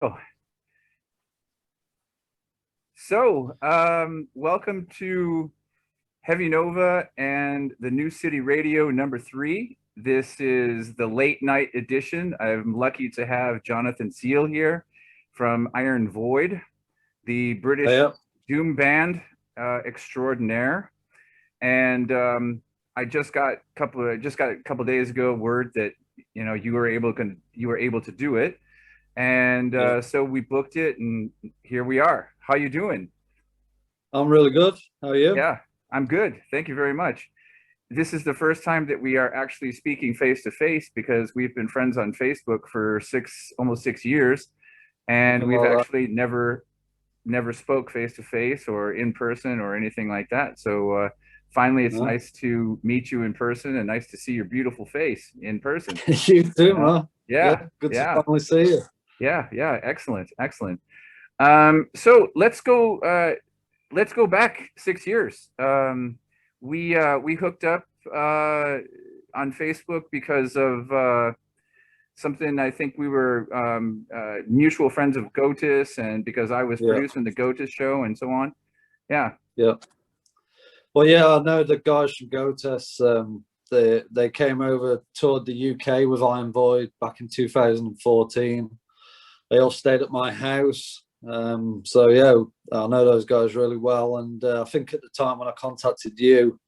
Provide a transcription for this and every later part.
Oh, so welcome to Heavy Nova and the New City Radio #3. This is the late night edition. I'm lucky to have Jonathan Seale here from Iron Void, the British Yeah. doom band extraordinaire. And I just got a couple days ago word that you were able to do it, and Yeah. so we booked it, and here we are. How you doing? I'm really good. How are you? Yeah, I'm good. Thank you very much. This is the first time that we are actually speaking face to face because we've been friends on Facebook for almost 6 years, and Nothing we've like that. actually never spoke face to face or in person or anything like that. So finally, it's No. nice to meet you in person and nice to see your beautiful face in person. You You too, know? man. Yeah, Yeah, good to yeah, finally see you. yeah. Excellent, excellent. So let's go back 6 years. We hooked up on Facebook because of something. I think we were mutual friends of Gotis, and because I was Yeah, producing the Gotis show and so on. Yeah, yeah. Well, yeah, I know the guys from GoTest. They came over, toured the UK with Iron Void back in 2014. They all stayed at my house. So yeah, I know those guys really well. And I think at the time when I contacted you,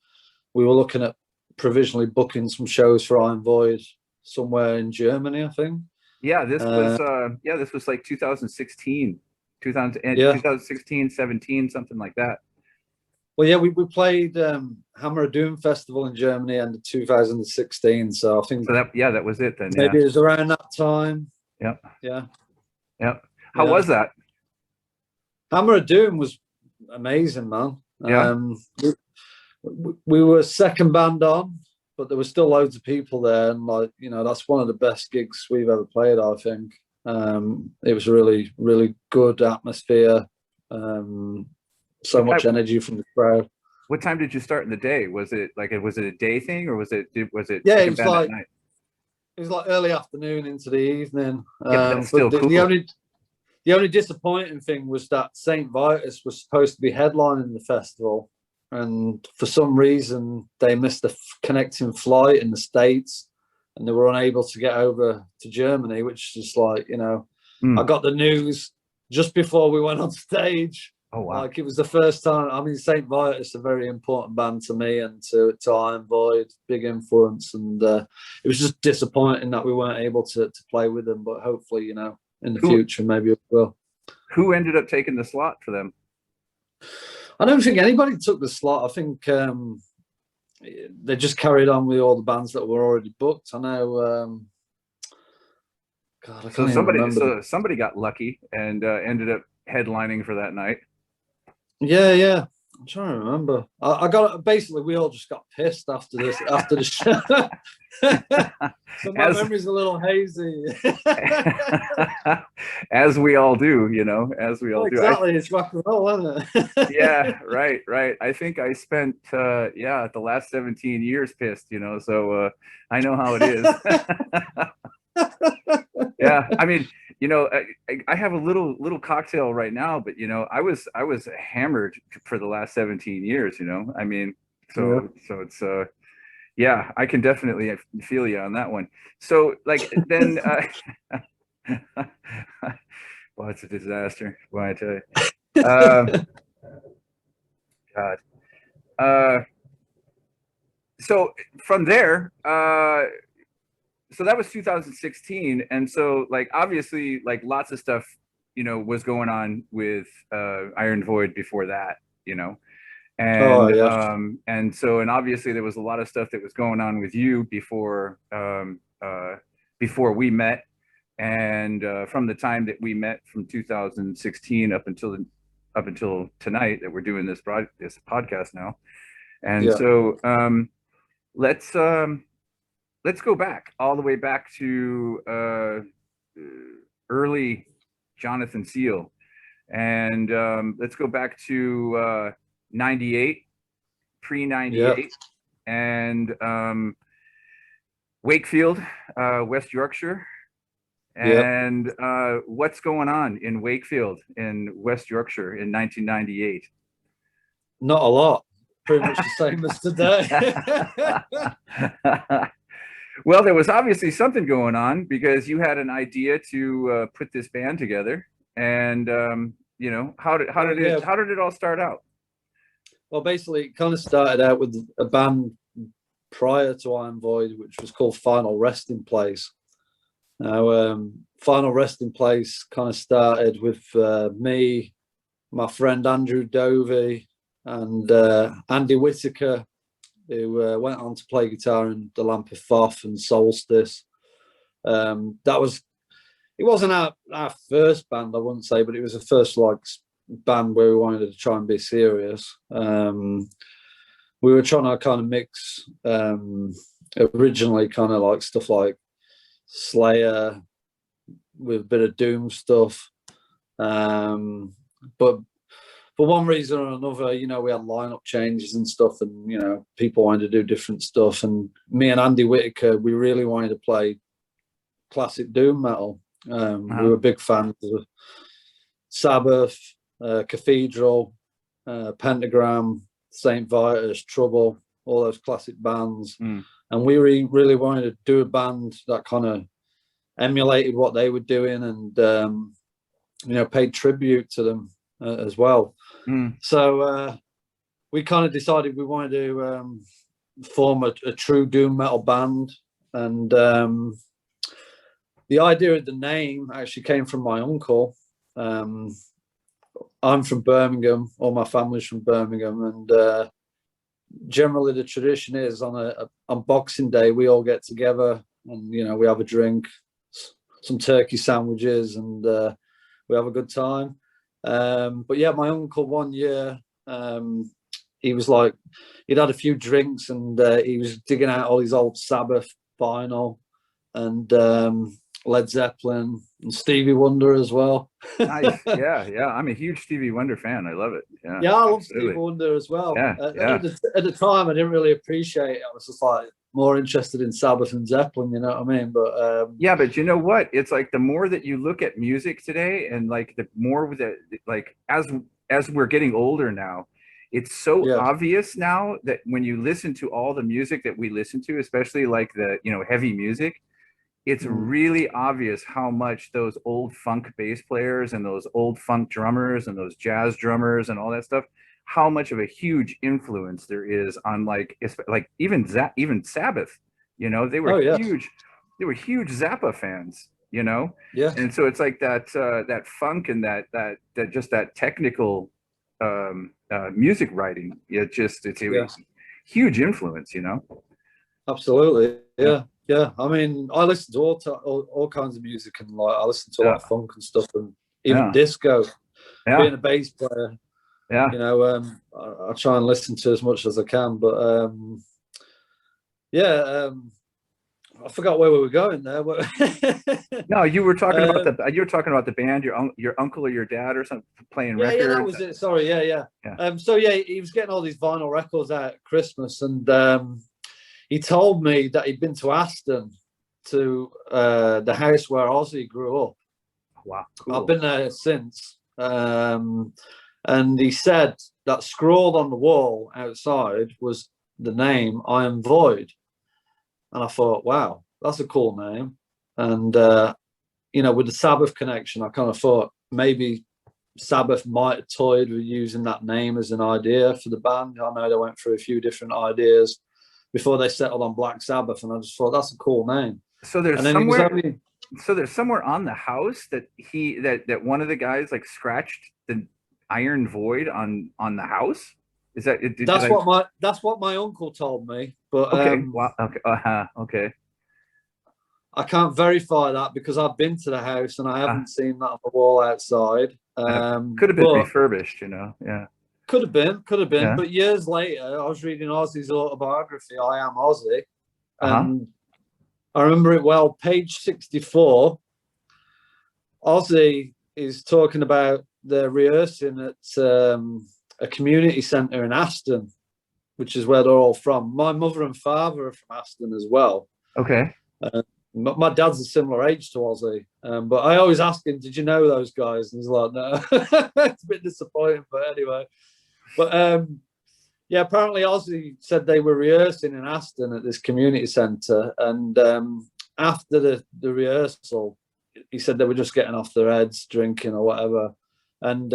we were looking at provisionally booking some shows for Iron Void somewhere in Germany, I think. yeah. Uh, This was like 2016, 2000 and yeah. 2016, 17, something like that. Well, yeah, we played Hammer of Doom Festival in Germany in 2016. So I think So that was it then. Yeah, maybe it was around that time. yeah, Yeah, yeah. How yeah. was that? Hammer of Doom was amazing, man. Yeah. We were second band on, but there were still loads of people there, and that's one of the best gigs we've ever played. I think it was really, really good atmosphere. So What much time? energy from the crowd. What time did you start in the day? Was it a day thing, or was it Yeah, second band at night? it was like early afternoon into the evening. Yeah, but that's But still cool. the only disappointing thing was that Saint Vitus was supposed to be headlining the festival, and for some reason they missed the connecting flight in the States, and they were unable to get over to Germany. Which is I Mm. got the news just before we went on stage. Oh wow. Like it was the first time. I mean, Saint Vitus a very important band to me and to Iron Void, big influence, and it was just disappointing that we weren't able to play with them. But hopefully, in the Who future, maybe we will. who ended up taking the slot for them? I don't think anybody took the slot. I think they just carried on with all the bands that were already booked. I know. God, I So can't even remember. somebody got lucky and ended up headlining for that night. Yeah, yeah. I'm trying to remember. I got basically we all just got pissed after the show. So my as memory's a little hazy. as we all do, as we all Well, do. exactly, it's rock and roll, isn't Yeah, it? right. I think I spent the last 17 years pissed, so I know how it is. Yeah, I mean, I have a little cocktail right now, but I was hammered for the last 17 years, I mean, Yeah. so it's yeah, I can definitely feel you on that one. So like then well, it's a disaster, why I tell you. Um God. Uh so from there, so that was 2016, and so like obviously like lots of stuff was going on with Iron Void before that, Oh and yeah, and obviously there was a lot of stuff that was going on with you before we met, and from the time that we met from 2016 up until tonight that we're doing this podcast now. And yeah, so let's um let's go back all the way back to early Jonathan Seale, and let's go back to 98, pre yeah, 98, and Wakefield, West Yorkshire, Yeah, And what's going on in Wakefield in West Yorkshire in 1998? not a lot. Pretty much the same as today. Well, there was obviously something going on because you had an idea to put this band together, and how did Well, yeah. it all start out? Well, basically, it kind of started out with a band prior to Iron Void, which was called Final Resting Place. Now, Final Resting Place kind of started with me, my friend Andrew Dovey, and Andy Whitaker, who went on to play guitar in The Lamp of Thoth and Solstice. It wasn't our first band, I wouldn't say, but it was the first like band where we wanted to try and be serious. We were trying to kind of mix originally kind of like stuff like Slayer with a bit of Doom stuff. But for one reason or another, we had lineup changes and stuff, and people wanted to do different stuff. And me and Andy Whitaker, we really wanted to play classic doom metal. We were big fans of Sabbath, Cathedral, Pentagram, Saint Vitus, Trouble, all those classic bands. And we really wanted to do a band that kind of emulated what they were doing and paid tribute to them as well. So we kind of decided we wanted to form a true doom metal band, and the idea of the name actually came from my uncle. I'm from Birmingham, all my family's from Birmingham, and generally the tradition is on Boxing Day we all get together and we have a drink, some turkey sandwiches, and we have a good time. But yeah, my uncle one year, he was like, he'd had a few drinks and he was digging out all his old Sabbath vinyl and Led Zeppelin and Stevie Wonder as well. Nice. Yeah. I'm a huge Stevie Wonder fan. I love it. Yeah, I love Stevie Wonder as well. At the time, I didn't really appreciate it. I was just like more interested in Sabbath and Zeppelin, you know what I mean? But yeah, but you know what? It's like the more that you look at music today, and like the more that like as we're getting older now, it's so obvious now that when you listen to all the music that we listen to, especially like the heavy music, it's really obvious how much those old funk bass players and those old funk drummers and those jazz drummers and all that stuff, how much of a huge influence there is on like even Sabbath. They were huge. They were huge Zappa fans. Yeah. And so it's like that funk and that just that technical music writing. It's a huge influence. Absolutely. Yeah. I mean, I listen to all kinds of music, and like I listen to a lot of funk and stuff, and even disco. Being a bass player, I try and listen to as much as I can. But I forgot where we were going there. No, you were talking about the band. Your uncle or your dad or something playing records. Yeah, that was it. Sorry, yeah. So he was getting all these vinyl records out at Christmas, and he told me that he'd been to Aston, to the house where Ozzy grew up. Wow, cool. I've been there since. And he said that scrawled on the wall outside was the name I Am Void. And I thought, wow, that's a cool name. And, with the Sabbath connection, I kind of thought maybe Sabbath might have toyed with using that name as an idea for the band. I know they went through a few different ideas before they settled on Black Sabbath. And I just thought, that's a cool name. So there's somewhere on the house that one of the guys like scratched the Iron Void on the house. Is that it? That's what my uncle told me. But okay, wow, okay. I can't verify that because I've been to the house and I haven't seen that on the wall outside. Could have been refurbished, yeah. Could have been. Yeah. But years later, I was reading Ozzy's autobiography, I Am Ozzy, and I remember it well. Page 64, Ozzy is talking about they're rehearsing at a community centre in Aston, which is where they're all from. My mother and father are from Aston as well. Okay. My dad's a similar age to Ozzy, but I always ask him, "Did you know those guys?" And he's like, "No." It's a bit disappointing, but anyway. But yeah, apparently Ozzy said they were rehearsing in Aston at this community centre, and after the rehearsal, he said they were just getting off their heads, drinking or whatever, and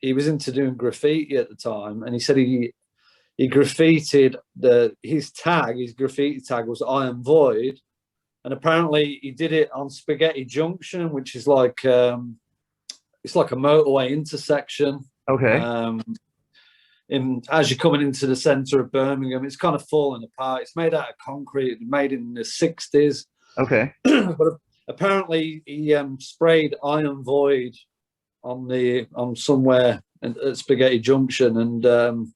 he was into doing graffiti at the time, and he said he graffitied his graffiti tag was "I am void," and apparently he did it on Spaghetti Junction, which is like it's like a motorway intersection. Okay. As you're coming into the centre of Birmingham, it's kind of falling apart. It's made out of concrete, made in the 60s. Okay. But apparently he sprayed "Iron Void" on somewhere at Spaghetti Junction, and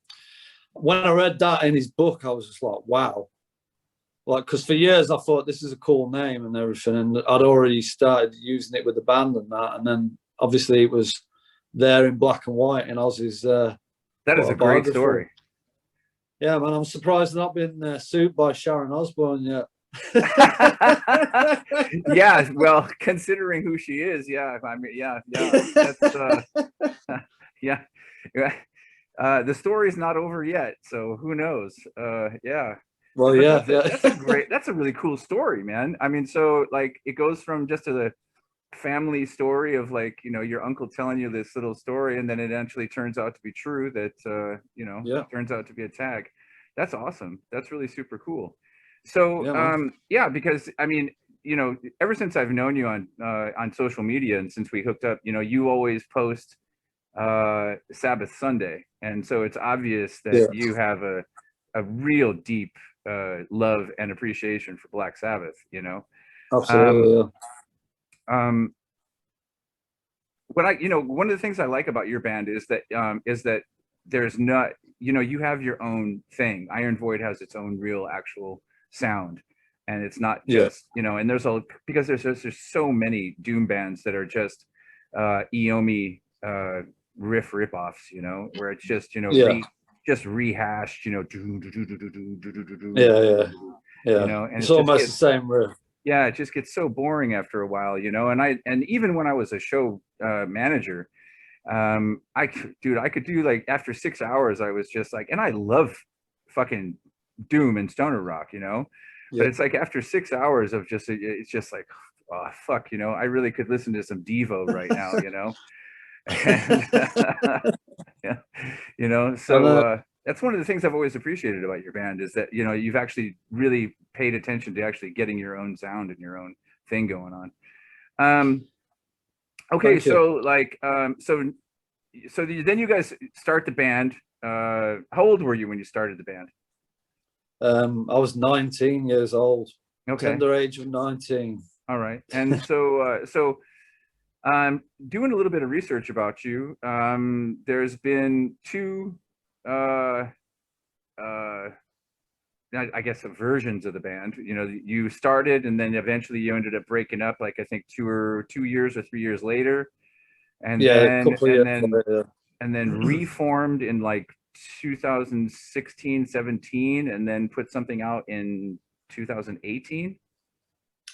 when I read that in his book, I was just like, wow. Like, because for years I thought this is a cool name and everything, and I'd already started using it with the band and that, and then obviously it was there in black and white in Ozzy's. That is a great story. Yeah, man, I'm surprised I've not been sued by Sharon Osbourne yet. Yeah, well, considering who she is, yeah, I mean, yeah, that's yeah. The story's not over yet, so who knows? Yeah. Well, But yeah, that's a really cool story, man. I mean, so like it goes from just a family story of like, you know, your uncle telling you this little story, and then it actually turns out to be true that you know, turns out to be a tag. That's awesome. That's really super cool. So yeah, because I mean, you know, ever since I've known you on social media and since we hooked up, you know, you always post Sabbath Sunday, and so it's obvious that you have a real deep love and appreciation for Black Sabbath, you know. Absolutely. What I, you know, one of the things I like about your band is that there's not, you know, you have your own thing. Iron Void has its own real actual sound, and it's not just, you know, and because there's so many doom bands that are just Iomi riff-offs, you know, where it's just, you know, just rehashed, you know, you know, and it's almost the same riff. Yeah, it just gets so boring after a while, you know. And even when I was a show manager, I could do like after 6 hours, I was just like, and I love fucking doom and stoner rock, you know, but it's like after 6 hours of just, it's just like, oh fuck, you know, I really could listen to some Devo right now, you know. And, yeah, you know, so that's one of the things I've always appreciated about your band is that, you know, you've actually really paid attention to actually getting your own sound and your own thing going on. Okay, so like so then you guys start the band. How old were you when you started the band? I was 19 years old. Okay. Tender age of 19. All right. And so doing a little bit of research about you, there's been two I guess versions of the band. You know, you started and then eventually you ended up breaking up, like I think 2 years or 3 years later, and then reformed in like 2016, 17, and then put something out in 2018.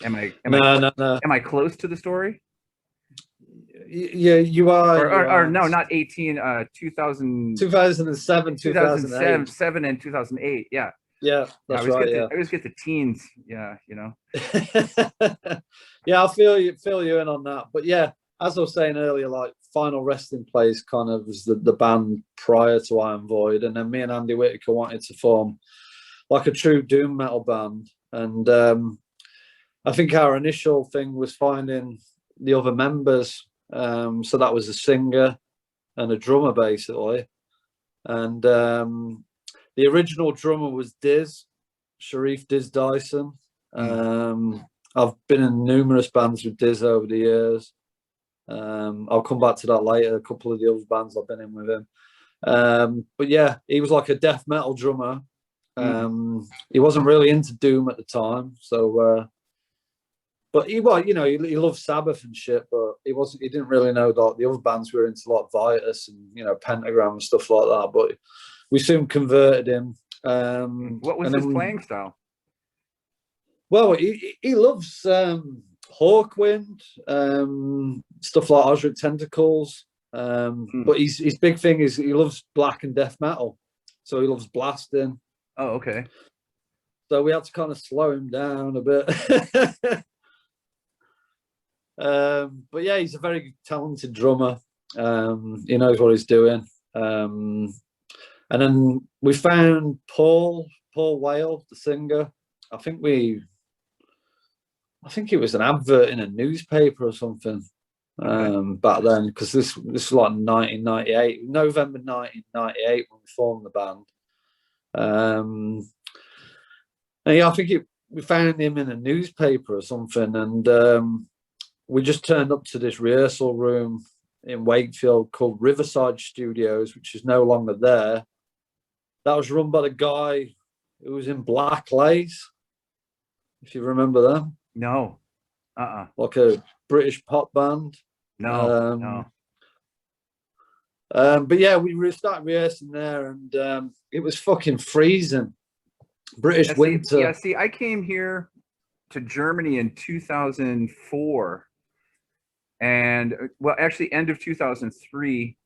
Am I close to the story? Yeah, you are. Or no, not 18. 2007, 2007 and 2008. Yeah. Yeah, that's right. I always get the teens. Yeah, you know. Yeah, I feel you in on that. But yeah, as I was saying earlier, like Final Resting Place kind of was the band prior to Iron Void, and then me and Andy Whitaker wanted to form like a true doom metal band. And I think our initial thing was finding the other members. So that was a singer and a drummer basically, and the original drummer was Diz Dyson. I've been in numerous bands with Diz over the years. I'll come back to that later, a couple of the other bands I've been in with him. But yeah, he was like a death metal drummer. He wasn't really into doom at the time, so but he loved Sabbath and shit, but he didn't really know that the other bands were into like Vitus and, you know, Pentagram and stuff like that. But we soon converted him. What was his playing style? Well, he loves Hawkwind, stuff like Ozric Tentacles. But his big thing is he loves black and death metal. So he loves blasting. Oh, okay. So we had to kind of slow him down a bit. But yeah, he's a very talented drummer. He knows what he's doing. And then we found Paul Whale, the singer. I think it was an advert in a newspaper or something back then, because this was like 1998, November 1998 when we formed the band. And yeah, I think we found him in a newspaper or something, and we just turned up to this rehearsal room in Wakefield called Riverside Studios, which is no longer there. That was run by the guy who was in Black Lace, if you remember them. No. Like a British pop band. No. But yeah, we started rehearsing there, and it was fucking freezing. British winter. Yeah, see, I came here to Germany in 2004, and well, actually, end of 2003.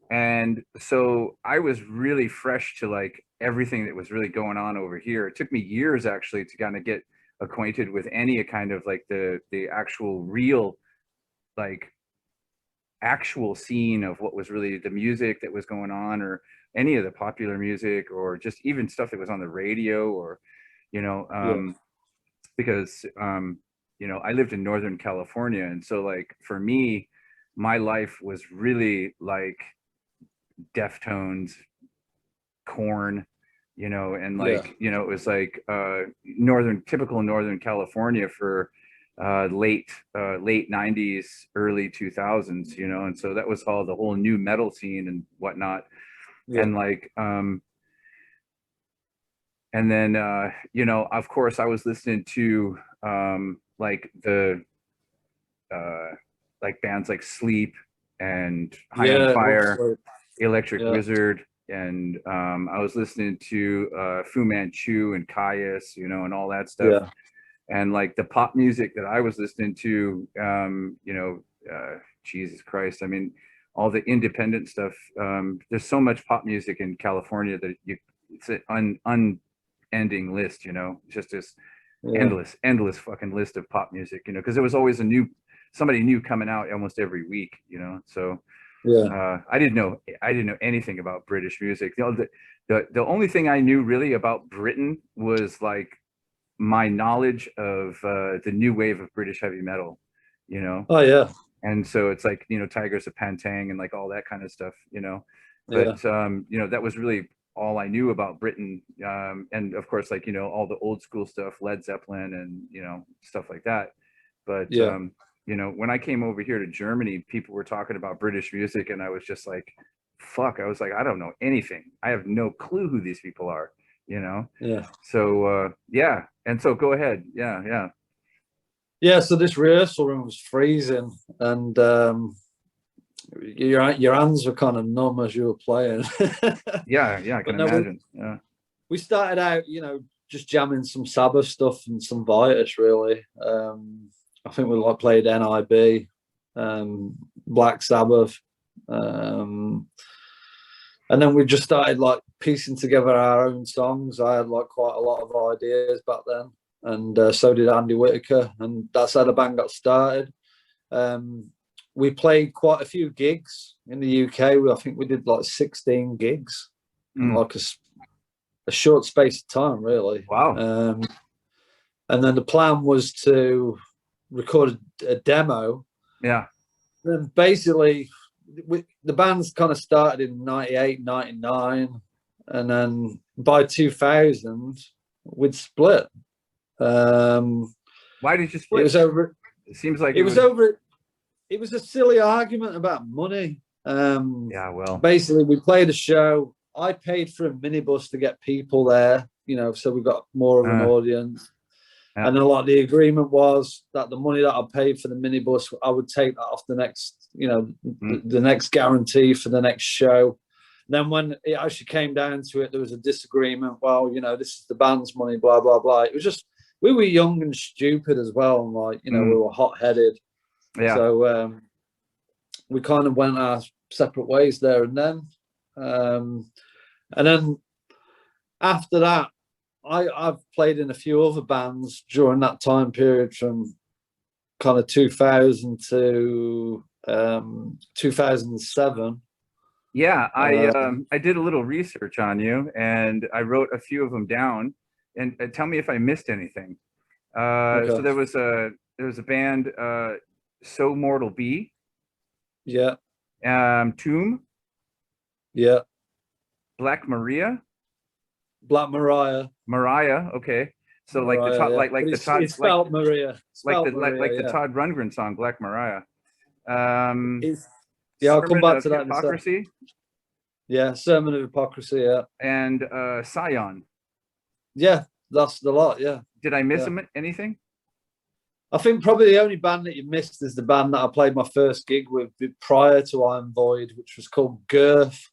And so I was really fresh to like everything that was really going on over here. It took me years actually to kind of get acquainted with any kind of like the actual real like actual scene of what was really the music that was going on, or any of the popular music, or just even stuff that was on the radio, or because I lived in Northern California, and so like for me, my life was really like Deftones, Corn, and like it was like typical Northern California for late 90s, early 2000s, and so that was all the whole new metal scene and whatnot. And like and then of course I was listening to like the like bands like Sleep and High on Fire, Electric Wizard, and I was listening to Fu Manchu and Caius, and all that stuff. And like the pop music that I was listening to, Jesus Christ, I mean, all the independent stuff. There's so much pop music in California that it's an unending list, just this endless fucking list of pop music, because there was always somebody new coming out almost every week, so I didn't know anything about British music. The only thing I knew really about Britain was like my knowledge of the new wave of British heavy metal, Oh yeah. And so it's like, Tigers of Pantang and like all that kind of stuff, but that was really all I knew about Britain. And of course, like, all the old school stuff, Led Zeppelin and, stuff like that. But, when I came over here to Germany, people were talking about British music, and I was just like, fuck, I was like, I don't know anything. I have no clue who these people are, So, And so go ahead. Yeah. So this rehearsal room was freezing, and your hands were kind of numb as you were playing. Yeah, I can imagine. We started out, just jamming some Sabbath stuff and some Vitus, really. I think we like played NIB, Black Sabbath, and then we just started like piecing together our own songs. I had like quite a lot of ideas back then, and so did Andy Whitaker, and that's how the band got started. We played quite a few gigs in the UK. I think we did like 16 gigs in like a short space of time, really. Wow. And then the plan was to record a demo. Yeah. Then basically, the band's kind of started in 98, 99, and then by 2000, we'd split. Why did you split? It was over. It seems like it was over. It was a silly argument about money. Yeah, well, basically, we played a show. I paid for a minibus to get people there, so we got more of an audience. Yeah. And then, like, the agreement was that the money that I paid for the minibus, I would take that off the next, the next guarantee for the next show. Then when it actually came down to it, there was a disagreement. Well, this is the band's money, blah, blah, blah. It we were young and stupid as well, and like, you know, we were hot-headed. Yeah. So we kind of went our separate ways there and then. And then after that, I've played in a few other bands during that time period from kind of 2000 to 2007. Yeah, I did a little research on you, and I wrote a few of them down. And tell me if I missed anything. So there was a band, So Mortal Be. Yeah. Tomb. Yeah. Black Maria. Black Mariah. Mariah. Okay. So Mariah, like the Todd, yeah. like the it's, Todd, it's spelled Maria. like Maria, the Todd Rundgren song, Black Mariah. I'll come back to of that in a second. Hypocrisy. Yeah, Sermon of Hypocrisy, yeah. And Scion. Yeah, that's the lot, yeah. Did I miss anything? I think probably the only band that you missed is the band that I played my first gig with prior to Iron Void, which was called Girth.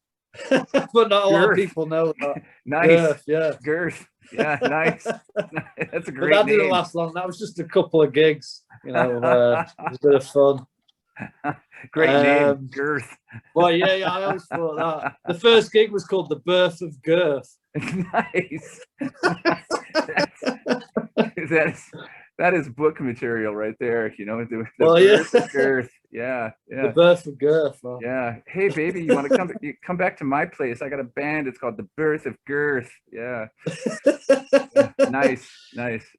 But not a lot of people know that. Nice. Girth, yeah. Girth. Yeah, nice. That's a great But that name. didn't last long. That was just a couple of gigs. You know, it was a bit of fun. Great name, Girth. Well, yeah, I always thought that. The first gig was called The Birth of Girth. Nice. That is book material right there. You know, the birth of Girth. Yeah, yeah. The Birth of Girth. Man. Yeah. Hey, baby, you want to come back to my place? I got a band. It's called The Birth of Girth. Yeah. Nice.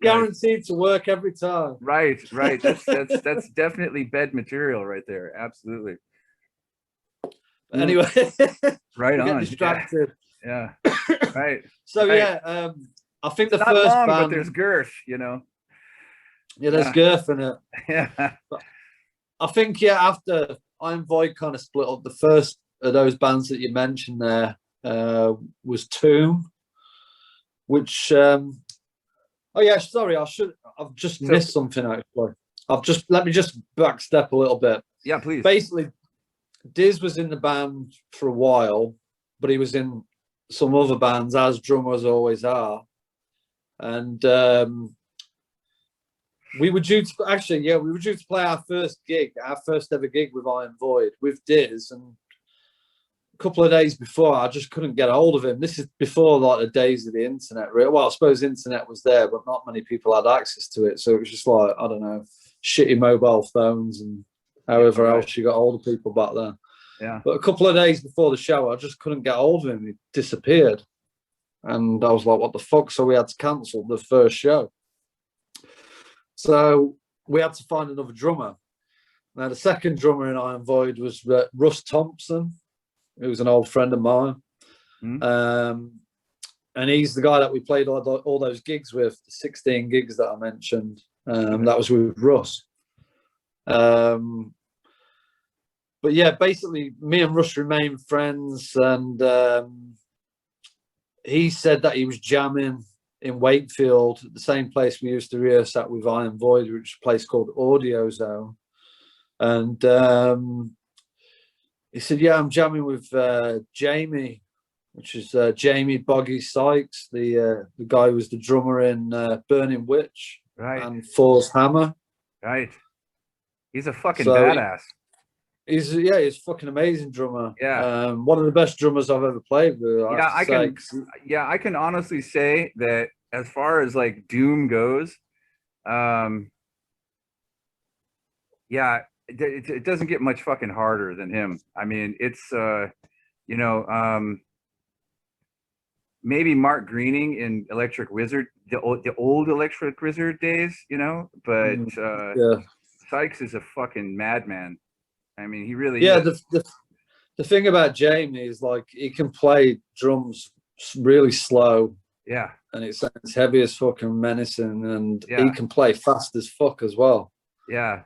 Guaranteed to work every time. Right. That's definitely bed material right there. Absolutely. Anyway, right on. Distracted. Yeah. Right. So right. Yeah, I think the it's first not long, band, but there's girth. You know. Yeah, there's girth in it. Yeah. But I think after Iron Void kind of split up, the first of those bands that you mentioned there was Tomb, which sorry, I've just missed something actually. Let me just backstep a little bit. Yeah, please. Basically, Diz was in the band for a while, but he was in some other bands, as drummers always are. And we were due to play our first ever gig with Iron Void with Diz, and a couple of days before, I just couldn't get a hold of him. This is before like the days of the internet. Well, I suppose the internet was there, but not many people had access to it. So it was just like, I don't know, shitty mobile phones and however else you got hold of people back then. Yeah. But a couple of days before the show, I just couldn't get hold of him. He disappeared. And I was like, what the fuck? So we had to cancel the first show. So we had to find another drummer. Now, the second drummer in Iron Void was Russ Thompson, who was an old friend of mine. And he's the guy that we played all those gigs with, the 16 gigs that I mentioned. That was with Russ. But yeah, basically, me and Russ remained friends, and he said that he was jamming in Wakefield, the same place we used to rehearse at with Iron Void, which is a place called Audio Zone. And he said, yeah, I'm jamming with Jamie, which is Jamie Boggy Sykes, the guy who was the drummer in Burning Witch and Thor's Hammer. Right. He's a fucking badass. He's a fucking amazing drummer. Yeah. One of the best drummers I've ever played with. I can honestly say that as far as like Doom goes, it doesn't get much fucking harder than him. I mean, it's maybe Mark Greening in Electric Wizard, the old Electric Wizard days, but Sykes is a fucking madman. I mean, he really is. The thing about Jamie is like he can play drums really slow. Yeah. And it sounds heavy as fucking menacing, and he can play fast as fuck as well. Yeah.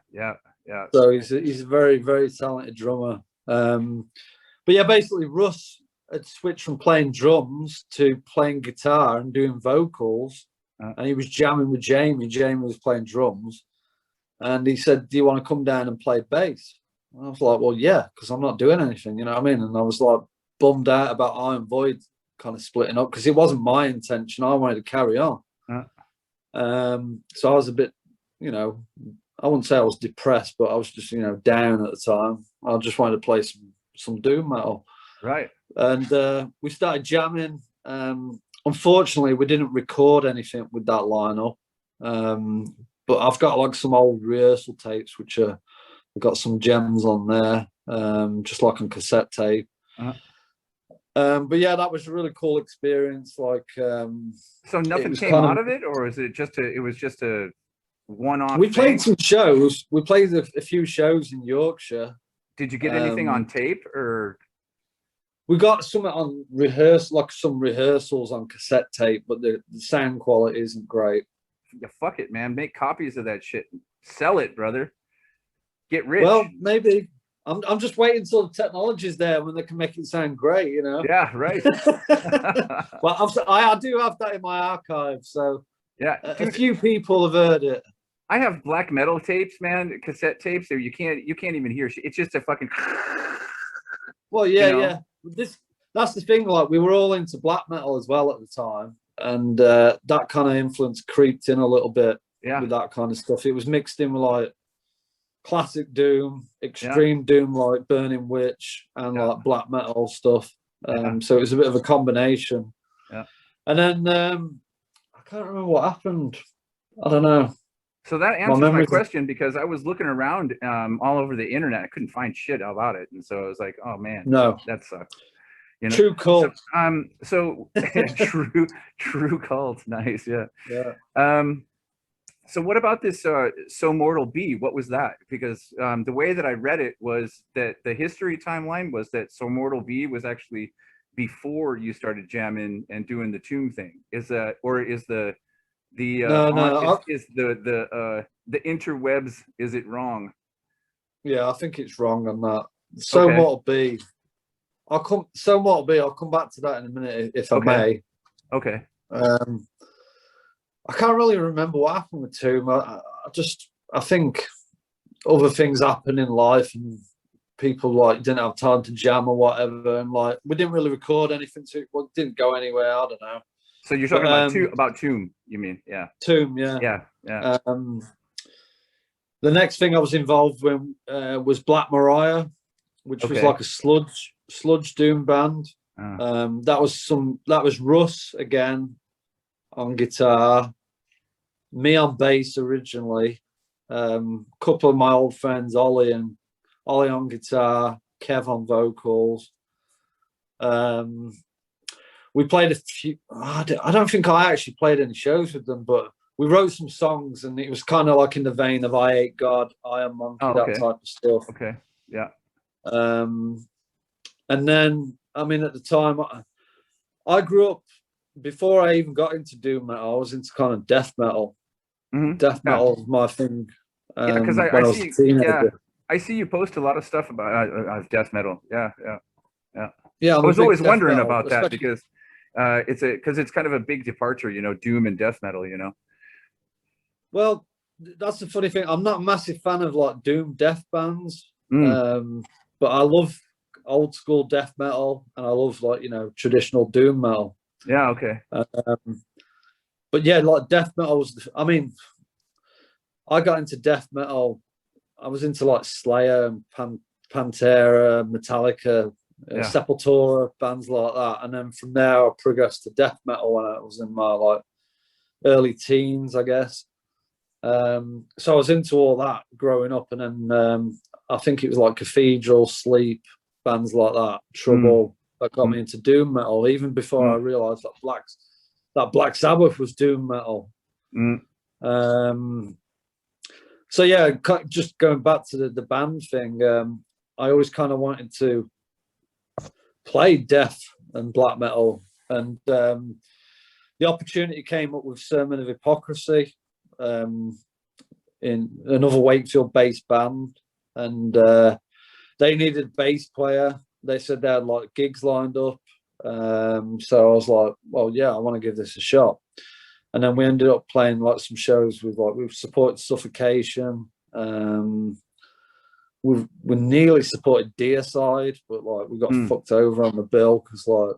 So he's a very, very talented drummer. But yeah, basically Russ had switched from playing drums to playing guitar and doing vocals, and he was jamming with Jamie. Jamie was playing drums, and he said, "Do you want to come down and play bass?" And I was like, "Well, yeah, because I'm not doing anything, you know what I mean?" And I was like bummed out about Iron Void kind of splitting up because it wasn't my intention. I wanted to carry on. So I was a bit, you know, I wouldn't say I was depressed, but I was just, you know, down at the time. I just wanted to play some doom metal. Right. And we started jamming. Unfortunately, we didn't record anything with that lineup. But I've got like some old rehearsal tapes, which are, I've got some gems on there, just like on cassette tape. But yeah, that was a really cool experience. Like, so nothing came out of it, or is it just it was just a one-off? We played some shows. We played a few shows in Yorkshire. Did you get anything on tape, or? We got some on some rehearsals on cassette tape, but the sound quality isn't great. Yeah, fuck it, man. Make copies of that shit. Sell it, brother. Get rich. Well, maybe. I'm just waiting until the technology's there when they can make it sound great, you know? Yeah, right. Well, I do have that in my archive, so yeah, a few people have heard it. I have black metal tapes, man, cassette tapes. So you can't even hear shit. It's just a fucking. Well, yeah, you know? Yeah. That's the thing. Like, we were all into black metal as well at the time, and that kind of influence creeped in a little bit with that kind of stuff. It was mixed in with like classic doom, extreme doom, like Burning Witch, and like black metal stuff. So it was a bit of a combination. Yeah. And then I can't remember what happened. I don't know. So that answers my question, because I was looking around all over the internet. I couldn't find shit about it, and so I was like, "Oh man, no, that sucks." You know? True cult. So true cult. Nice, yeah. Yeah. So what about this So Mortal Be? What was that? Because the way that I read it was that the history timeline was that So Mortal Be was actually before you started jamming and doing the tomb thing. Is that, or is the the interwebs, is it wrong? Yeah, I think it's wrong on that. So Mortal Be. I'll come back to that in a minute if I may. Okay. I can't really remember what happened with Tomb. I think other things happen in life, and people like didn't have time to jam or whatever, and like we didn't really record anything. It didn't go anywhere. I don't know. So you're talking about Tomb, you mean? Yeah. Tomb, yeah. Yeah. The next thing I was involved with was Black Mariah, which was like a sludge doom band. That was Russ again on guitar, me on bass originally, couple of my old friends, Ollie on guitar, Kev on vocals. We played a few. I don't think I actually played any shows with them, but we wrote some songs, and it was kind of like in the vein of I Hate God, Iron Monkey, that type of stuff. Okay, yeah. And then, I mean, at the time, I grew up, before I even got into doom metal, I was into kind of death metal. Mm-hmm. Death metal was my thing. Because I see you post a lot of stuff about death metal. Yeah. Yeah, I was always wondering about that, because it's kind of a big departure, you know, doom and death metal, you know. Well, that's the funny thing. I'm not a massive fan of like doom death bands, but I love old school death metal, and I love, like, you know, traditional doom metal. Yeah, okay. But yeah, like death metal was, I mean, I got into death metal. I was into like Slayer and Pantera, Metallica, Sepultura, bands like that. And then from there, I progressed to death metal when I was in my like early teens, I guess. So I was into all that growing up, and then I think it was like Cathedral, Sleep, bands like that, Trouble, that got me into doom metal, even before I realised that Black Sabbath was doom metal. So yeah, just going back to the band thing, I always kind of wanted to play death and black metal, and the opportunity came up with Sermon of Hypocrisy, in another Wakefield-based band, and they needed a bass player. They said they had like gigs lined up, so I was like, well, yeah, I want to give this a shot. And then we ended up playing like some shows with we've supported Suffocation. We nearly supported Deicide, but like we got fucked over on the bill because, like,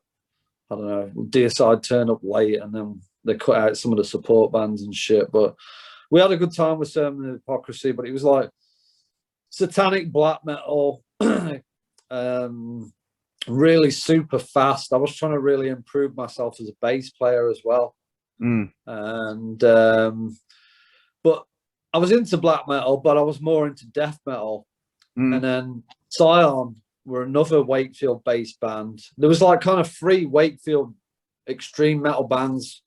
I don't know, Deicide turned up late, and then they cut out some of the support bands and shit. But we had a good time with Sermon of Hypocrisy, but it was like satanic black metal, really super fast. I was trying to really improve myself as a bass player as well. And but I was into black metal, but I was more into death metal. And then Scion were another Wakefield based band. There was like kind of 3 Wakefield extreme metal bands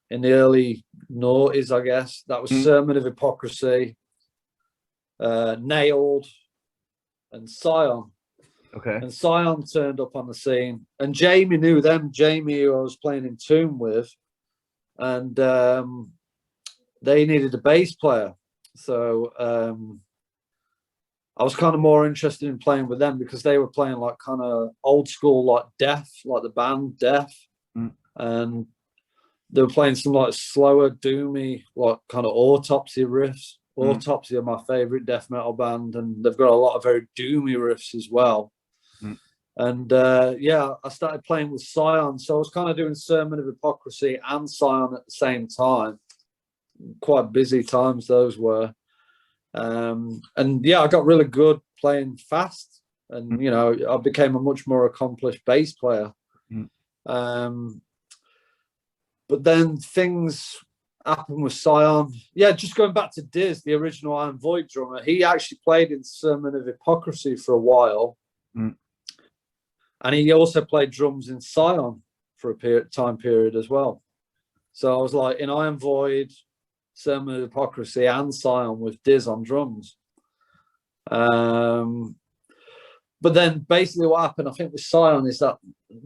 in the early noughties, I guess. That was Sermon of Hypocrisy, Nailed, and Scion. Okay. And Scion turned up on the scene, and Jamie knew them. Jamie, who I was playing in Tomb with, and they needed a bass player. So I was kind of more interested in playing with them because they were playing like kind of old school, like Death, like the band Death, and they were playing some like slower, doomy, like kind of Autopsy riffs. Autopsy are my favorite death metal band, and they've got a lot of very doomy riffs as well. And yeah, I started playing with Scion, so I was kind of doing Sermon of Hypocrisy and Scion at the same time. Quite busy times those were. And yeah, I got really good playing fast, and you know, I became a much more accomplished bass player. But then things happened with Scion. Yeah, just going back to Diz, the original Iron Void drummer, he actually played in Sermon of Hypocrisy for a while. And he also played drums in Scion for a time period as well. So I was like in Iron Void, Sermon of Hypocrisy, and Scion with Diz on drums. But then basically what happened, I think, with Scion is that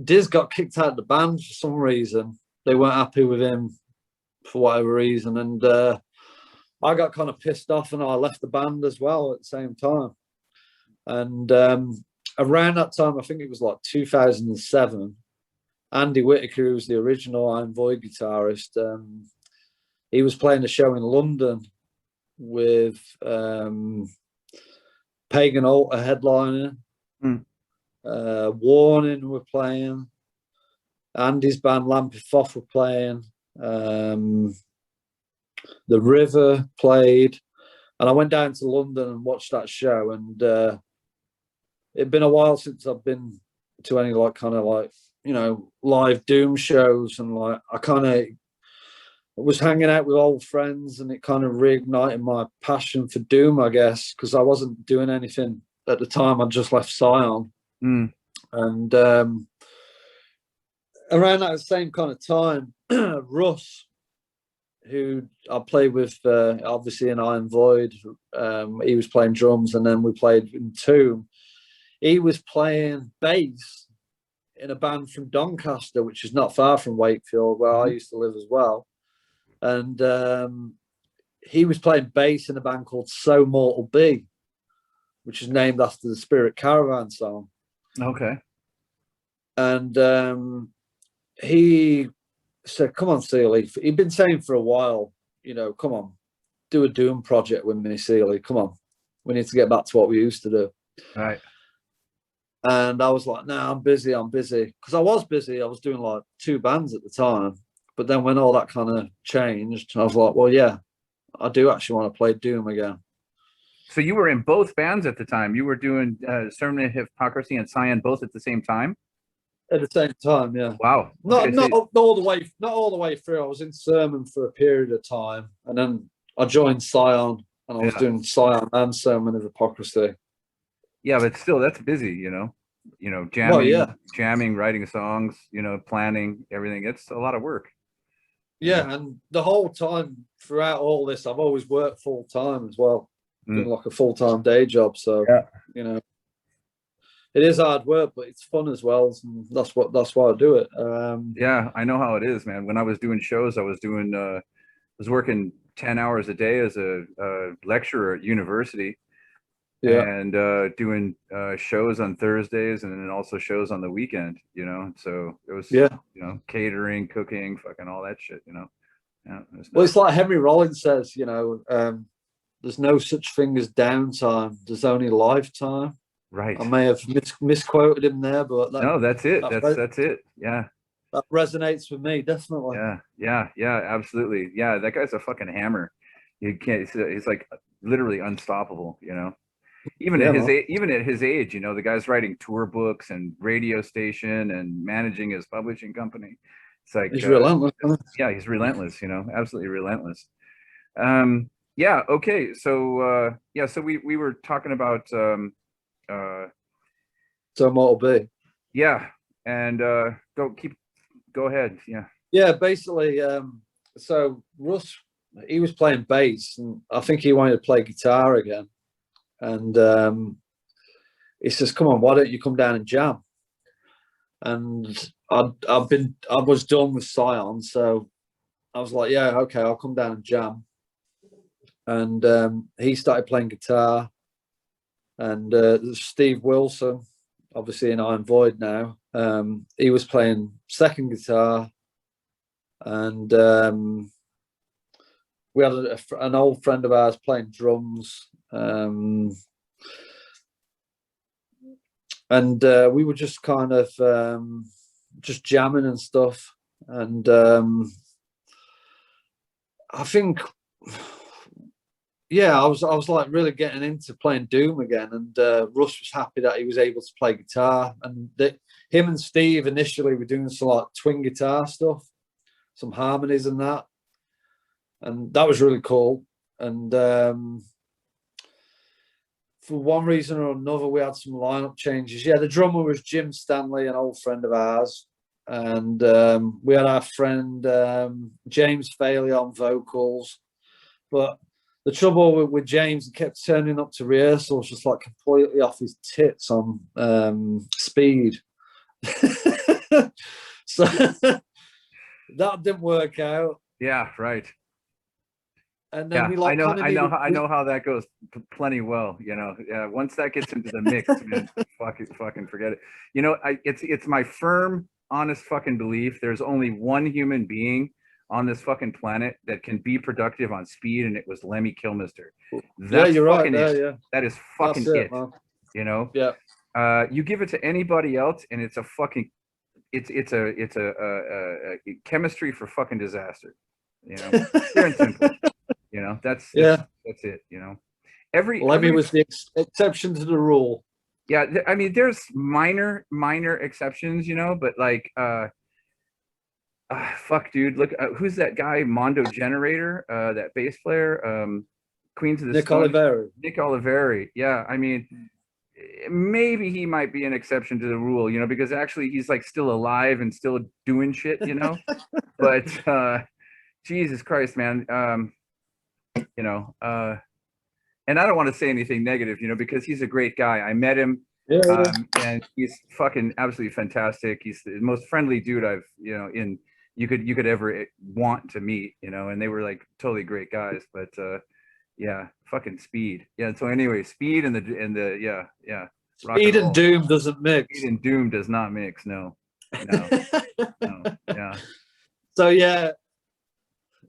Diz got kicked out of the band for some reason. They weren't happy with him for whatever reason. And I got kind of pissed off, and I left the band as well at the same time. And around that time, I think it was like 2007, Andy Whitaker, who was the original Iron Void guitarist, he was playing a show in London with Pagan Altar headlining. Warning were playing. Andy's band Lampethoth were playing. The River played. And I went down to London and watched that show. And it'd been a while since I've been to any like kind of like, you know, live doom shows. And like I kind of was hanging out with old friends, and it kind of reignited my passion for doom, I guess, because I wasn't doing anything at the time. I just left Scion. And around that same kind of time, Russ, who I played with obviously in Iron Void, he was playing drums, and then we played in Tomb. He was playing bass in a band from Doncaster, which is not far from Wakefield, where I used to live as well. And he was playing bass in a band called So Mortal Be, which is named after the Spirit Caravan song. Okay. And he said, "Come on, Seale." He'd been saying for a while, you know, "Come on, do a doom project with me, Seale. Come on, we need to get back to what we used to do." Right. And I was like, "No, I'm busy. Because I was busy. I was doing like 2 bands at the time. But then when all that kind of changed, I was like, well, yeah, I do actually want to play doom again. So you were in both bands at the time. You were doing Sermon of Hypocrisy and Scion both at the same time? At the same time, yeah. Wow. Okay, not all the way through. I was in Sermon for a period of time, and then I joined Scion, and I was doing Scion and Sermon of Hypocrisy. Yeah, but still, that's busy, you know, jamming, writing songs, you know, planning everything. It's a lot of work. Yeah, and the whole time throughout all this, I've always worked full time as well, doing like a full-time day job. So you know, it is hard work, but it's fun as well, and that's why I do it. Yeah, I know how it is, man. When I was doing shows, I was working 10 hours a day as a lecturer at university. And doing shows on Thursdays, and then also shows on the weekend, you know. So it was, you know, catering, cooking, fucking all that shit, you know. Yeah. Well, it's like Henry Rollins says, you know, there's no such thing as downtime. There's only lifetime. Right. I may have misquoted him there, but no, that's it. That's it. Yeah. That resonates with me, definitely. Yeah, absolutely. Yeah, that guy's a fucking hammer. You can't. He's like literally unstoppable. Even at Yeah, man. even at his age, the guy's writing tour books and radio station and managing his publishing company. It's like, He's relentless, isn't yeah, he's relentless. Absolutely relentless. Yeah. Okay. So, yeah. So we were talking about, uh, he? So Mortal B. yeah, and go ahead. Yeah. Yeah, basically, so Russ, he was playing bass, and I think he wanted to play guitar again. And he says, "Come on, why don't you come down and jam?" And I was done with Scion, so I was like, "Yeah, okay, I'll come down and jam." And he started playing guitar, and Steve Wilson, obviously in Iron Void now, he was playing second guitar, and we had an old friend of ours playing drums, and we were just kind of just jamming and stuff. And I think, yeah, I was like really getting into playing Doom again, and Russ was happy that he was able to play guitar, and him and Steve initially were doing some like twin guitar stuff, some harmonies and that was really cool. And for one reason or another, we had some lineup changes. Yeah, the drummer was Jim Stanley, an old friend of ours, and we had our friend James Faley on vocals. But the trouble with James, he kept turning up to rehearsals just like completely off his tits on speed. So that didn't work out. Yeah. Right. And then Yeah, we like kind of needed. I know how that goes plenty well. Yeah, once that gets into the mix, man, fucking forget it. It's my firm, honest fucking belief. There's only one human being on this fucking planet that can be productive on speed, and it was Lemmy Kilmister. Yeah, That's you're right fucking there. it. Yeah, That is that's fucking it, it. man. You know. Yeah. You give it to anybody else, and it's a fucking, it's a chemistry for fucking disaster. Pure and simple. That's Yeah. that's it. Every Lemmy was the exception to the rule. yeah. I mean, there's minor exceptions, but like, fuck, dude, look, who's that guy, Mondo Generator, that bass player, Queens of the Nick Stone, Oliveri. Nick Oliveri. Yeah, I mean, maybe he might be an exception to the rule, because actually he's like still alive and still doing shit, but Jesus Christ, man. And I don't want to say anything negative, because he's a great guy. I met him, Yeah. and he's fucking absolutely fantastic. He's the most friendly dude I've, you could ever want to meet, and they were like totally great guys. But yeah, fucking speed. Yeah. So anyway, speed and the yeah. Speed and Doom doesn't mix. Speed and Doom does not mix. No. Yeah. So yeah,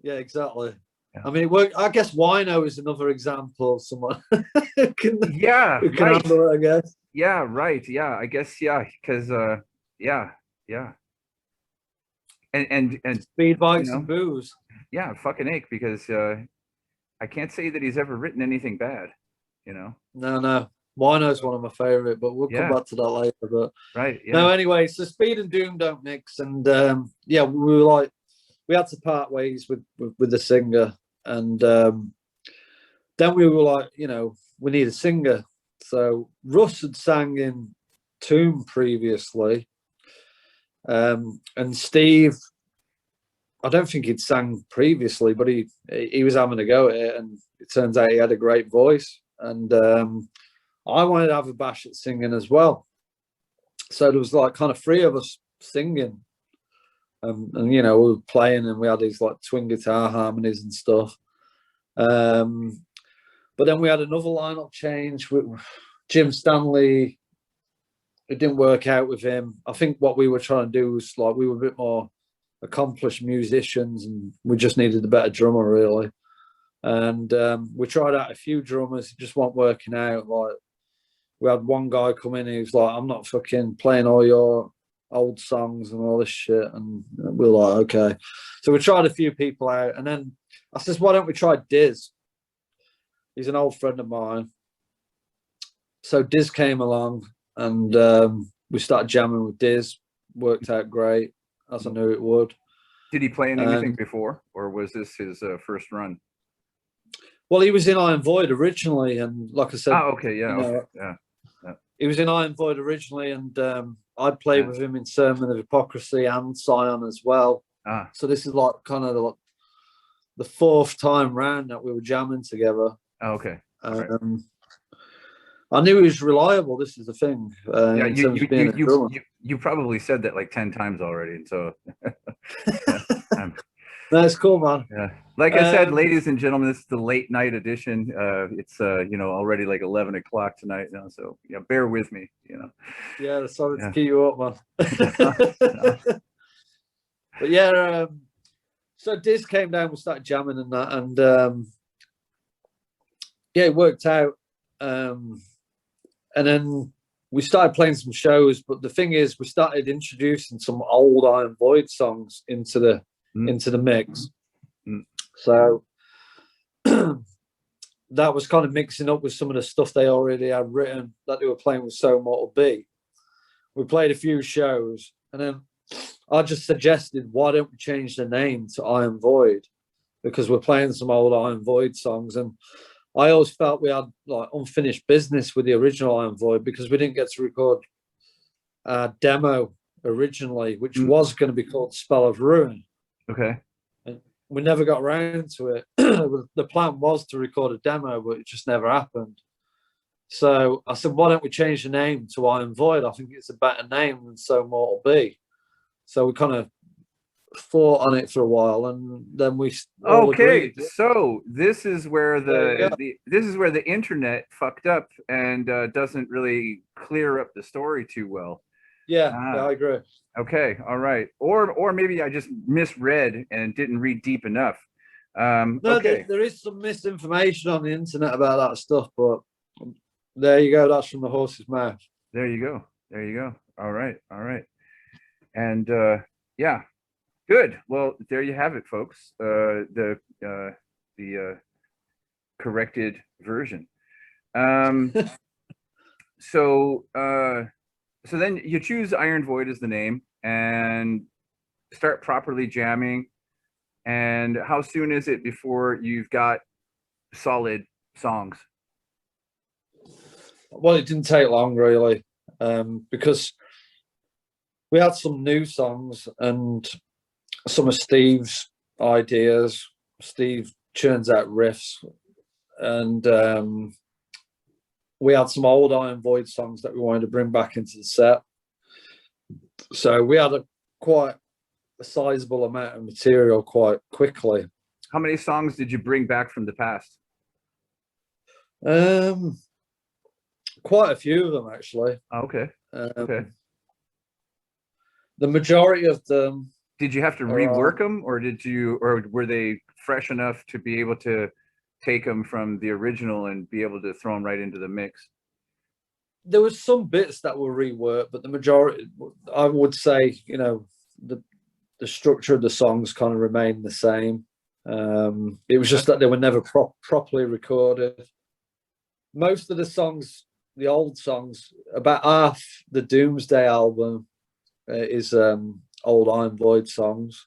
exactly. Yeah. I mean, I guess Wino is another example of someone who can right. handle it, I guess. Yeah, right. Yeah, I guess, yeah, because yeah. And speed bikes and booze. Yeah, fucking ache, because I can't say that he's ever written anything bad, No. Wino's one of my favorite, but we'll come back to that later. But right, yeah. No, anyway, so Speed and Doom don't mix, and yeah, we were like, we had to part ways with the singer, and then we were like, we need a singer. So Russ had sang in Tomb previously, and Steve, I don't think he'd sang previously, but he was having a go at it, and it turns out he had a great voice, and I wanted to have a bash at singing as well. So there was like kind of three of us singing, and we were playing, and we had these like twin guitar harmonies and stuff. But then we had another lineup change with Jim Stanley. It didn't work out with him. I think what we were trying to do was like, we were a bit more accomplished musicians, and we just needed a better drummer, really. And we tried out a few drummers, it just weren't working out. Like, we had one guy come in, he was like, I'm not fucking playing all your old songs and all this shit. And we were like, okay. So we tried a few people out, and then I says, why don't we try Diz? He's an old friend of mine. So Diz came along, and we started jamming with Diz. Worked out great, as I knew it would. Did he play in anything before, or was this his first run? Well, he was in Iron Void originally, and like I said, okay, yeah, okay. Yeah. He was in Iron Void originally, and I played with him in Sermon of Hypocrisy and Scion as well. So this is like kind of the fourth time round that we were jamming together. Okay. Right. I knew he was reliable. This is the thing. Yeah, you probably said that like 10 times already, and so that's cool, man. Yeah, like I said, ladies and gentlemen, this is the late night edition. It's already like 11 o'clock tonight now, so yeah, bear with me. Yeah, sorry to keep you up, man. But yeah, so Diz came down, we started jamming and that, and yeah, it worked out. And then we started playing some shows, but the thing is, we started introducing some old Iron Void songs into the mix. So that was kind of mixing up with some of the stuff they already had written that they were playing with So Mortal B. We played a few shows, and then I just suggested, why don't we change the name to Iron Void, because we're playing some old Iron Void songs. And I always felt we had like unfinished business with the original Iron Void, because we didn't get to record a demo originally, which was going to be called Spell of Ruin. Okay. And we never got around to it. The plan was to record a demo, but it just never happened. So I said, why don't we change the name to Iron Void? I think it's a better name than So Mortal B. So we kind of fought on it for a while, and then we agreed. So this is where the internet fucked up and doesn't really clear up the story too well. Yeah, I agree. Okay, all right. Or maybe I just misread and didn't read deep enough. No, okay. There is some misinformation on the internet about that stuff, but there you go. That's from the horse's mouth. There you go. All right. And yeah. Good. Well, there you have it, folks. The corrected version. So then you choose Iron Void as the name and start properly jamming. And how soon is it before you've got solid songs? Well, it didn't take long, really, because we had some new songs and some of Steve's ideas. Steve churns out riffs, and we had some old Iron Void songs that we wanted to bring back into the set. So we had quite a sizable amount of material quite quickly. How many songs did you bring back from the past? Quite a few of them, actually. Okay. Okay. The majority of them. Did you have to rework them, or were they fresh enough to be able to take them from the original and be able to throw them right into the mix? There was some bits that were reworked, but the majority, I would say, the structure of the songs kind of remained the same. It was just that they were never properly recorded. Most of the songs, the old songs, about half the Doomsday album is old Iron Void songs,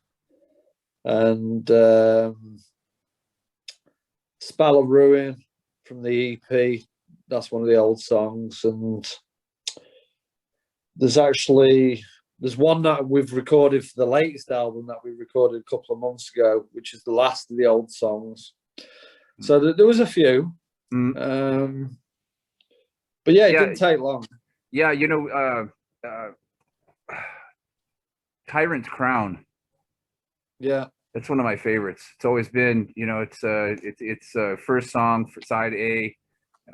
and Spell of Ruin from the EP, that's one of the old songs. And there's one that we've recorded for the latest album that we recorded a couple of months ago, which is the last of the old songs. So there was a few, but yeah, it didn't take long. Yeah, Tyrant's Crown. Yeah, that's one of my favorites. It's always been, it's first song for side A.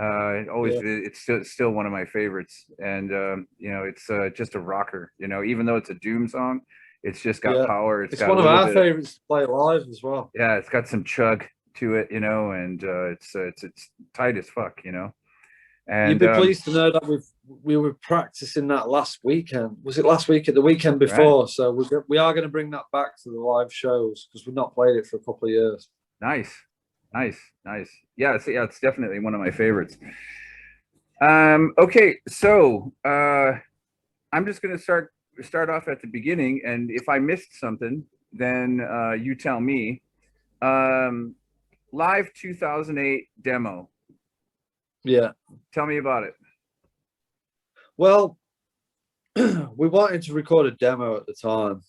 It's still one of my favorites, and it's just a rocker. Even though it's a Doom song, it's just got power. It's got one of our favorites to play live as well. Yeah, it's got some chug to it, and it's tight as fuck, And You'd be pleased to know that we were practicing that last weekend. Was it last week? At the weekend before? right. So we are going to bring that back to the live shows because we've not played it for a couple of years. Nice, nice. Yeah, it's definitely one of my favorites. Okay, so I'm just gonna start off at the beginning, and if I missed something, then you tell me. Live 2008 demo. Yeah. Tell me about it. Well, we wanted to record a demo at the time,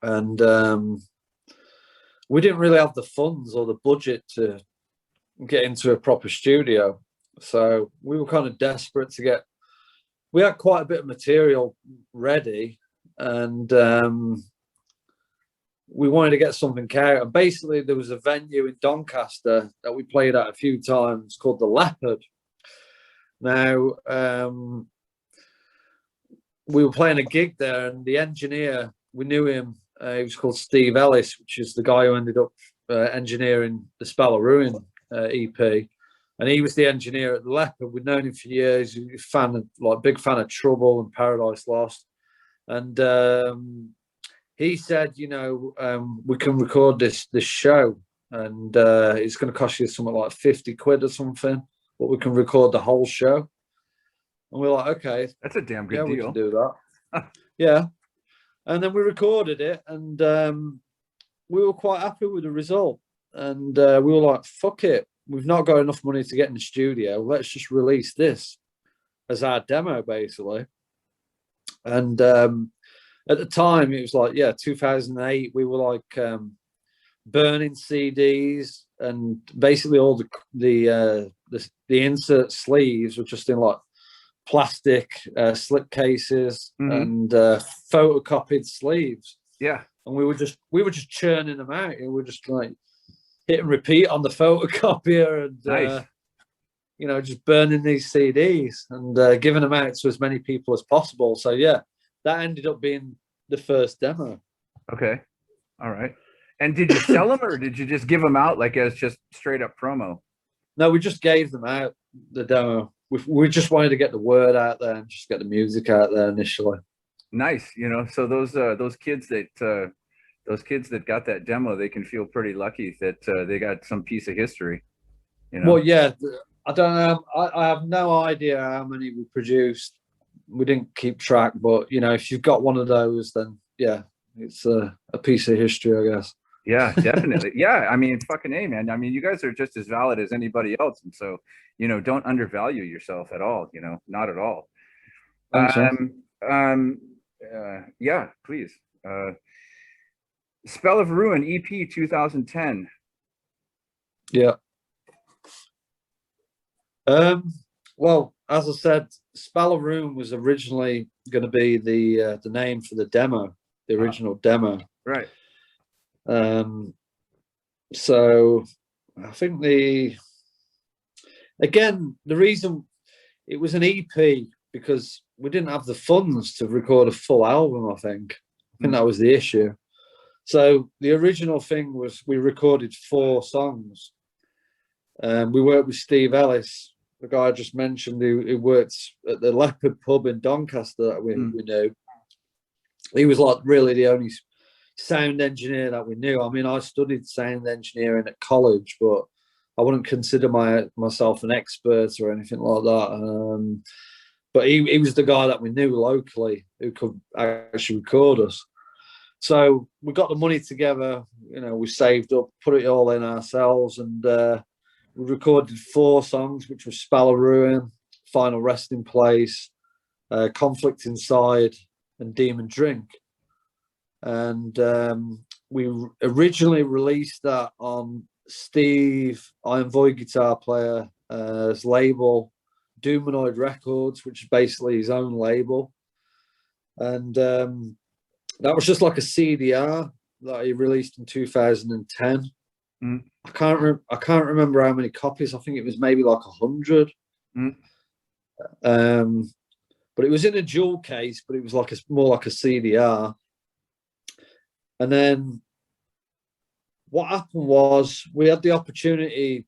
and we didn't really have the funds or the budget to get into a proper studio. So we were kind of desperate to get. We had quite a bit of material ready, and we wanted to get something out. And basically, there was a venue in Doncaster that we played at a few times called the Leopard. Now, we were playing a gig there, and the engineer, we knew him. He was called Steve Ellis, which is the guy who ended up engineering the Spell of Ruin EP. And he was the engineer at the Leopard. We'd known him for years. He was big fan of Trouble and Paradise Lost. And he said, we can record this show, and it's going to cost you something like 50 quid or something, but we can record the whole show. And we're like, okay, that's a damn good deal. We can do that. Yeah. And then we recorded it, and we were quite happy with the result. And we were like, fuck it. We've not got enough money to get in the studio. Let's just release this as our demo, basically. And at the time, it was like, 2008. We were like burning CDs, and basically all the insert sleeves were just in like plastic slip cases and photocopied sleeves. Yeah, and we were just churning them out. And we were just like hit and repeat on the photocopier, and nice. Just burning these CDs and giving them out to as many people as possible. So yeah, that ended up being the first demo. Okay, all right. And did you sell them, or did you just give them out like as just straight up promo? No, we just gave them out, the demo. We just wanted to get the word out there and just get the music out there initially. Nice, So those kids that got that demo, they can feel pretty lucky that they got some piece of history. Well, yeah, I don't know. I have no idea how many we produced. We didn't keep track, but if you've got one of those, then yeah, it's a piece of history, I guess. Yeah, definitely. Yeah, I mean, fucking A, man. I mean, you guys are just as valid as anybody else, and so don't undervalue yourself at all. Not at all. Yeah, please. Spell of Ruin EP 2010. Yeah. Well, as I said, Spell of Ruin was originally going to be the name for the demo, the original demo. Right. So I think the reason it was an EP because we didn't have the funds to record a full album. I think that was the issue. So the original thing was we recorded 4 songs. We worked with Steve Ellis, the guy I just mentioned, who worked at the Leopard pub in Doncaster that we knew. He was like really the only sound engineer that we knew. I mean, I studied sound engineering at college, but I wouldn't consider myself an expert or anything like that. But he was the guy that we knew locally who could actually record us. So we got the money together, we saved up, put it all in ourselves, and we recorded 4 songs, which was Spell of Ruin, Final Resting Place, Conflict Inside, and Demon Drink. And we originally released that on Steve, Iron Void guitar player, his label, Dumanoid Records, which is basically his own label. And that was just like a CDR that he released in 2010. I can't remember how many copies. I think it was maybe like 100. But it was in a jewel case, but it was like more like a CDR. And then what happened was we had the opportunity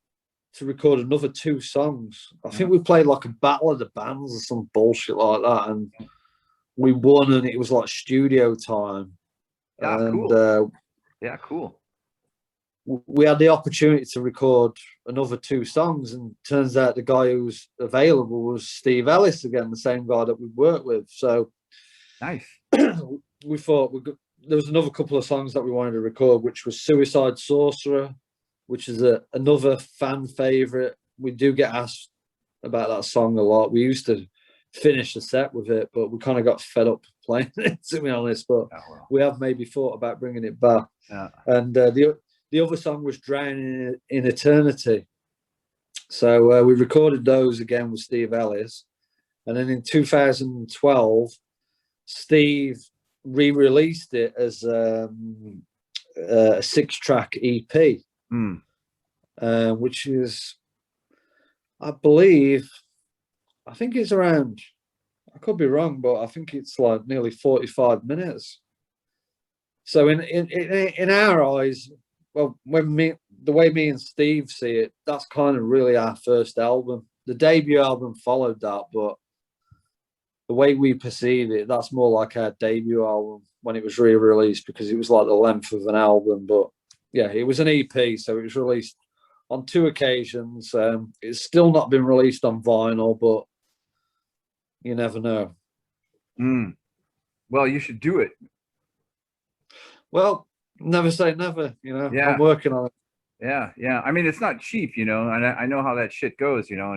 to record another 2 songs. I think we played like a battle of the bands or some bullshit like that, and we won, and it was like studio time. Yeah, And cool. Yeah, cool. we had the opportunity to record another 2 songs, and turns out the guy who was available was Steve Ellis again, the same guy that we worked with. So nice. We thought there was another couple of songs that we wanted to record, which was Suicide Sorcerer, which is another fan favorite. We do get asked about that song a lot. We used to finish the set with it, but we kind of got fed up playing it, to be honest. But we have maybe thought about bringing it back. Yeah. And the other song was Drowning in Eternity. So we recorded those again with Steve Ellis. And then in 2012, Steve re-released it as a 6-track EP, which is, I think it's around, I could be wrong, but I think it's like nearly 45 minutes. So in our eyes, well, the way me and Steve see it, that's kind of really our first album. The debut album followed that, but the way we perceive it, that's more like our debut album when it was re-released, because it was like the length of an album. But yeah, it was an EP, so it was released on 2 occasions. It's still not been released on vinyl, but you never know. Well, you should do it. Well, never say never, you know. Yeah. I'm working on it. Yeah. I mean, it's not cheap, you know, and I know how that shit goes, you know,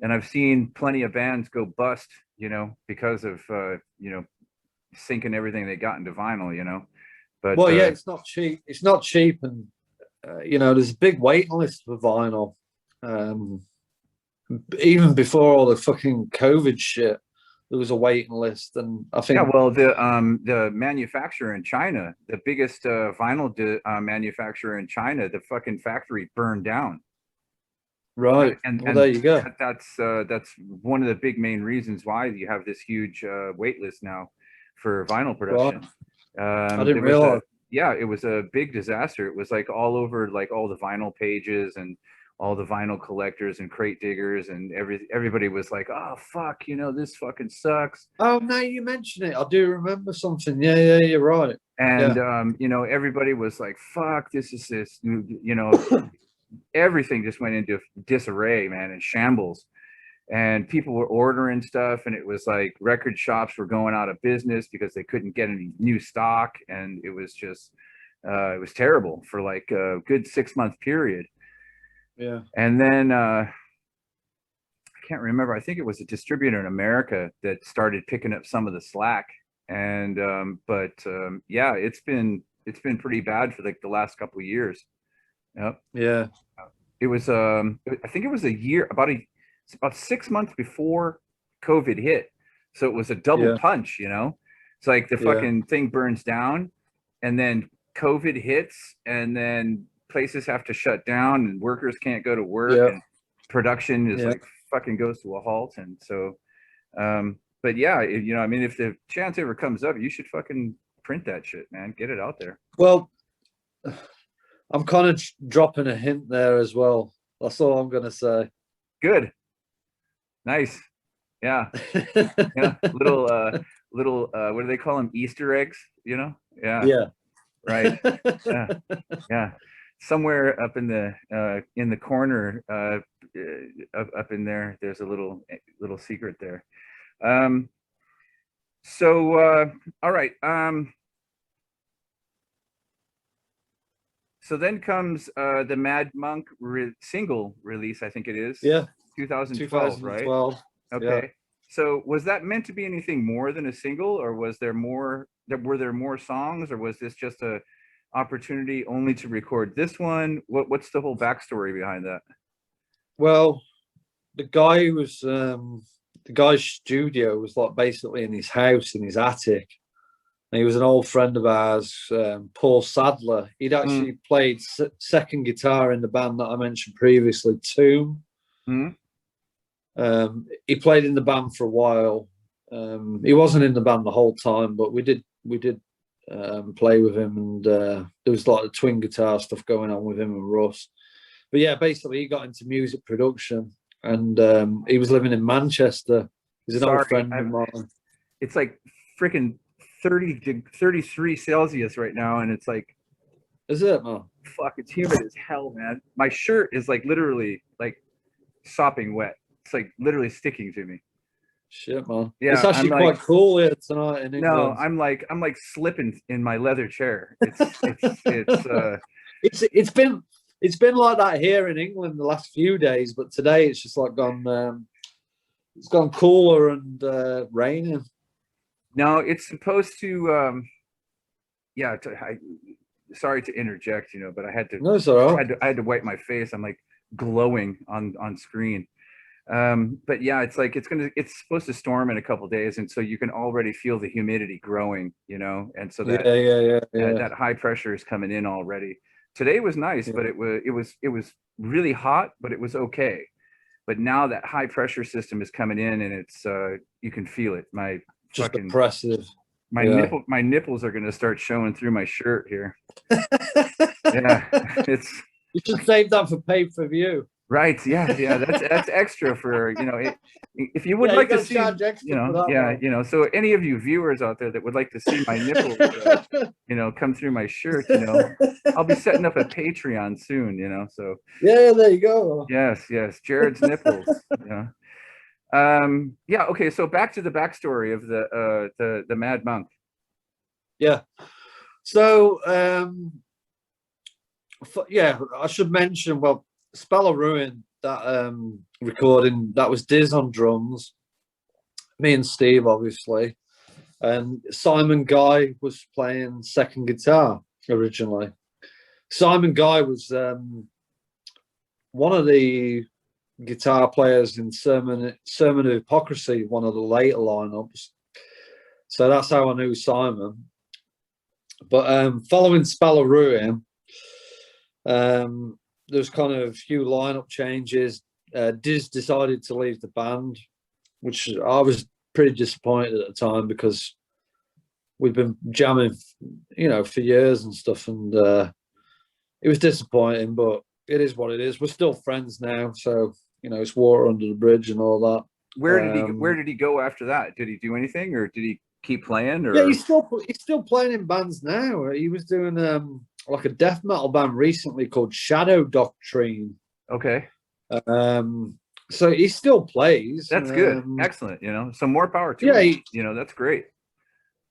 and I've seen plenty of bands go bust, you know, because of you know, sinking everything they got into vinyl, you know. But well, yeah, it's not cheap. It's not cheap, and you know, there's a big waiting list for vinyl. Even before all the fucking COVID shit, there was a waiting list, and I think well, the manufacturer in China, the biggest vinyl manufacturer in China, the fucking factory burned down. Right. And there you go. That's one of the big main reasons why you have this huge wait list now for vinyl production. Right. I didn't realize. It was a big disaster. It was like all over, like all the vinyl pages and all the vinyl collectors and crate diggers, and everybody was like, "Oh fuck, you know, this fucking sucks." Oh, now you mention it, I do remember something. Yeah, you're right. And you know, everybody was like, "Fuck, this, you know." Everything just went into disarray, man, and shambles. And people were ordering stuff, and it was like record shops were going out of business because they couldn't get any new stock, and it was just it was terrible for like a good 6-month period. Yeah. And then I can't remember, I think it was a distributor in America that started picking up some of the slack. And yeah, it's been pretty bad for like the last couple of years. Yep. Yeah. It was I think it was about 6 months before COVID hit. So it was a double punch, you know. It's like the fucking thing burns down, and then COVID hits, and then places have to shut down, and workers can't go to work, and production is like fucking goes to a halt. And so but yeah, you know, I mean, if the chance ever comes up, you should fucking print that shit, man. Get it out there. Well, I'm kind of dropping a hint there as well. That's all I'm going to say. Good. Nice. Yeah. Yeah. Little, what do they call them? Easter eggs, you know? Yeah. Yeah. Right. Yeah. Yeah. Somewhere up in the corner, up in there, there's a little secret there. So, all right. So then comes the Mad Monk single release, I think it is. Yeah. 2012, right? Okay. Yeah. So was that meant to be anything more than a single, or was there more? Were there more songs, or was this just a opportunity only to record this one? What's the whole backstory behind that? Well, the guy's studio was like basically in his house, in his attic. And he was an old friend of ours, Paul Sadler. He'd actually played second guitar in the band that I mentioned previously, Tomb. He played in the band for a while. He wasn't in the band the whole time, but we did play with him, and there was like the twin guitar stuff going on with him and Russ. But yeah, basically he got into music production, and he was living in Manchester. He's an old Sorry, friend of mine. it's like freaking 33 Celsius right now, and it's like, Is it, man? fuck, it's humid as hell, man. My shirt is like literally like sopping wet. It's like literally sticking to me. Shit, man. It's Yeah, I'm actually like, quite cool here tonight in no, England. I'm like slipping in my leather chair. It's It's been like that here in England the last few days, but today it's just like gone. It's gone cooler and raining. no, it's supposed to. Yeah, sorry to interject, but I had to, No, it's all right. I had to wipe my face. I'm like glowing on screen. But yeah, it's like it's supposed to storm in a couple days, and so you can already feel the humidity growing, and so Yeah, yeah, yeah. that high pressure is coming in already. Today was nice, Yeah. but it was really hot, but it was okay. But now that high pressure system is coming in, and it's you can feel it. Just Fucking oppressive. my Yeah. my nipples are going to start showing through my shirt here. Yeah, it's You should save that for pay-per-view. right. Yeah, yeah. That's extra for if you would Yeah, you like to got to see, charge extra for that, yeah, man. So any of you viewers out there that would like to see my nipples, come through my shirt, I'll be setting up a Patreon soon, So Yeah, there you go. yes, yes, Jared's nipples. Yeah. Yeah. Okay. So back to the backstory of the Mad Monk. Yeah. So, yeah, I should mention, well, Spell of Ruin, that recording, that was Diz on drums, me and Steve, obviously, and Simon Guy was playing second guitar originally. Simon Guy was one of the guitar players in Sermon of Hypocrisy, one of the later lineups. So that's how I knew Simon. But following Spell of Ruin, there's kind of a few lineup changes. Diz decided to leave the band, which I was pretty disappointed at the time because we've been jamming, for years and stuff, and it was disappointing, but it is what it is. We're still friends now, so it's water under the bridge and all that. Where did he go after that? Did he do anything, or did he keep playing? Or Yeah, he's still playing in bands now. He was doing like a death metal band recently called Shadow Doctrine. Okay. So he still plays. That's good. Excellent. Some more power to him. That's great.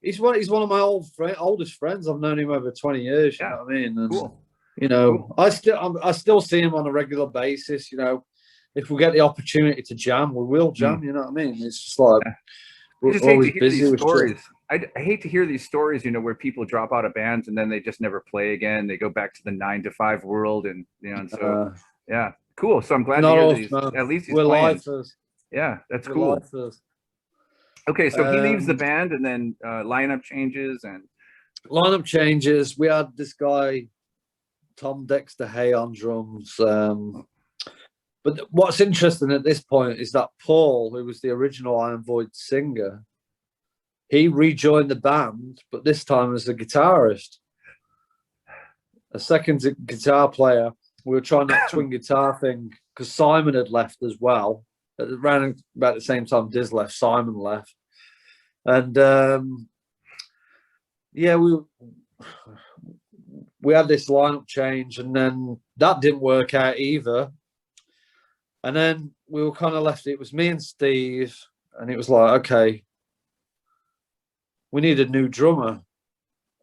He's one of my oldest friends. I've known him over 20 years. You know what I mean? And, cool. Cool. I still see him on a regular basis. If we get the opportunity to jam, we will jam. You know what I mean? It's just like we're always busy. These stories. I hate to hear these stories, where people drop out of bands and then they just never play again. They go back to the 9-to-5 world, and and so yeah, cool. So I'm glad to hear these. At least he's playing. Lifers. Yeah, that's cool. Lifers. Okay, so he leaves the band, and then lineup changes. We had this guy, Tom Dexter Hay, on drums. But what's interesting at this point is that Paul, who was the original Iron Void singer, he rejoined the band, but this time as a guitarist, a second guitar player. We were trying that twin guitar thing because Simon had left as well. Around about the same time Diz left, Simon left. And yeah, we had this lineup change, and then that didn't work out either. And then we were kind of left. It was me and Steve, and it was like, okay, we need a new drummer.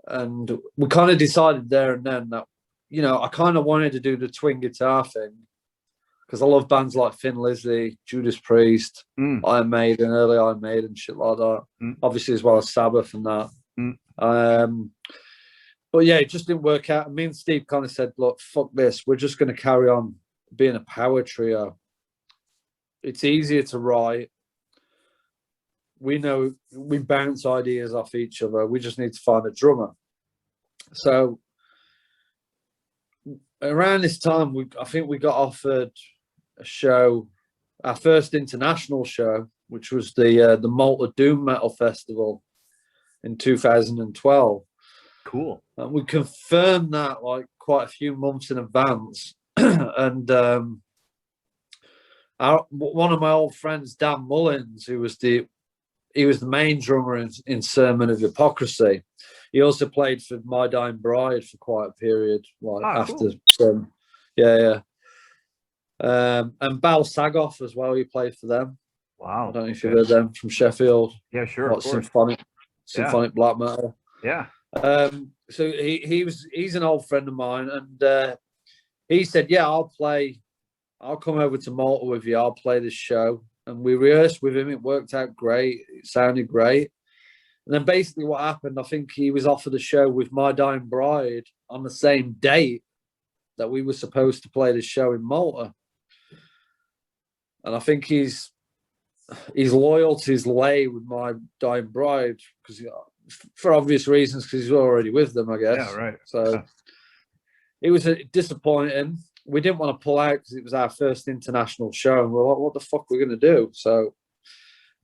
And we kind of decided there and then that, I kind of wanted to do the twin guitar thing because I love bands like Thin Lizzy, Judas Priest, Iron Maiden, early Iron Maiden, shit like that. Obviously, as well as Sabbath and that. But yeah, it just didn't work out. And me and Steve kind of said, look, fuck this. We're just going to carry on being a power trio. It's easier to write. We know we bounce ideas off each other. We just need to find a drummer. So around this time, I think we got offered a show, our first international show, which was the Malta Doom Metal Festival in 2012. Cool. And we confirmed that like quite a few months in advance. and one of my old friends, Dan Mullins, who was the main drummer in Sermon of Hypocrisy. He also played for My Dying Bride for quite a period, after. Cool. Yeah. And Bal Sagoff as well. He played for them. Wow. I don't know if you've heard them from Sheffield. Yeah, sure. Of course. Symphonic black metal. Yeah. So he's an old friend of mine, and he said, "Yeah, I'll come over to Malta with you. I'll play this show." And we rehearsed with him. It worked out great. It sounded great. And then basically what happened, I think he was offered a show with My Dying Bride on the same date that we were supposed to play this show in Malta. And I think his loyalties lay with My Dying Bride, because for obvious reasons, because he's already with them, I guess. Yeah, right. So it was disappointing. We didn't want to pull out because it was our first international show, and we're like, what the fuck are we going to do? So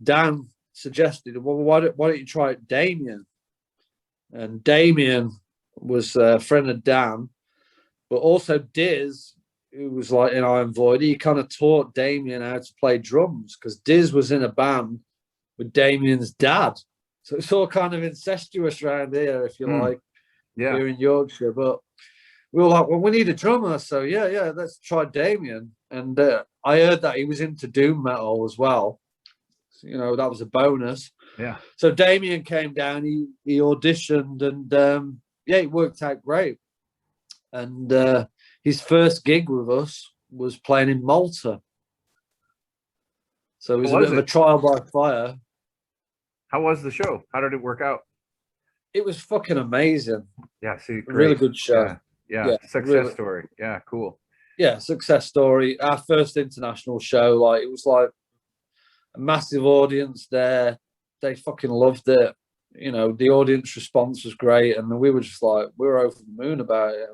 Dan suggested, well, why don't you try it, Damien? And Damien was a friend of Dan, but also Diz, who was like in Iron Void. He kind of taught Damien how to play drums, because Diz was in a band with Damien's dad. So it's all kind of incestuous around here, if you like, here in Yorkshire. But we were like, well, we need a drummer. So yeah, let's try Damien. And I heard that he was into doom metal as well. So, that was a bonus. Yeah. So Damien came down, he auditioned, and it worked out great. And his first gig with us was playing in Malta. So it was a bit of a trial by fire. How was the show? How did it work out? It was fucking amazing. Yeah, really good show. Yeah. Success story. Yeah, cool. Yeah, success story. Our first international show, it was like a massive audience there. They fucking loved it. The audience response was great, and we were just like, we were over the moon about it.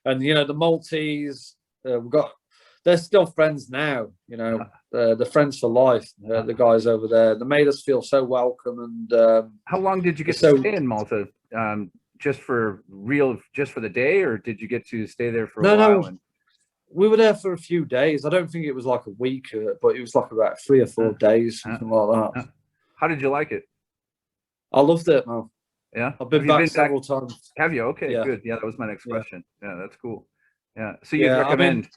And the Maltese, they're still friends now. They're friends for life. The guys over there, they made us feel so welcome. And how long did you get to stay in Malta? Just for the day, or did you get to stay there for a while? No. We were there for a few days. I don't think it was like a week, but it was like about 3 or 4 days, something like that. How did you like it? I loved it, man. Yeah, I've been back several times. Have you? Okay, good. Yeah, that was my next question. Yeah, that's cool. Yeah, so you'd recommend?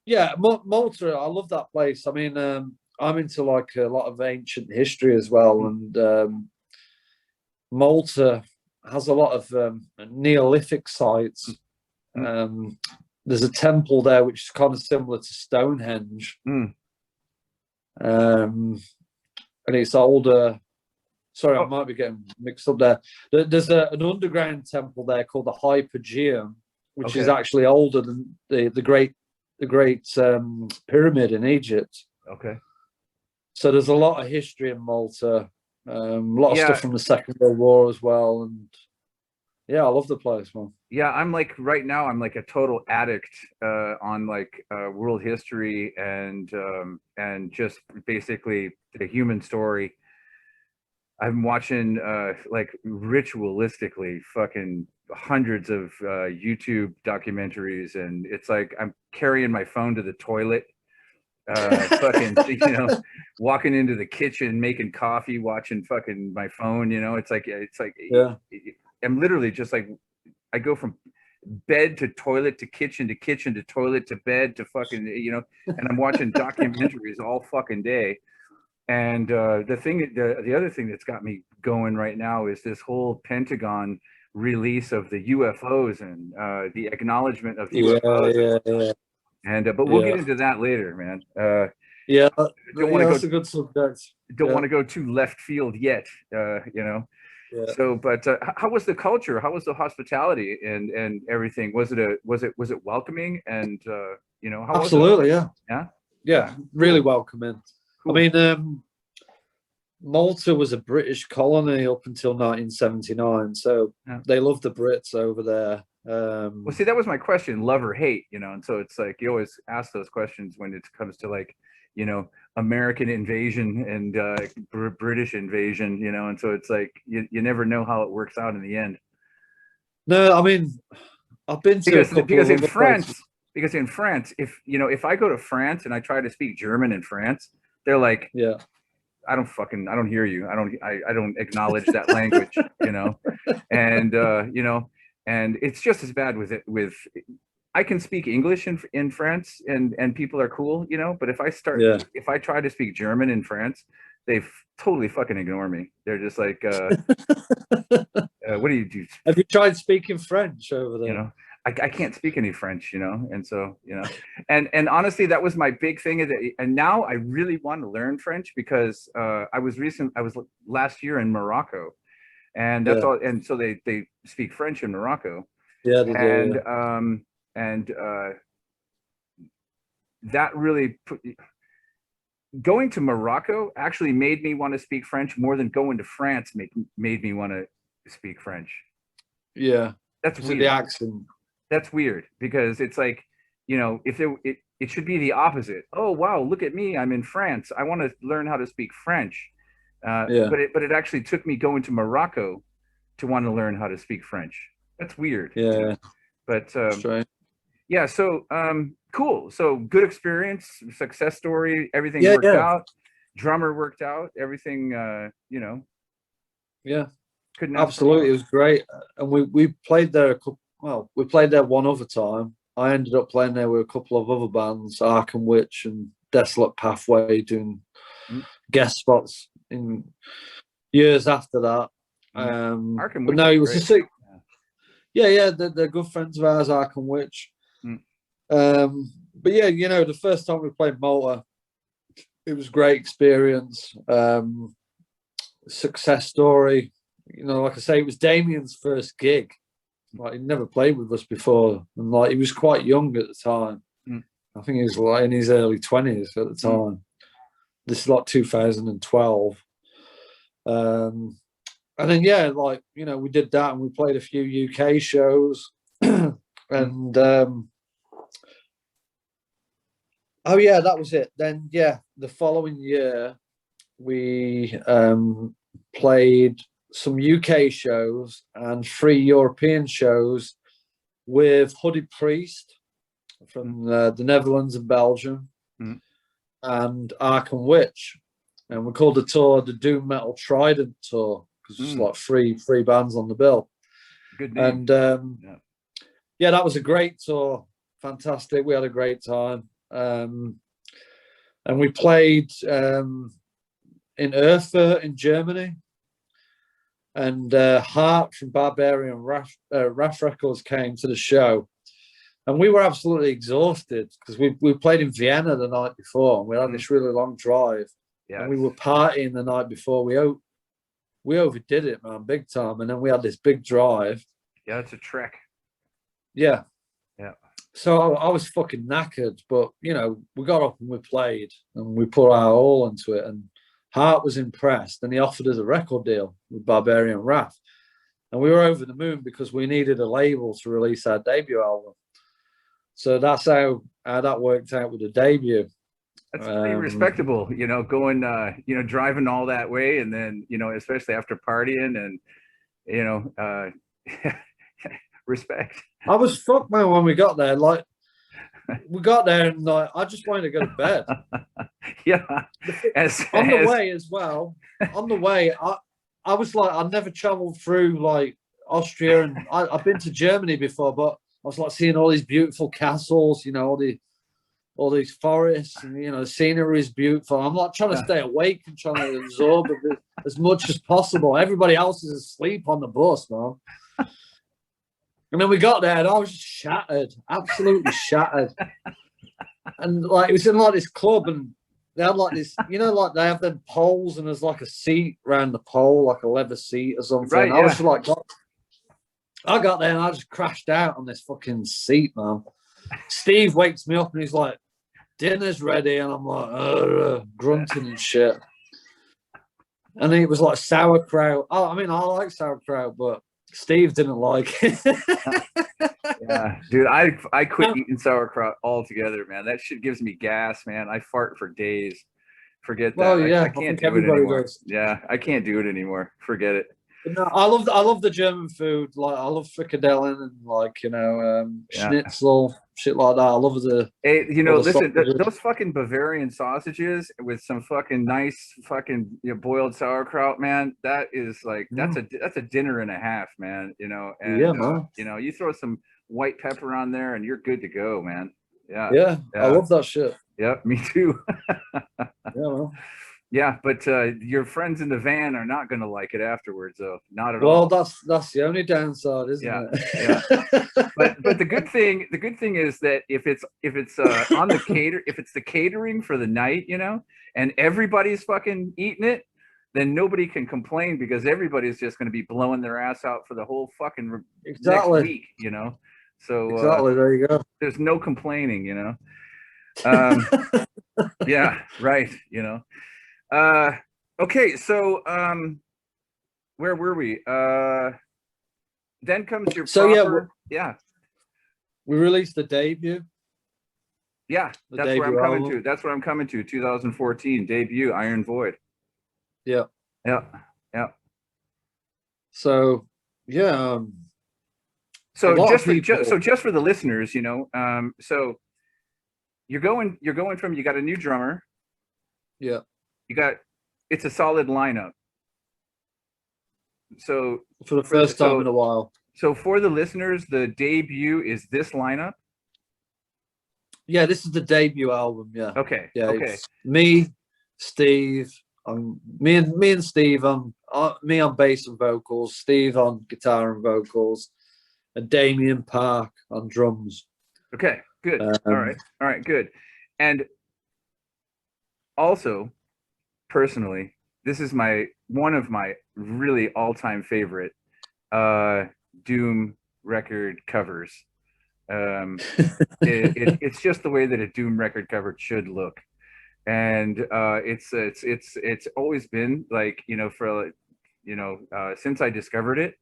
Malta. I love that place. I mean, I'm into like a lot of ancient history as well, and Malta has a lot of Neolithic sites. There's a temple there which is kind of similar to Stonehenge, and it's older. Sorry, I might be getting mixed up there. There's an underground temple there called the Hypogeum, which is actually older than the great pyramid in Egypt. Okay. So there's a lot of history in Malta, a lot of stuff from the Second World War as well, and I love the place, man. Yeah, I'm like right now, I'm like a total addict on world history and just basically the human story. I'm watching ritualistically fucking hundreds of YouTube documentaries, and it's like I'm carrying my phone to the toilet, fucking walking into the kitchen, making coffee, watching fucking my phone. It's like I'm literally just like, I go from bed to toilet to kitchen to kitchen to toilet to bed to fucking and I'm watching documentaries all fucking day. And the other thing that's got me going right now is this whole Pentagon release of the UFOs and the acknowledgement of UFOs. Yeah. And but we'll get into that later, man. Don't want to go. A good subject. Don't want to go too left field yet. Yeah. So, but how was the culture? How was the hospitality and everything? Was it welcoming? And how absolutely, was it? Yeah, really welcoming. Cool. I mean, Malta was a British colony up until 1979, so they loved the Brits over there. Well, see, that was my question: love or hate, and so it's like you always ask those questions when it comes to American invasion and British invasion, and so it's like you never know how it works out in the end. No, I mean, I've been to because in France, because in France, if I go to France and I try to speak German in France, they're like, Yeah. I don't hear you. I don't acknowledge that language, and and it's just as bad with it with. I can speak English in France, and people are cool, but Yeah. if I try to speak German in France, they totally fucking ignore me. They're just like, what do you do? Have you tried speaking French over there? I can't speak any French, and so, and honestly, that was my big thing. And now I really want to learn French because I was last year in Morocco, and that's Yeah. all. And so they speak French in Morocco, Yeah, they and do. and that really going to Morocco actually made me want to speak French more than going to France made me want to speak French. Yeah. That's Is it weird. the accent? That's weird because it's like, if it should be the opposite. Oh, wow, look at me, I'm in France, I want to learn how to speak French. Yeah. But it actually took me going to Morocco to want to learn how to speak French. That's weird. Yeah. But Strange. yeah, so cool. So good experience, success story, everything Yeah, worked yeah. out. Drummer worked out, everything. Yeah. Couldn't ask for Absolutely. It more. was great. And we played there we played there one other time. I ended up playing there with a couple of other bands, Arkham Witch and Desolate Pathway, doing guest spots in years after that. Arkham But Witch no, is it was great. a sick. Yeah, they're good friends of ours, Arkham Witch. Mm. But yeah, the first time we played Malta, it was a great experience. Success story. Like I say, it was Damien's first gig. Like, he'd never played with us before, and like he was quite young at the time. I think he was like in his early 20s at the time. This is like 2012. And then we did that, and we played a few UK shows. And oh yeah, that was it. Then the following year we played some UK shows and 3 European shows with Hooded Priest from the Netherlands and Belgium, and Arkham Witch, and we called the tour the Doom Metal Trident Tour because it's like three bands on the bill. Good name. And yeah, that was a great tour. Fantastic. We had a great time. And we played in Erfurt in Germany. And Hart from Barbarian Wrath Records came to the show. And we were absolutely exhausted because we played in Vienna the night before. And we had this really long drive. Yes. And we were partying the night before. We overdid it, man, big time. And then we had this big drive. Yeah, it's a trek. Yeah. Yeah. So I was fucking knackered, but we got up and we played and we put our all into it. And Hart was impressed, and he offered us a record deal with Barbarian Wrath. And we were over the moon because we needed a label to release our debut album. So that's how that worked out with the debut. That's pretty respectable, going, driving all that way, and then, especially after partying, and, respect. I was fucked, man, when we got there. Like, we got there and like I just wanted to go to bed. Yeah. On the way as well. On the way, I was like, I'd never traveled through like Austria, and I've been to Germany before, but I was like seeing all these beautiful castles, all these forests, and the scenery is beautiful. I'm like trying to stay awake and trying to absorb it as much as possible. Everybody else is asleep on the bus, man. And then we got there and I was just shattered, absolutely shattered. And like it was in like this club, and they had like this, like they have them poles, and there's like a seat around the pole, like a leather seat or something. Right, I was just like, I got there and I just crashed out on this fucking seat, man. Steve wakes me up and he's like, dinner's ready, and I'm like grunting and shit. And it was like sauerkraut. Oh, I mean, I like sauerkraut, but Steve didn't like it. Yeah, dude, I quit eating sauerkraut altogether, man. That shit gives me gas, man. I fart for days. Forget that. Well, yeah, I can't do it anymore. does. Yeah, I can't do it anymore. Forget it. No, I love the German food. Like I love frikadellen and like Yeah. schnitzel, shit like that. I love the Hey, all the listen, sausages. those fucking Bavarian sausages with some fucking nice fucking boiled sauerkraut, man. That is like Yeah, that's a dinner and a half, man. yeah, And man. you throw some white pepper on there, and you're good to go, man. Yeah, Yeah, I yeah, love that shit. yeah. Me too. Yeah, man. Yeah, but your friends in the van are not going to like it afterwards, though. Not at Well, all. that's the only downside, isn't Yeah, yeah. it? But the good thing is that if it's on if it's the catering for the night, and everybody's fucking eating it, then nobody can complain because everybody's just going to be blowing their ass out for the whole fucking next Exactly. week. So Exactly. There you go. there's no complaining. Um, yeah, right. Uh, okay, so where were we? Then comes your So yeah, proper, yeah. we released the debut, Yeah, the that's where I'm debut coming album. to. That's where I'm coming to. 2014 debut, Iron Void. Yeah. Yeah, yeah. So yeah, a So lot of just for the listeners, so you're going from, you got a new drummer, yeah, you got, it's a solid lineup. So for the first time in a while. for the listeners, the debut is this lineup. Yeah, this is the debut album. Yeah, Okay, yeah. okay, It's me, Steve, me and Steve on me on bass and vocals, Steve on guitar and vocals, and Damien Park on drums. okay. Good. Um, All right, good. And also, personally, this is one of my really all-time favorite uh Doom record covers. Um it's just the way that a Doom record cover should look. And it's always been like, for since I discovered it,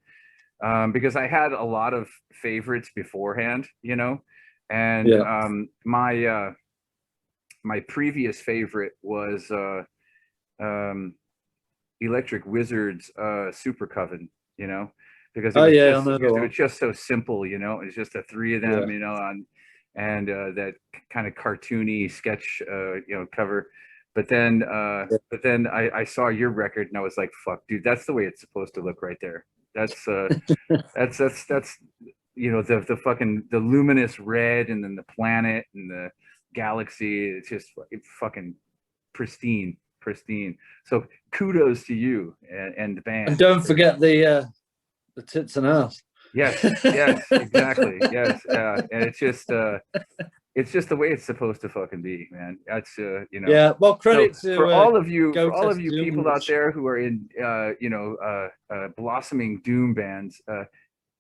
because I had a lot of favorites beforehand. And yeah. my previous favorite was um Electric Wizard's Super Coven, you know, because it Oh was yeah, I just know the because it one. was just so simple. It's just the three of them, Yeah. on, and that kind of cartoony sketch cover. But then I saw your record and I was like, fuck, dude, that's the way it's supposed to look right there. That's that's the fucking the luminous red, and then the planet and the galaxy. It's just fucking pristine, pristine. So kudos to you and the And band. don't forget the tits and ass. Yes, yes, exactly. Yes, and it's just the way it's supposed to fucking be, man. That's Yeah. Well, So credit for to all of you, Go Test Doom, people out which there who are in blossoming doom bands,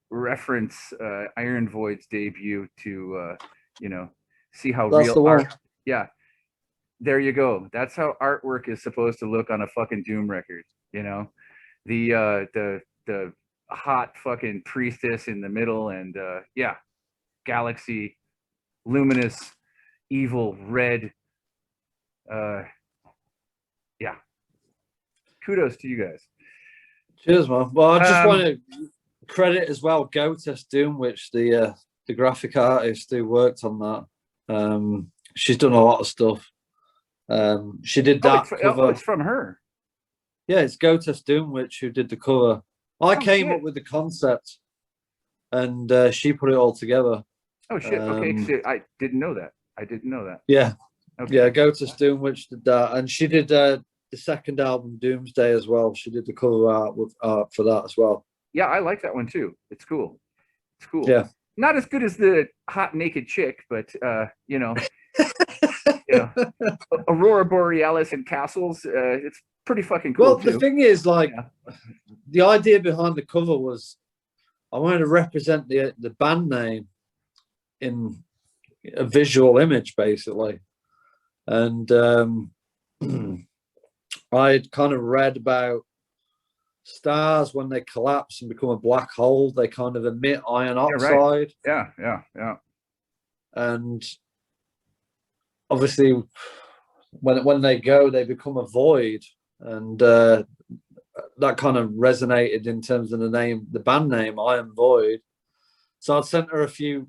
reference Iron Void's debut to see how that's real the one. art. Yeah, there you go. That's how artwork is supposed to look on a fucking doom record. You know, the hot fucking priestess in the middle, and yeah, galaxy, luminous, evil, red. Uh, yeah, kudos to you guys. Cheers, man. Well, I just want Um, to credit as well Go Test Doom, which the graphic artist who worked on that. She's done a lot of stuff. She did that cover. it's from her. Yeah, it's Go Test Doom, which who did the cover. I Oh came up shit. with the concept, and she put it all together. Oh shit. Okay, so I didn't know that. I didn't know that. Yeah, Okay. yeah, Go Test Doom, which did that, and she did the second album, Doomsday, as well. She did the cover art for that as well. Yeah, I like that one too. It's cool. It's cool. Yeah. Not as good as the hot naked chick, but Aurora Borealis and Castles. It's pretty fucking cool Well, the too. thing is, like, Yeah. the idea behind the cover was I wanted to represent the band name in a visual image, basically. And I had kind of read about stars when they collapse and become a black hole, they kind of emit iron Yeah, right. oxide. Yeah. And obviously, when they go, they become a void. And that kind of resonated in terms of the name, the band name, I Am Void. So I'd sent her a few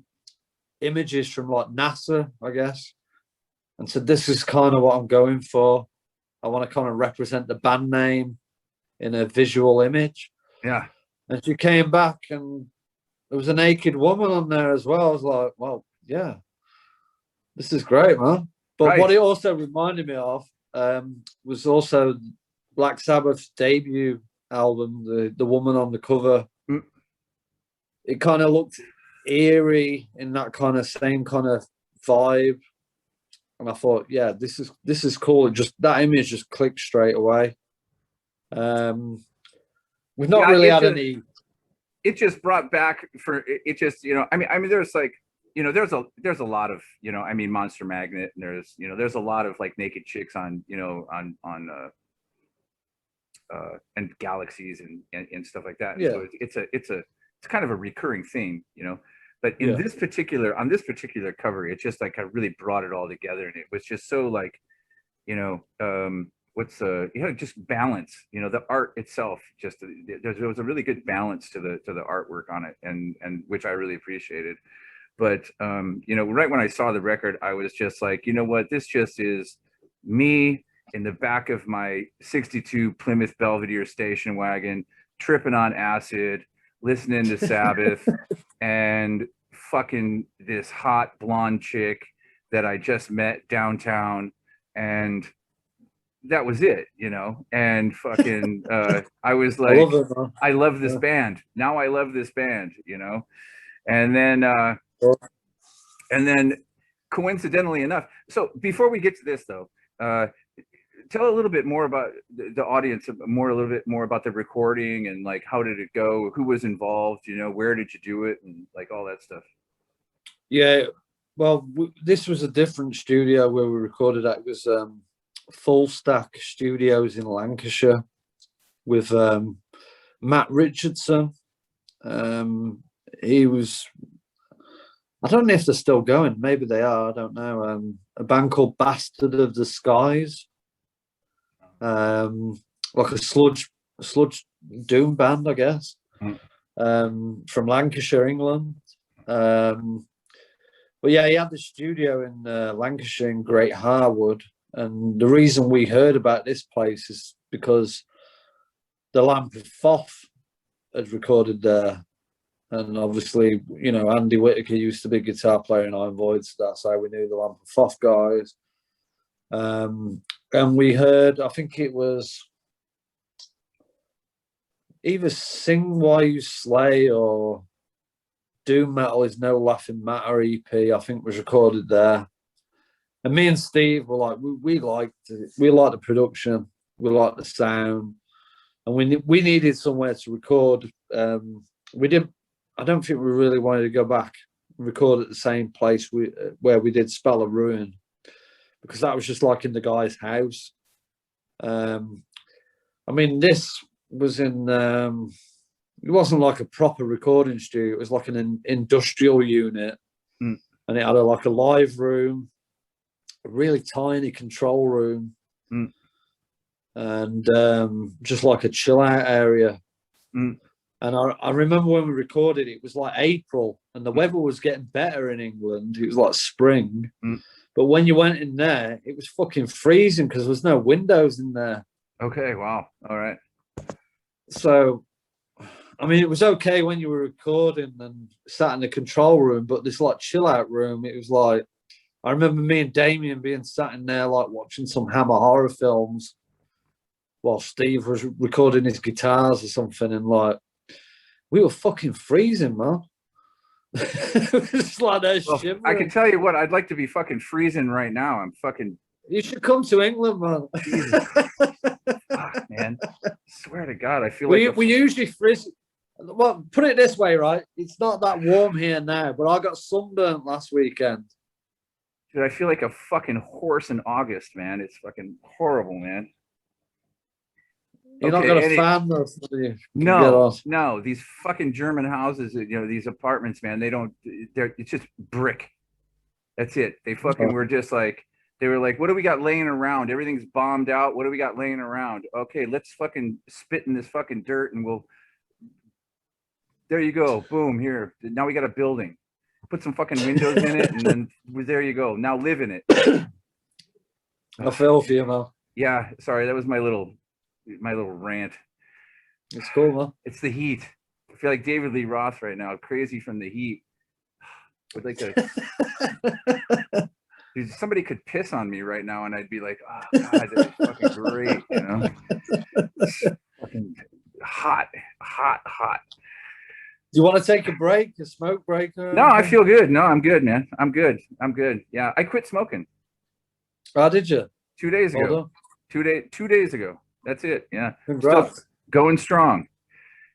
images from like NASA, I guess, and said, this is kind of what I'm going for. I want to kind of represent the band name in a visual image. Yeah. And she came back and there was a naked woman on there as well. I was like, well, yeah, this is great, man. But Right. what it also reminded me of was also Black Sabbath's debut album, the woman on the cover. Mm. It kind of looked eerie in that kind of same kind of vibe. And I thought, yeah, this is cool. It just, that image just clicked straight away. We've not really had any. It just brought back for it. Just, you know, I mean, there's like, you know, there's a lot of, you know, I mean, Monster Magnet, and there's, you know, there's a lot of like naked chicks on, you know, on and galaxies and stuff like that. And Yeah. so it's kind of a recurring theme, you know. But in Yeah. this particular, on this particular cover, it just like really brought it all together, and it was just so like, you know, you know, just balance, you know, the art itself, just there was a really good balance to the artwork on it, and which I really appreciated. But you know, right when I saw the record, I was just like, you know what, this just is me in the back of my 62 Plymouth Belvedere station wagon, tripping on acid, listening to Sabbath, and fucking this hot blonde chick that I just met downtown, and that was it, you know. And fucking I was like, I love this band. Now I love this band, you know. And then coincidentally enough, so before we get to this though, tell a little bit more about the audience, a little bit more about the recording, and like, how did it go, who was involved, you know, where did you do it, and like all that stuff. Yeah, well, this was a different studio where we recorded at. It was Full Stack Studios in Lancashire with Matt Richardson. He was, I don't know if they're still going, maybe they are, I don't know. A band called Bastard of the Skies, like a sludge doom band, I guess, from Lancashire, England. But yeah, he had the studio in Lancashire in Great Harwood. And the reason we heard about this place is because the Lamp of Thoth had recorded there. And obviously, you know, Andy Whitaker used to be a guitar player in Iron Void, so that's how we knew the Lamp of Thoth guys. And we heard, I think it was either Sing While You Slay or Doom Metal Is No Laughing Matter EP, I think was recorded there. And me and Steve were like, we liked the production, we liked the sound, and we needed somewhere to record. I don't think we really wanted to go back and record at the same place where we did Spell of Ruin, because that was just like in the guy's house. I mean, this was in, it wasn't like a proper recording studio. It was like an industrial unit, and it had like a live room, a really tiny control room, and just like a chill out area. And I remember when we recorded, it was like April and the weather was getting better in England. It was like spring. But when you went in there, it was fucking freezing because there was no windows in there. Okay, wow. All right. So, I mean, it was okay when you were recording and sat in the control room, but this like chill out room, it was like, I remember me and Damien being sat in there like watching some Hammer horror films while Steve was recording his guitars or something, and like, we were fucking freezing, man. It was like that. I can tell you what, I'd like to be fucking freezing right now. I'm fucking. You should come to England, man. Fuck, man. I swear to God, I feel we, like we usually freeze. Well, put it this way, right? It's not that warm here now, but I got sunburnt last weekend. Dude, I feel like a fucking horse in August, man. It's fucking horrible, man. You're not got a fan though? No. These fucking German houses, you know, these apartments, man. It's just brick. That's it. They fucking were just like, They were like, what do we got laying around? Everything's bombed out. What do we got laying around? Okay, let's fucking spit in this fucking dirt and there you go. Boom, here. Now we got a building. Put some fucking windows in it, and then there you go. Now live in it. I feel for you, man. Yeah, sorry, that was my little rant. It's cool, man. It's the heat. I feel like David Lee Roth right now, crazy from the heat. Would like to. Dude, somebody could piss on me right now, and I'd be like, "Oh God, that's fucking great," you know. It's fucking hot. Do you want to take a break, a smoke break? No, I feel good. No, I'm good, man. I'm good. Yeah, I quit smoking. Oh, did you? 2 days ago. Well 2 days ago. That's it. Yeah. Congrats. Still going strong.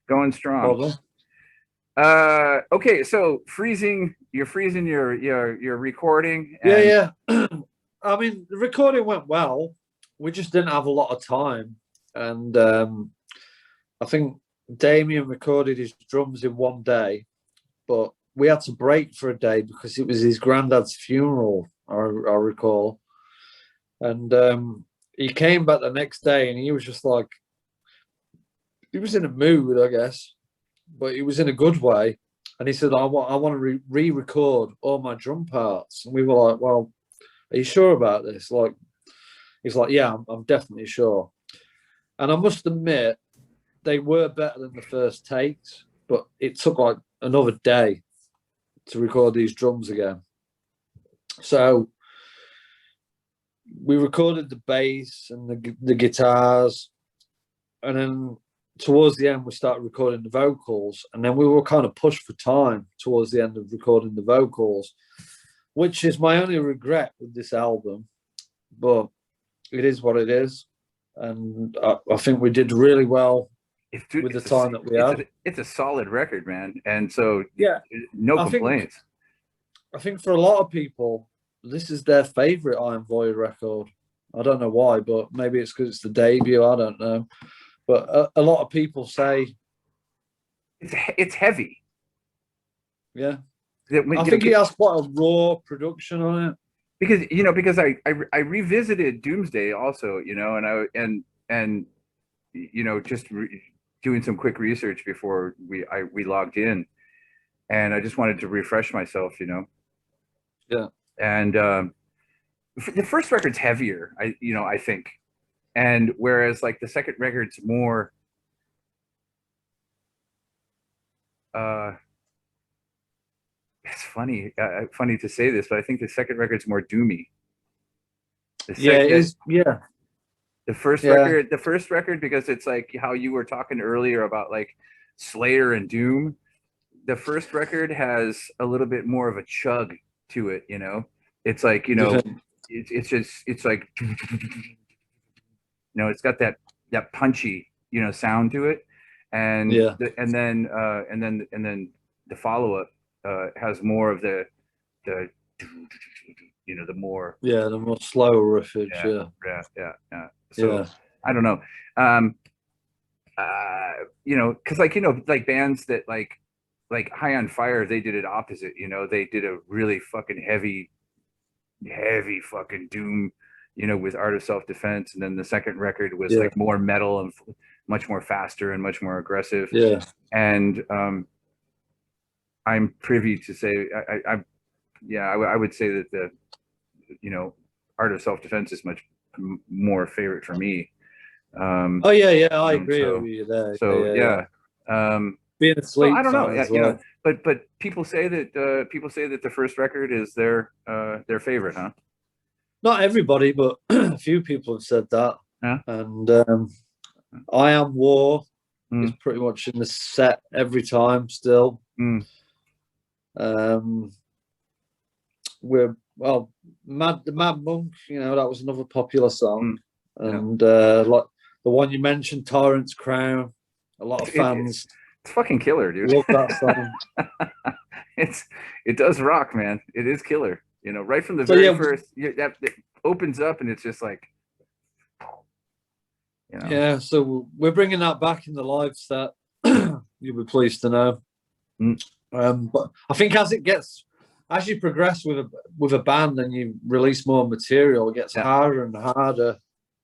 Well Okay, so you're freezing your recording. Yeah. I mean, the recording went well. We just didn't have a lot of time, and I think Damien recorded his drums in one day, but we had to break for a day because it was his granddad's funeral. I recall, and he came back the next day, and he was just like, he was in a mood, I guess, but he was in a good way. And he said, I want to re-record all my drum parts. And we were like, well, are you sure about this? Like, he's like, yeah, I'm definitely sure. And I must admit, they were better than the first takes, but it took like another day to record these drums again. So we recorded the bass and the guitars, and then towards the end we started recording the vocals, and then we were kind of pushed for time towards the end of recording the vocals, which is my only regret with this album, but it is what it is. And I think we did really well with the time that we had. It's a solid record, man, and so yeah, no complaints. I think for a lot of people this is their favorite Iron Void record. I don't know why, but maybe it's because it's the debut, I don't know. But a lot of people say it's heavy. Yeah, I think he has quite a raw production on it. Because I revisited Doomsday also, and just doing some quick research before we logged in, and I just wanted to refresh myself, Yeah. And the first record's heavier, I think. And whereas like the second record's more it's funny to say this, but I think the second record's more doomy. It is. Yeah. The first record, because it's like how you were talking earlier about like Slayer and Doom. The first record has a little bit more of a chug to it, It's like, it's like it's got that punchy, sound to it, and and then the follow up has more of the the more the more slow riffage. Yeah. So I don't know, because like bands that like High on Fire, they did it opposite. They did a really fucking heavy fucking doom, with Art of Self-Defense, and then the second record was like more metal and much more faster and much more aggressive. Yeah. And I'm privy to say I would say that the Art of Self-Defense is much more favorite for me. I agree with you there. So being asleep, I don't know. But people say that the first record is their favorite, huh? Not everybody, but a few people have said that. Yeah. And I Am War is pretty much in the set every time still. The Mad Monk, that was another popular song. And like the one you mentioned, Tyrant's Crown, a lot of fans. It's fucking killer, dude. Love that song. It does rock, man. It is killer. Right from the very first, that it opens up and it's just like, Yeah, so we're bringing that back in the live set. You'll be pleased to know. But I think as it gets as you progress with a band and you release more material, it gets harder and harder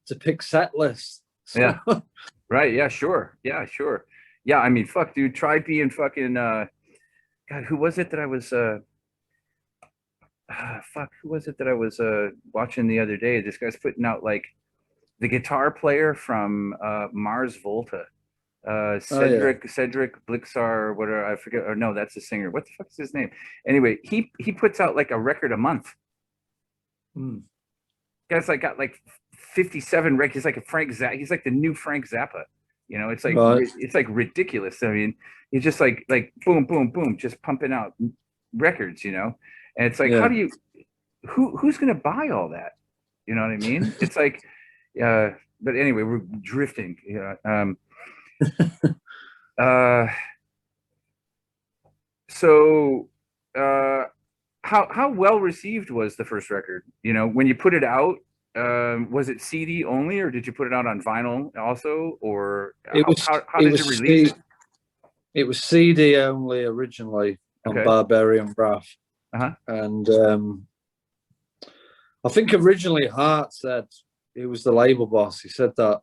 to pick set lists. So. Yeah. Right. Yeah, sure. Yeah, sure. Yeah, I mean, fuck, dude, try being fucking God, who was it that I was fuck, who was it that I was watching the other day? This guy's putting out like the guitar player from Mars Volta. Cedric Blixar, whatever, I forget, or no, that's the singer. What the fuck is his name? Anyway, he puts out like a record a month. Guy's like got like 57 records. He's like a Frank Zappa. He's like the new Frank Zappa. You know, it's like it's like ridiculous. I mean, he's just like boom, boom, boom, just pumping out records. You know, and it's like, how do you? Who's gonna buy all that? You know what I mean? It's like, but anyway, we're drifting. So, how well received was the first record? You know, when you put it out, was it CD only, or did you put it out on vinyl also, or how did you release it? It was CD only originally on Barbarian Wrath, and I think originally Hart said, he was the label boss. He said that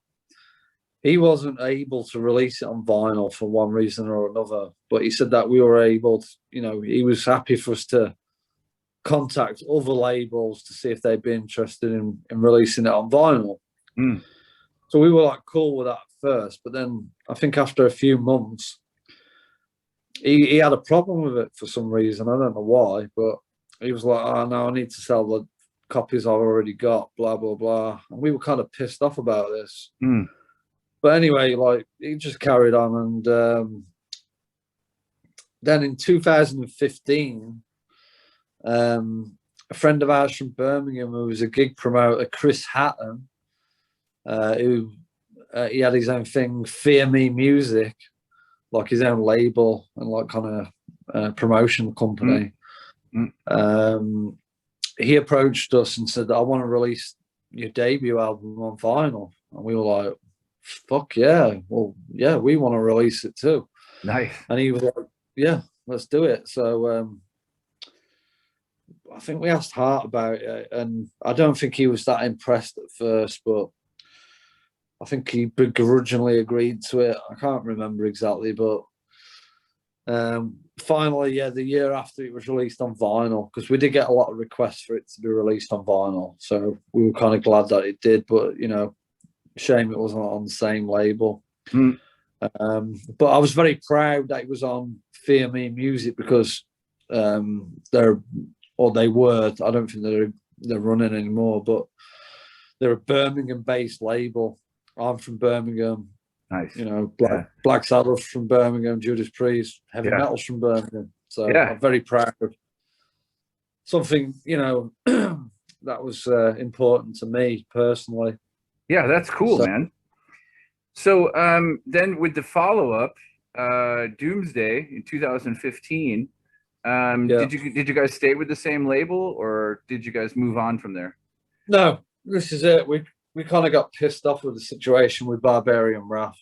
he wasn't able to release it on vinyl for one reason or another, but he said that we were able to, you know, he was happy for us to contact other labels to see if they'd be interested in releasing it on vinyl. So we were like cool with that at first, but then I think after a few months, he had a problem with it for some reason. I don't know why, but he was like, oh no, I need to sell the copies I've already got, blah, blah, blah. And we were kind of pissed off about this. But anyway, like, he just carried on. And then in 2015, a friend of ours from Birmingham, who was a gig promoter, Chris Hatton, who he had his own thing, Fear Me Music, like his own label and like kind of promotion company. He approached us and said, I want to release your debut album on vinyl. And we were like, fuck yeah. Well, yeah, we want to release it too. Nice. And he was like, yeah, let's do it. So I think we asked Hart about it, and I don't think he was that impressed at first, but I think he begrudgingly agreed to it. I can't remember exactly, but finally, yeah, the year after it was released on vinyl, because we did get a lot of requests for it to be released on vinyl, so we were kind of glad that it did, but, you know, shame it wasn't on the same label. But I was very proud that it was on Fear Me Music, because they were, I don't think they're running anymore, but they're a Birmingham-based label. I'm from Birmingham. Nice. You know, Black Sabbath from Birmingham, Judas Priest, heavy metal's from Birmingham. So I'm very proud of something, you know, that was important to me personally. Yeah, that's cool, man. So then with the follow-up, Doomsday in 2015, did you guys stay with the same label, or did you guys move on from there? No, this is it. We kind of got pissed off with the situation with Barbarian Wrath.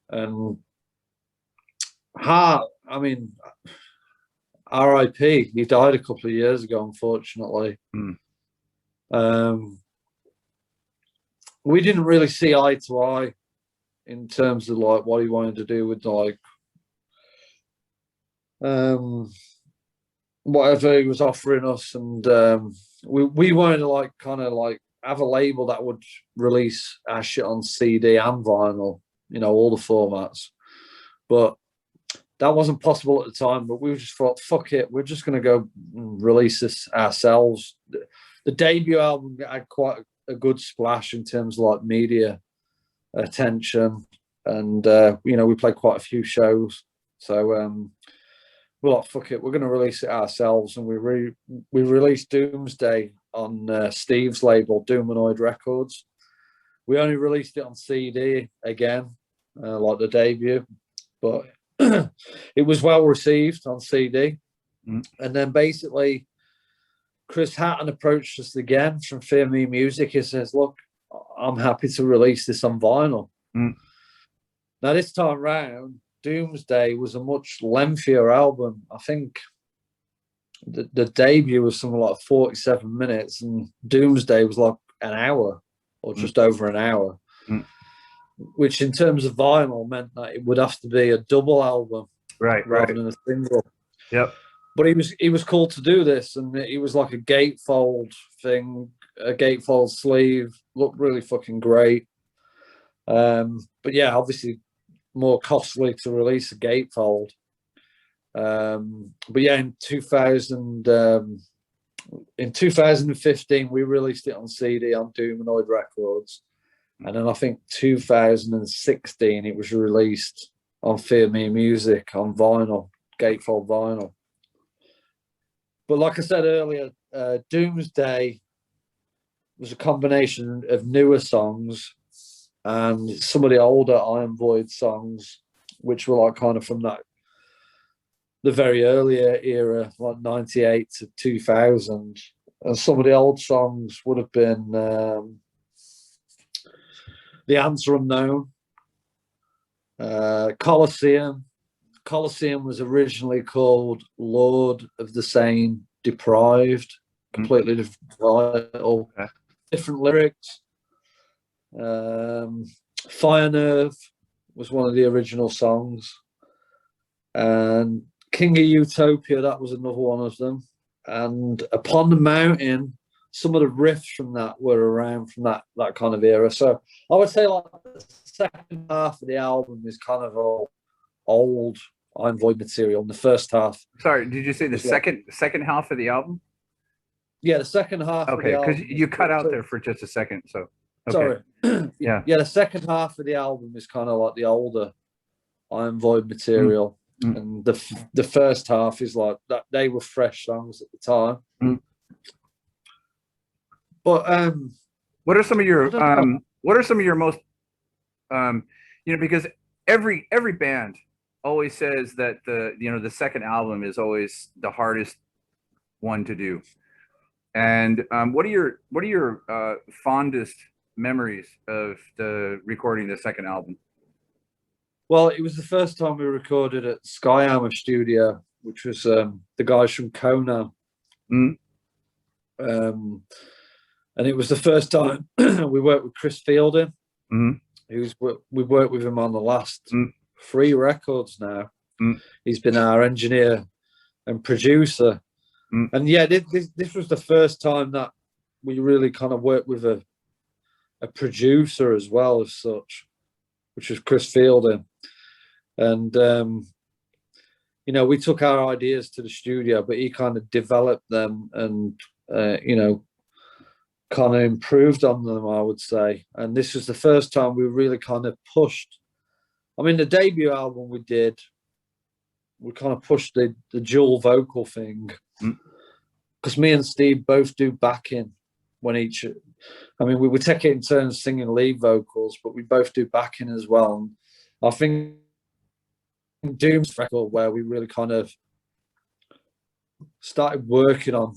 And Hart, I mean, R.I.P. He died a couple of years ago, unfortunately. We didn't really see eye to eye in terms of like what he wanted to do with like whatever he was offering us, and we wanted to like kind of like have a label that would release our shit on CD and vinyl, you know, all the formats. But that wasn't possible at the time, but we just thought, fuck it, we're just going to go release this ourselves. The debut album had quite a good splash in terms of like media attention, and you know, we played quite a few shows. So we're like, fuck it, we're going to release it ourselves. And we released Doomsday on Steve's label, Doomanoid Records. We only released it on CD again, like the debut, but it was well received on CD. And then basically Chris Hatton approached us again from Fear Me Music. He says, look, I'm happy to release this on vinyl. Now this time round, Doomsday was a much lengthier album. I think the debut was something like 47 minutes, and Doomsday was like an hour or just over an hour, which in terms of vinyl meant that it would have to be a double album, Right, rather right. than a single. Yep. But he was cool to do this, and it was like a gatefold thing, a gatefold sleeve, looked really fucking great. But yeah, obviously more costly to release a gatefold. But yeah, in 2015 we released it on CD on Doomanoid Records, and then I think 2016 it was released on Fear Me Music on vinyl, gatefold vinyl. But like I said earlier, Doomsday was a combination of newer songs and some of the older Iron Void songs, which were like kind of from the very earlier era, like 98 to 2000. And some of the old songs would have been The Answer Unknown, Colosseum. Colosseum was originally called Lord of the Sane Deprived, completely different title, different lyrics. Fire Nerve was one of the original songs, and King of Utopia, that was another one of them. And Upon the Mountain, some of the riffs from that were around from that kind of era. So I would say like the second half of the album is kind of all old Iron Void material. And the first half. Sorry, did you say the second half of the album? Yeah, the second half of the album. Okay, because you cut out there for just a second. So okay. Sorry. Yeah. Yeah, the second half of the album is kind of like the older Iron Void material. And the first half is like that. They were fresh songs at the time. But what are some of your most because every band always says that the second album is always the hardest one to do. And what are your fondest memories of recording the second album? Well, it was the first time we recorded at Skyhammer Studio, which was the guys from Kona. And it was the first time we worked with Chris Fielding. We worked with him on the last 3 records now. He's been our engineer and producer. And yeah, this was the first time that we really kind of worked with a producer as well as such, which was Chris Fielding. And we took our ideas to the studio, but he kind of developed them and kind of improved on them, I would say. And this was the first time we really kind of pushed. I mean, the debut album we kind of pushed the dual vocal thing, because me and Steve both do backing we would take it in turns singing lead vocals, but we both do backing as well. And I think Doom's record where we really kind of started working on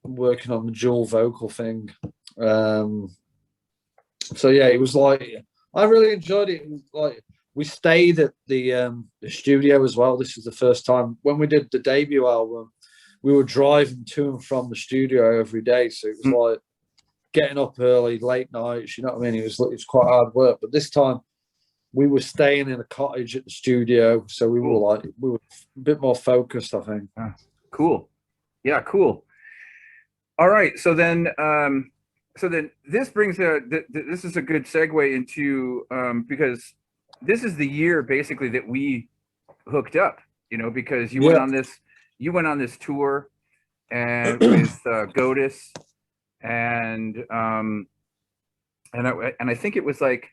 the dual vocal thing. So yeah, it was like I really enjoyed it. It was like we stayed at the studio as well. This is the first time when we did the debut album. We were driving to and from the studio every day, so it was like getting up early, late nights. You know what I mean? It was quite hard work. But this time, we were staying in a cottage at the studio, so we were a bit more focused, I think. Cool. Yeah, cool. All right, so then this brings this is a good segue into because this is the year basically that we hooked up, because you went on this tour and with Godis and I think it was like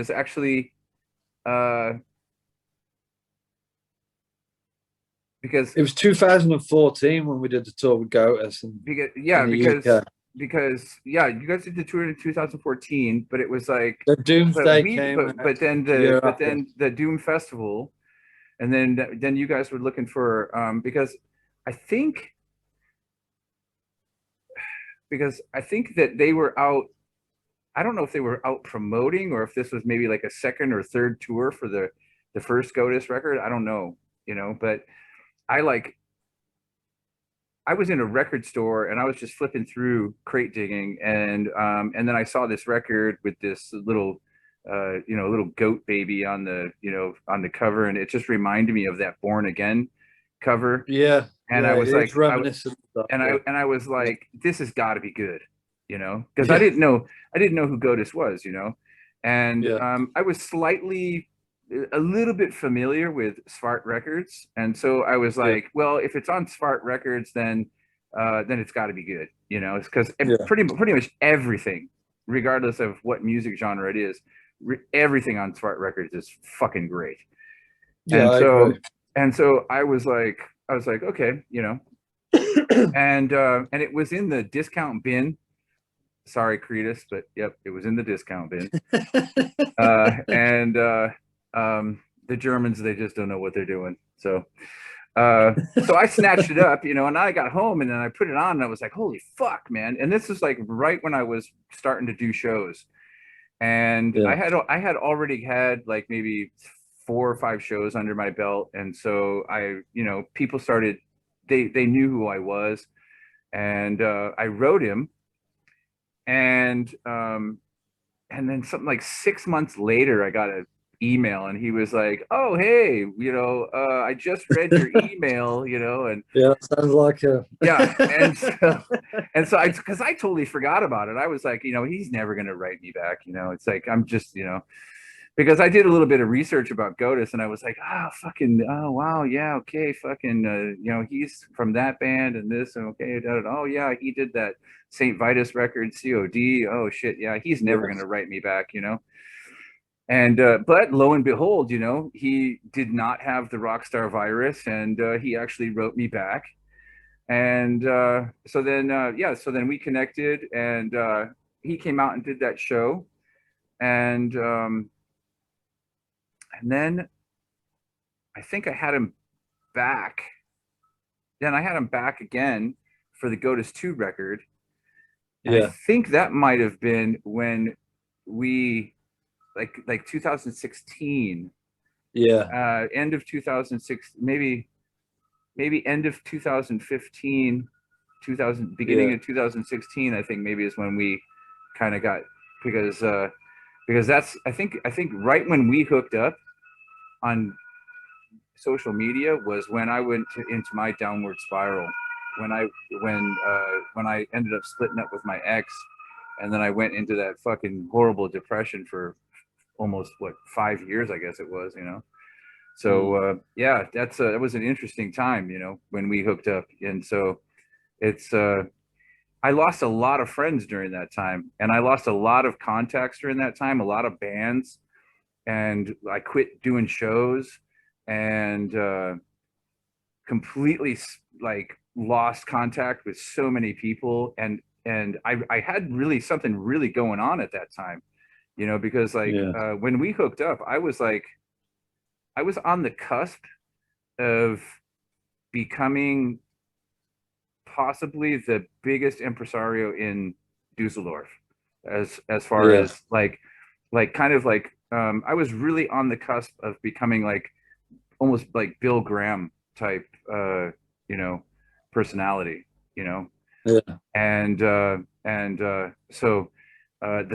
actually because it was 2014 when we did the tour with Gotis. Because you guys did the tour in 2014, but it was like the Doomsday came, but then the Doom Festival, and then you guys were looking for because I think that they were out. I don't know if they were out promoting or if this was maybe like a second or third tour for the first Godis record. I don't know, but I like I was in a record store and I was just flipping through crate digging, and then I saw this record with this little little goat baby on the on the cover, and it just reminded me of that Born Again cover. Yeah, And I yeah, was it's like, reminiscent of that. Yeah, and I was yeah, like, this has got to be good, because yeah, I didn't know who Goatus was. And yeah, I was slightly a little bit familiar with Svart Records, and so I was yeah, like, well, if it's on Svart Records, then it's got to be good. It's because yeah, pretty much everything, regardless of what music genre it is, everything on Svart Records is fucking great. yeah. And I so agree. I was like, okay. And it was in the discount bin. Sorry, Cretus, but yep, it was in the discount bin. And the Germans, they just don't know what they're doing. So I snatched it up, and I got home and then I put it on and I was like, holy fuck, man. And this is like right when I was starting to do shows. And Yeah, I had already had like maybe 4 or 5 shows under my belt. And so people started, they knew who I was. And I wrote him, and and then something like 6 months later, I got an email, and he was like, "Oh, hey, I just read your email, and yeah. That sounds like a. yeah." And so because I totally forgot about it. I was like, he's never gonna write me back. It's like I'm just, because I did a little bit of research about Goatus, and I was like, oh wow, yeah, okay, fucking, he's from that band and this, and okay, oh yeah, he did that Saint Vitus record, COD. Oh shit, yeah, he's never Yeah, gonna write me back. And but lo and behold, he did not have the rock star virus, and he actually wrote me back. And so then we connected, and he came out and did that show, and then I think I had him back. Then I had him back again for the Goatus 2 record. And I yeah, think that might have been when we like 2016, yeah, end of 2006, maybe end of 2015, 2000, beginning yeah, of 2016, I think maybe is when we kind of got, because because that's I think right when we hooked up on social media was when I went into my downward spiral. When I when I ended up splitting up with my ex, and then I went into that fucking horrible depression for almost, what, 5 years, I guess it was. So mm, yeah, that was an interesting time, when we hooked up. And so it's I lost a lot of friends during that time, and I lost a lot of contacts during that time, a lot of bands, and I quit doing shows, and completely like lost contact with so many people. And I had really something really going on at that time, because like yeah, when we hooked up, I was on the cusp of becoming possibly the biggest impresario in Dusseldorf, as far yeah, as like kind of like I was really on the cusp of becoming like almost like Bill Graham type, you know, personality, you know, yeah, and the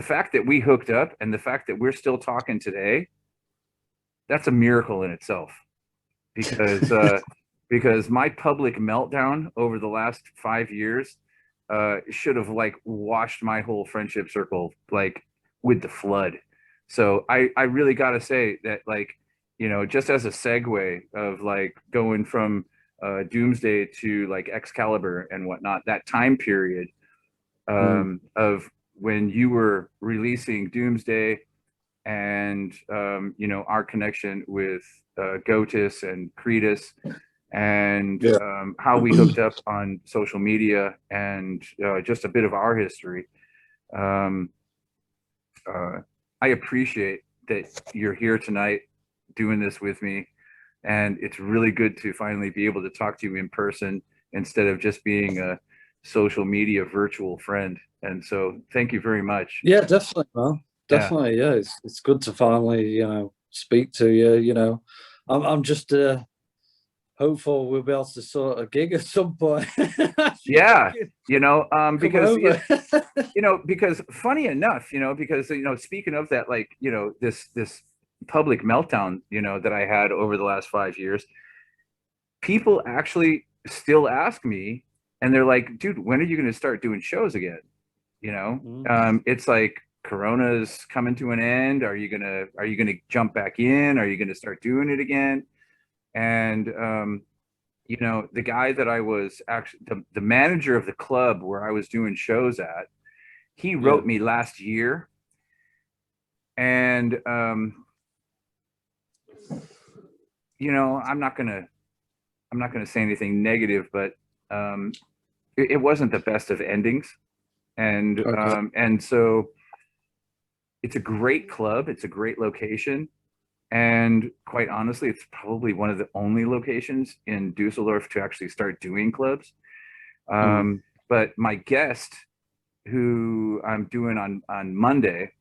fact that we hooked up and the fact that we're still talking today, that's a miracle in itself, because because my public meltdown over the last 5 years should have like washed my whole friendship circle like with the flood. So I really got to say that, like, just as a segue of like going from Doomsday to like Excalibur and whatnot, that time period mm, of when you were releasing Doomsday, and our connection with Goatus and Cretus, and yeah, how we hooked up on social media, and just a bit of our history. Um, uh, I appreciate that you're here tonight doing this with me, and it's really good to finally be able to talk to you in person instead of just being a social media virtual friend. And so, thank you very much. yeah. Definitely, man. Yeah. Definitely, yeah. It's good to finally, speak to you. I'm just hopefully we'll be able to sort a gig at some point. Yeah, Come because over. because funny enough, because speaking of that, like this public meltdown, that I had over the last 5 years, people actually still ask me, and they're like, dude, when are you going to start doing shows again? It's like Corona's coming to an end. Are you gonna jump back in? Are you gonna start doing it again? And the guy that I was actually the manager of the club where I was doing shows at, he Yeah. wrote me last year, and I'm not gonna say anything negative, but it wasn't the best of endings, and Okay. so it's a great club, it's a great location, and quite honestly, it's probably one of the only locations in Dusseldorf to actually start doing clubs. Mm. But my guest, who I'm doing on Monday,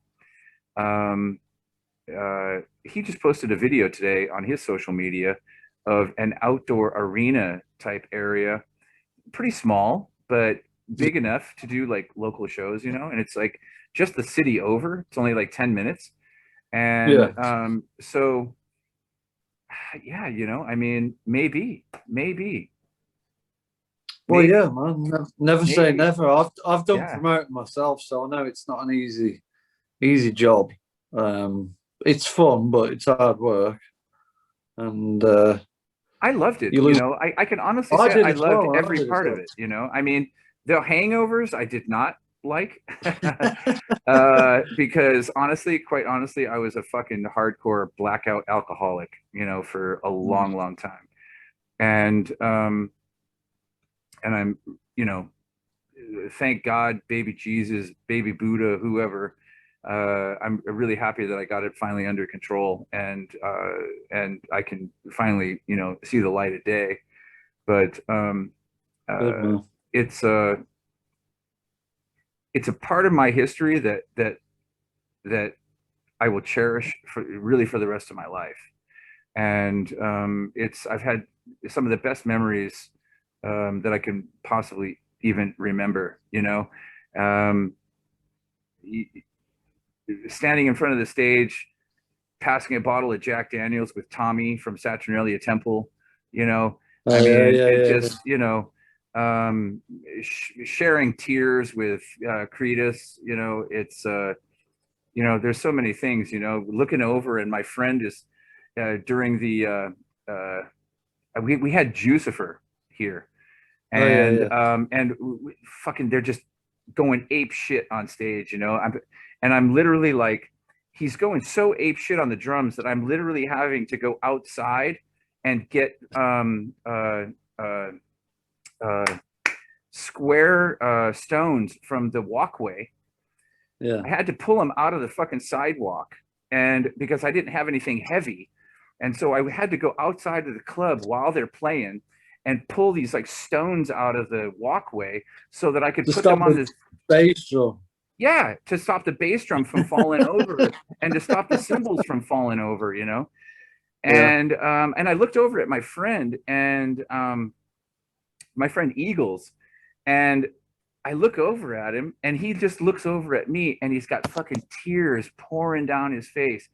um, he just posted a video today on his social media of an outdoor arena type area, pretty small, but big enough to do like local shows, and it's like just the city over. It's only like 10 minutes. And Yeah. so, yeah, I mean, maybe, Well, maybe, yeah, man. Never say maybe. never. I've done Yeah. promoting myself, so I know it's not an easy job. It's fun, but it's hard work, and I loved it. you lose. I can honestly I say did I as loved well. I every did as part of well. it. I mean, the hangovers I did not like, because honestly, quite honestly, I was a fucking hardcore blackout alcoholic, for a Mm. long, long time. And I'm, you know, thank God, baby Jesus, baby Buddha, whoever. I'm really happy that I got it finally under control, and I can finally, see the light of day. But Good uh, man. it's a it's a part of my history that I will cherish for the rest of my life. And I've had some of the best memories that I can possibly even remember. Um, Standing in front of the stage, passing a bottle of Jack Daniels with Tommy from Saturnalia Temple. You know, Oh, I yeah, mean, yeah, it yeah, just sharing tears with Cretus. It's there's so many things. Looking over, and my friend is during the we had Jucifer here, oh, yeah, and yeah. fucking they're just going ape shit on stage. I'm literally like, he's going so ape shit on the drums that I'm literally having to go outside and get uh, uh, square stones from the walkway. Yeah. I had to pull them out of the fucking sidewalk, and because I didn't have anything heavy, and so I had to go outside of the club while they're playing and pull these like stones out of the walkway so that I could To put them stop on the this. bass drum. Yeah, to stop the bass drum from falling over, and to stop the cymbals from falling over. Yeah. And I looked over at my friend, and my friend Eagles, and I look over at him, and he just looks over at me, and he's got fucking tears pouring down his face.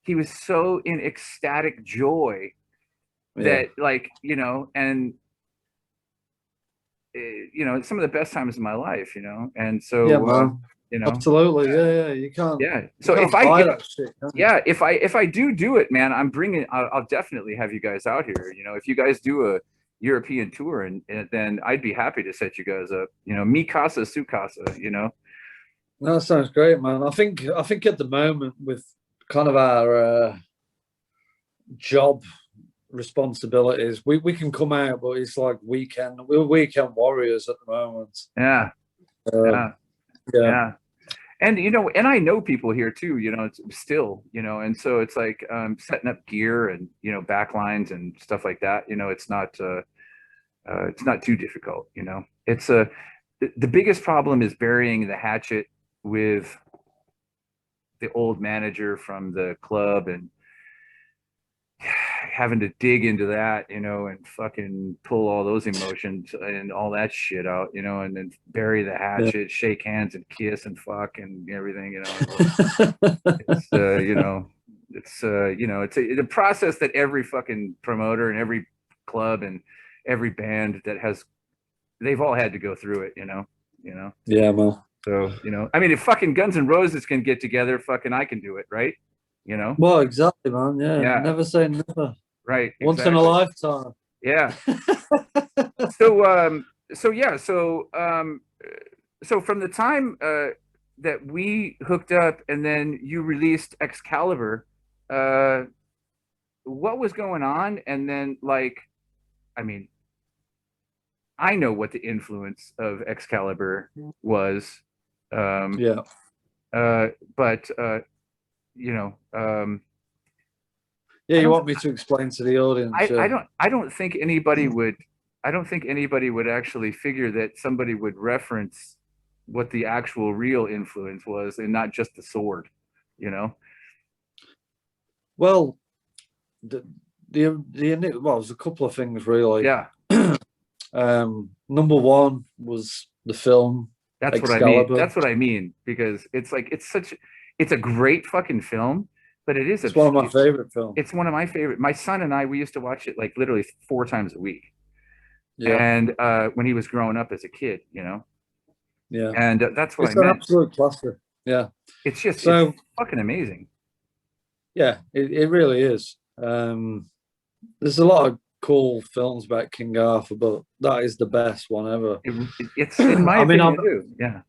He was so in ecstatic joy Yeah. that, like, and some of the best times of my life. And Yeah, so man. you know Absolutely. Yeah, yeah. yeah, You so if can't I buy if that shit, can you? yeah, if I do it, man, I'll definitely have you guys out here. If you guys do a European tour, and then I'd be happy to set you guys up. Mi casa, su casa. No, that sounds great, man. I think at the moment with kind of our job responsibilities, we can come out, but it's like we're weekend warriors at the moment. Yeah, Um, yeah, yeah. yeah. And I know people here too, it's still, and so it's like setting up gear and back lines and stuff like that. It's not too difficult. It's the biggest problem is burying the hatchet with the old manager from the club, and having to dig into that, and fucking pull all those emotions and all that shit out, and then bury the hatchet, shake hands and kiss and fuck and everything, it's it's a process that every fucking promoter and every club and every band they've all had to go through it, Yeah, man. So, I mean, if fucking Guns N' Roses can get together, fucking I can do it, right? Well, exactly, man. Yeah, Yeah. never say never. Right. Once in a lifetime. Yeah. So from the time that we hooked up and then you released Excalibur, what was going on? And then, like, I mean, I know what the influence of Excalibur was. Yeah. But you know, Yeah, you want me to explain to the audience? I don't think anybody would. I don't think anybody would actually figure that somebody would reference what the actual real influence was, and not just the sword. Well, well, there's a couple of things really. Yeah. Number one was the film. That's Excalibur. what I mean. That's what I mean, because it's a great fucking film, but it's one of my favorite films. It's one of my favorite. My son and I, we used to watch it like literally 4 times a week. Yeah. And when he was growing up as a kid, Yeah. And that's what it's I meant. An absolute cluster. Yeah. It's just it's fucking amazing. Yeah, it really is. There's a lot of cool films about King Arthur, but that is the best one ever. It's in my opinion too. Yeah.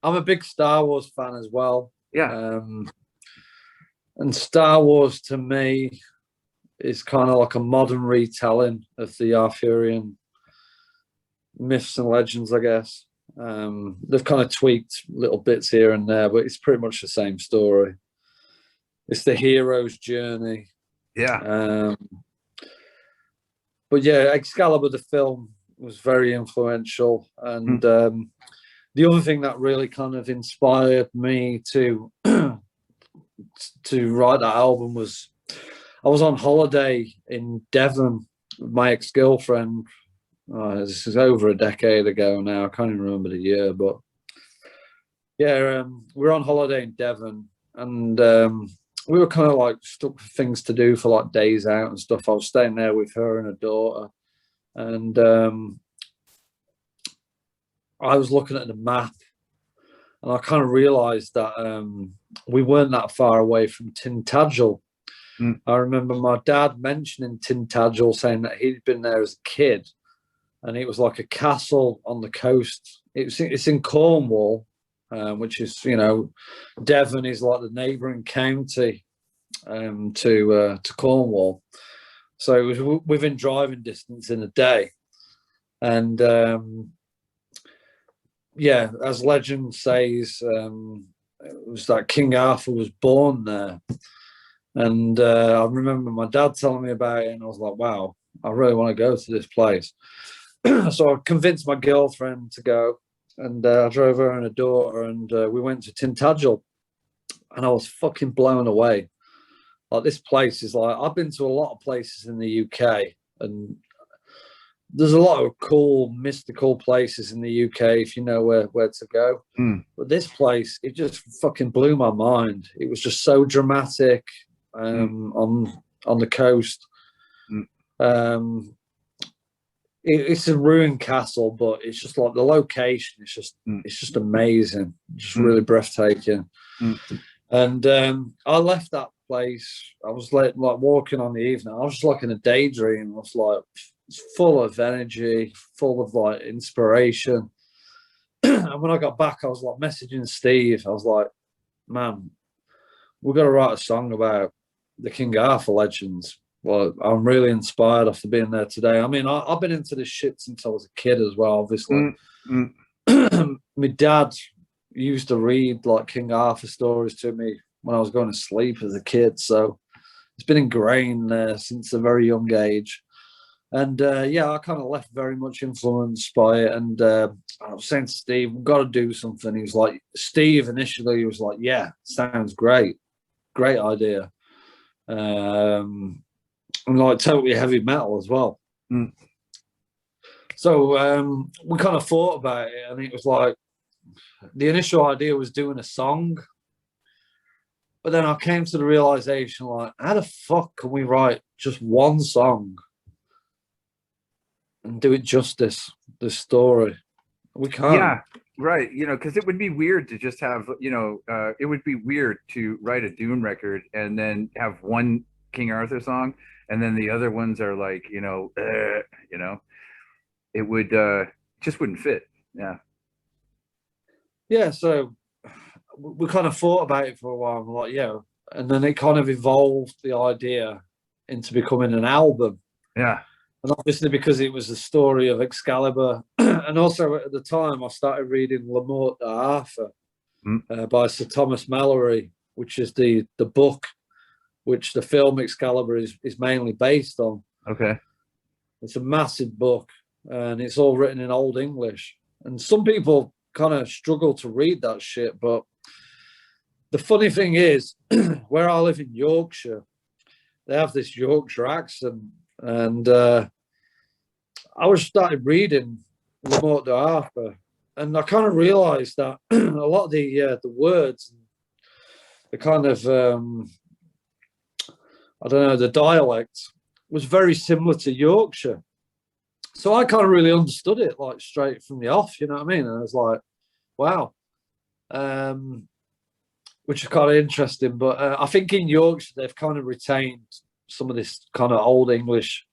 I'm a big Star Wars fan as well. Yeah. And Star Wars to me is kind of like a modern retelling of the Arthurian myths and legends, I guess. They've kind of tweaked little bits here and there, but it's pretty much the same story. It's the hero's journey. Yeah. But yeah, Excalibur, the film, was very influential. And the other thing that really kind of inspired me to write that album was I was on holiday in Devon with my ex-girlfriend. This is over a decade ago now. I can't even remember the year, but yeah, we were on holiday in Devon, and we were kind of like stuck for things to do for like days out and stuff. I was staying there with her and her daughter, and I was looking at the map, and I kind of realized that we weren't that far away from Tintagel. I remember my dad mentioning Tintagel, saying that he'd been there as a kid, and it was like a castle on the coast. It's in Cornwall, which is, Devon is like the neighbouring county to Cornwall. So it was within driving distance in a day. And yeah, as legend says, it was that King Arthur was born there. And I remember my dad telling me about it, and I was like, wow, I really want to go to this place. So I convinced my girlfriend to go, and I drove her and her daughter, and we went to Tintagel, and I was fucking blown away. Like, this place is like, I've been to a lot of places in the UK, and there's a lot of cool mystical places in the UK if you know where to go. But this place, it just fucking blew my mind. It was just so dramatic. On the coast. It's a ruined castle, but it's just like the location. It's just amazing. Just really breathtaking. And I left that place. I was like walking on the evening. I was just like in a daydream. I was like full of energy, full of like inspiration. And when I got back, I was like messaging Steve. I was like, man, we've got to write a song about the King Arthur legends. Well, I'm really inspired after being there today. I mean, I've been into this shit since I was a kid as well, obviously. My dad used to read like King Arthur stories to me when I was going to sleep as a kid. So it's been ingrained there since a very young age. And yeah, I kind of left very much influenced by it. And I was saying to Steve, we've got to do something. He was like, Steve initially was like, yeah, sounds great. Great idea. and like totally heavy metal as well. Mm. So we kind of thought about it, and it was like the initial idea was doing a song, but then I came to the realization, like, how the fuck can we write just one song and do it justice, the story? We can't. Yeah, right. Because it would be weird to just have, it would be weird to write a Dune record and then have one King Arthur song, and then the other ones are like, it would just wouldn't fit. Yeah. Yeah, so we kind of thought about it for a while. We're like, yeah, and then it kind of evolved the idea into becoming an album. Yeah. And obviously, because it was the story of Excalibur, and also at the time, I started reading La Morte d'Arthur by Sir Thomas Malory, which is the book which the film Excalibur is mainly based on. Okay. It's a massive book, and it's all written in Old English. And some people kind of struggle to read that shit, but the funny thing is, where I live in Yorkshire, they have this Yorkshire accent, and I was started reading La Morte d'Arthur, and I kind of realised that a lot of the words, the kind of I don't know, the dialect was very similar to Yorkshire. So I kind of really understood it like straight from the off, you know what I mean? And I was like, wow, which is kind of interesting. But I think in Yorkshire they've kind of retained some of this kind of old English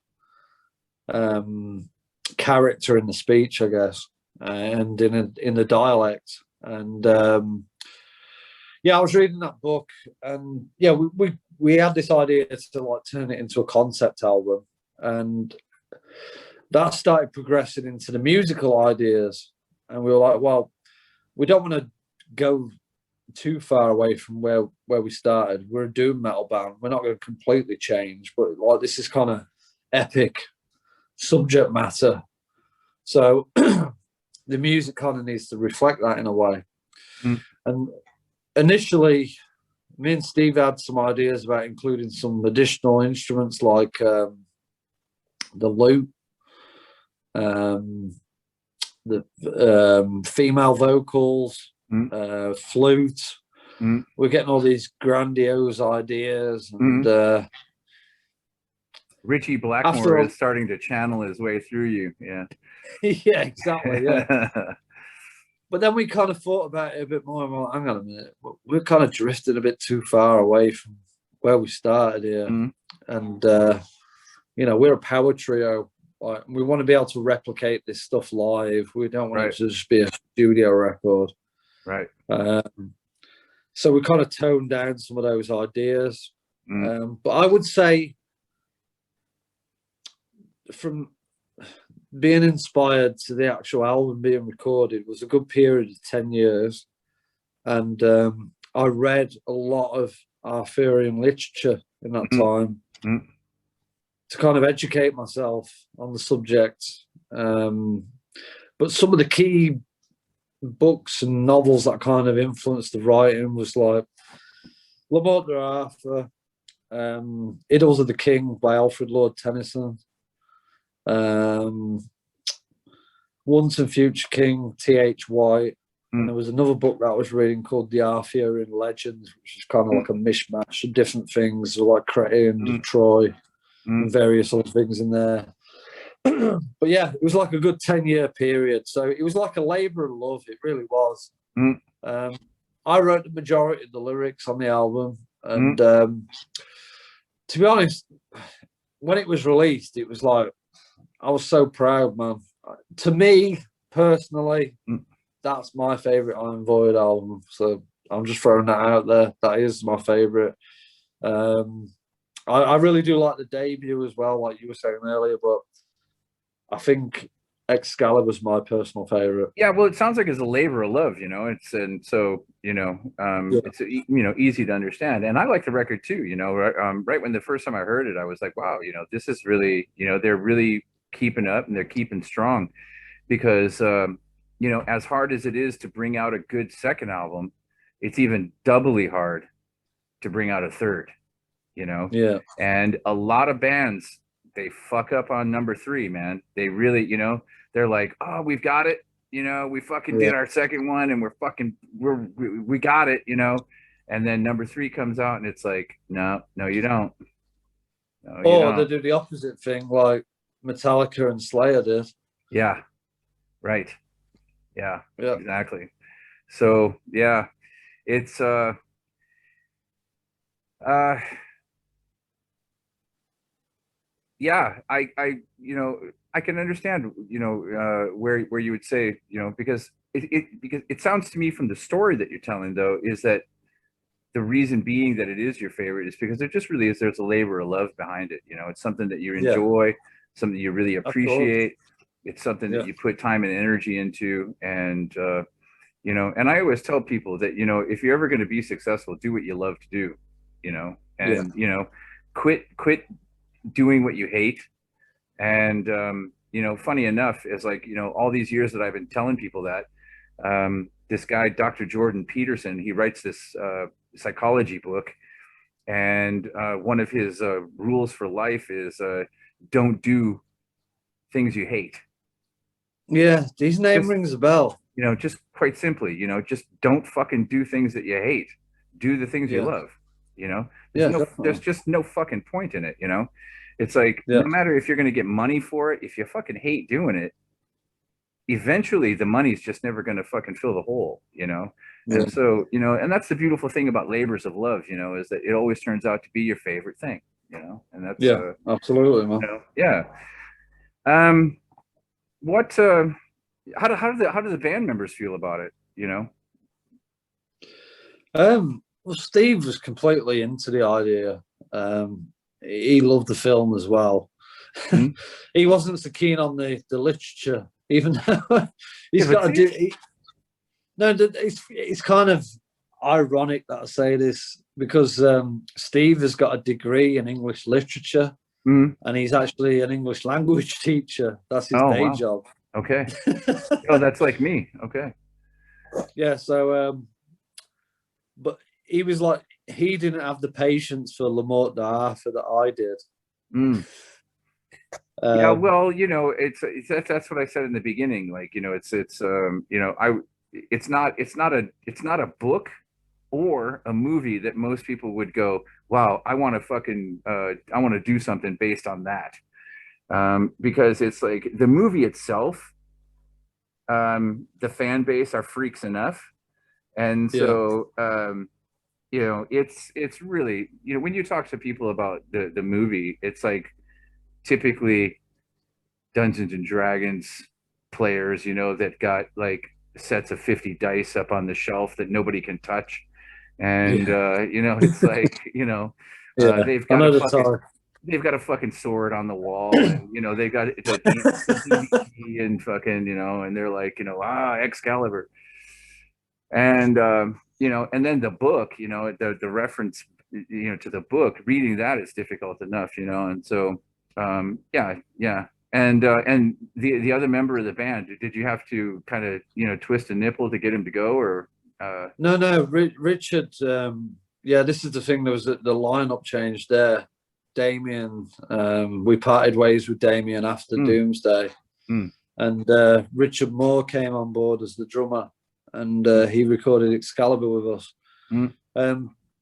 character in the speech, I guess, and in the dialect. And yeah, I was reading that book, and yeah, we had this idea to like turn it into a concept album, and that started progressing into the musical ideas. And we were like, well, we don't want to go too far away from where we started. We're a doom metal band. We're not going to completely change, but like this is kind of epic subject matter. So the music kind of needs to reflect that in a way. And initially, me and Steve had some ideas about including some additional instruments like the lute, the female vocals, flute. We're getting all these grandiose ideas, and Richie Blackmore is starting to channel his way through you. Yeah. Yeah, exactly. Yeah. But then we kind of thought about it a bit more. And we're like, hang on a minute, we're kind of drifting a bit too far away from where we started here. And we're a power trio. Like, we want to be able to replicate this stuff live. We don't want it to just be a studio record. Right. So we kind of toned down some of those ideas. But I would say from being inspired to the actual album being recorded was a good period of 10 years. And I read a lot of Arthurian literature in that time to kind of educate myself on the subject. But some of the key books and novels that kind of influenced the writing was like La Morte d'Arthur, Idylls of the King by Alfred Lord Tennyson, Once and Future King, T.H. White. And there was another book that I was reading called The Arthurian Legends, which is kind of like a mishmash of different things, like Cretan, Troy, and various other things in there. But yeah, it was like a good 10-year period. So it was like a labor of love. It really was. I wrote the majority of the lyrics on the album. And to be honest, when it was released, it was like, I was so proud, man. To me, personally, that's my favourite Iron Void album. So I'm just throwing that out there. That is my favourite. I really do like the debut as well, like you were saying earlier, but I think Excalibur's my personal favourite. Yeah, well, it sounds like it's a labor of love, it's easy to understand, and I like the record too. Right when the first time I heard it, I was like, wow, this is really, they're really keeping up and they're keeping strong, because as hard as it is to bring out a good second album, it's even doubly hard to bring out a third. you know. Yeah. And a lot of bands, they fuck up on number three, man. They really, you know, they're like, oh, we've got it, you know, we fucking Yeah. did our second one and we got it, you know. And then number three comes out and it's like, no, no, you don't. No, you Or they don't. do the opposite thing, like Metallica and Slayer did. Yeah, right. Yeah, Yeah. exactly. So yeah, it's uh yeah, you know, I can understand, you know, where you would say, you know, because because it sounds to me from the story that you're telling though, is that the reason being that it is your favorite is because there just really is, there's a labor of love behind it. You know, it's something that you Yeah. enjoy, something you really Of course. appreciate. It's something that Yeah. you put time and energy into. And you know, and I always tell people that, you know, if you're ever going to be successful, do what you love to do, you know, Yeah. and, you know, quit doing what you hate. And, you know, funny enough, is like, you know, all these years that I've been telling people that, this guy, Dr. Jordan Peterson, he writes this psychology book. And one of his rules for life is don't do things you hate. Yeah. His name Just, rings a bell. you know, just quite simply, you know, just don't fucking do things that you hate. Do the things you Yeah. love. You know, Yeah, there's definitely. just no fucking point in it. You know, it's like Yeah. no matter if you're going to get money for it, if you fucking hate doing it, eventually the money's just never going to fucking fill the hole. You know, Yeah. and so you know, and that's the beautiful thing about labors of love. You know, is that it always turns out to be your favorite thing. You know, and that's Yeah. Absolutely, you man. know, yeah. Um, what how do the band members feel about it? You know. Well, Steve was completely into the idea. He loved the film as well. Hmm? He wasn't so keen on the literature, even though Yeah, he's but got to see, do. No, it's kind of ironic that I say this because Steve has got a degree in English literature, mm, and he's actually an English language teacher. That's his oh day wow, job. okay. Oh, that's like me. Okay. Yeah. So, but he was like, he didn't have the patience for Le Morte d'Arthur that I did. Mm. Yeah, Um, well, you know, it's that's what I said in the beginning. Like, you know, it's you know, it's not a book or a movie that most people would go, wow, I want to fucking I want to do something based on that. Because it's like the movie itself, the fan base are freaks enough. And yeah, so you know, it's really, you know, when you talk to people about the movie, it's like typically Dungeons and Dragons players, you know, that got like sets of 50 dice up on the shelf that nobody can touch. And yeah, you know, it's like, you know, yeah. they've I got a know the fucking time. sword on the wall, and you know, they got the DDT and fucking, you know, and they're like, you know, Excalibur. And you know, and then the book, you know, the reference, you know, to the book, reading that is difficult enough, you know. And so yeah, yeah. And the other member of the band, did you have to kind of, you know, twist a nipple to get him to go, or No, no, Richard. Yeah, this is the thing. There was the lineup change there. Damien, we parted ways with Damien after mm, Doomsday, mm, and Richard Moore came on board as the drummer, and mm, he recorded Excalibur with us. mm.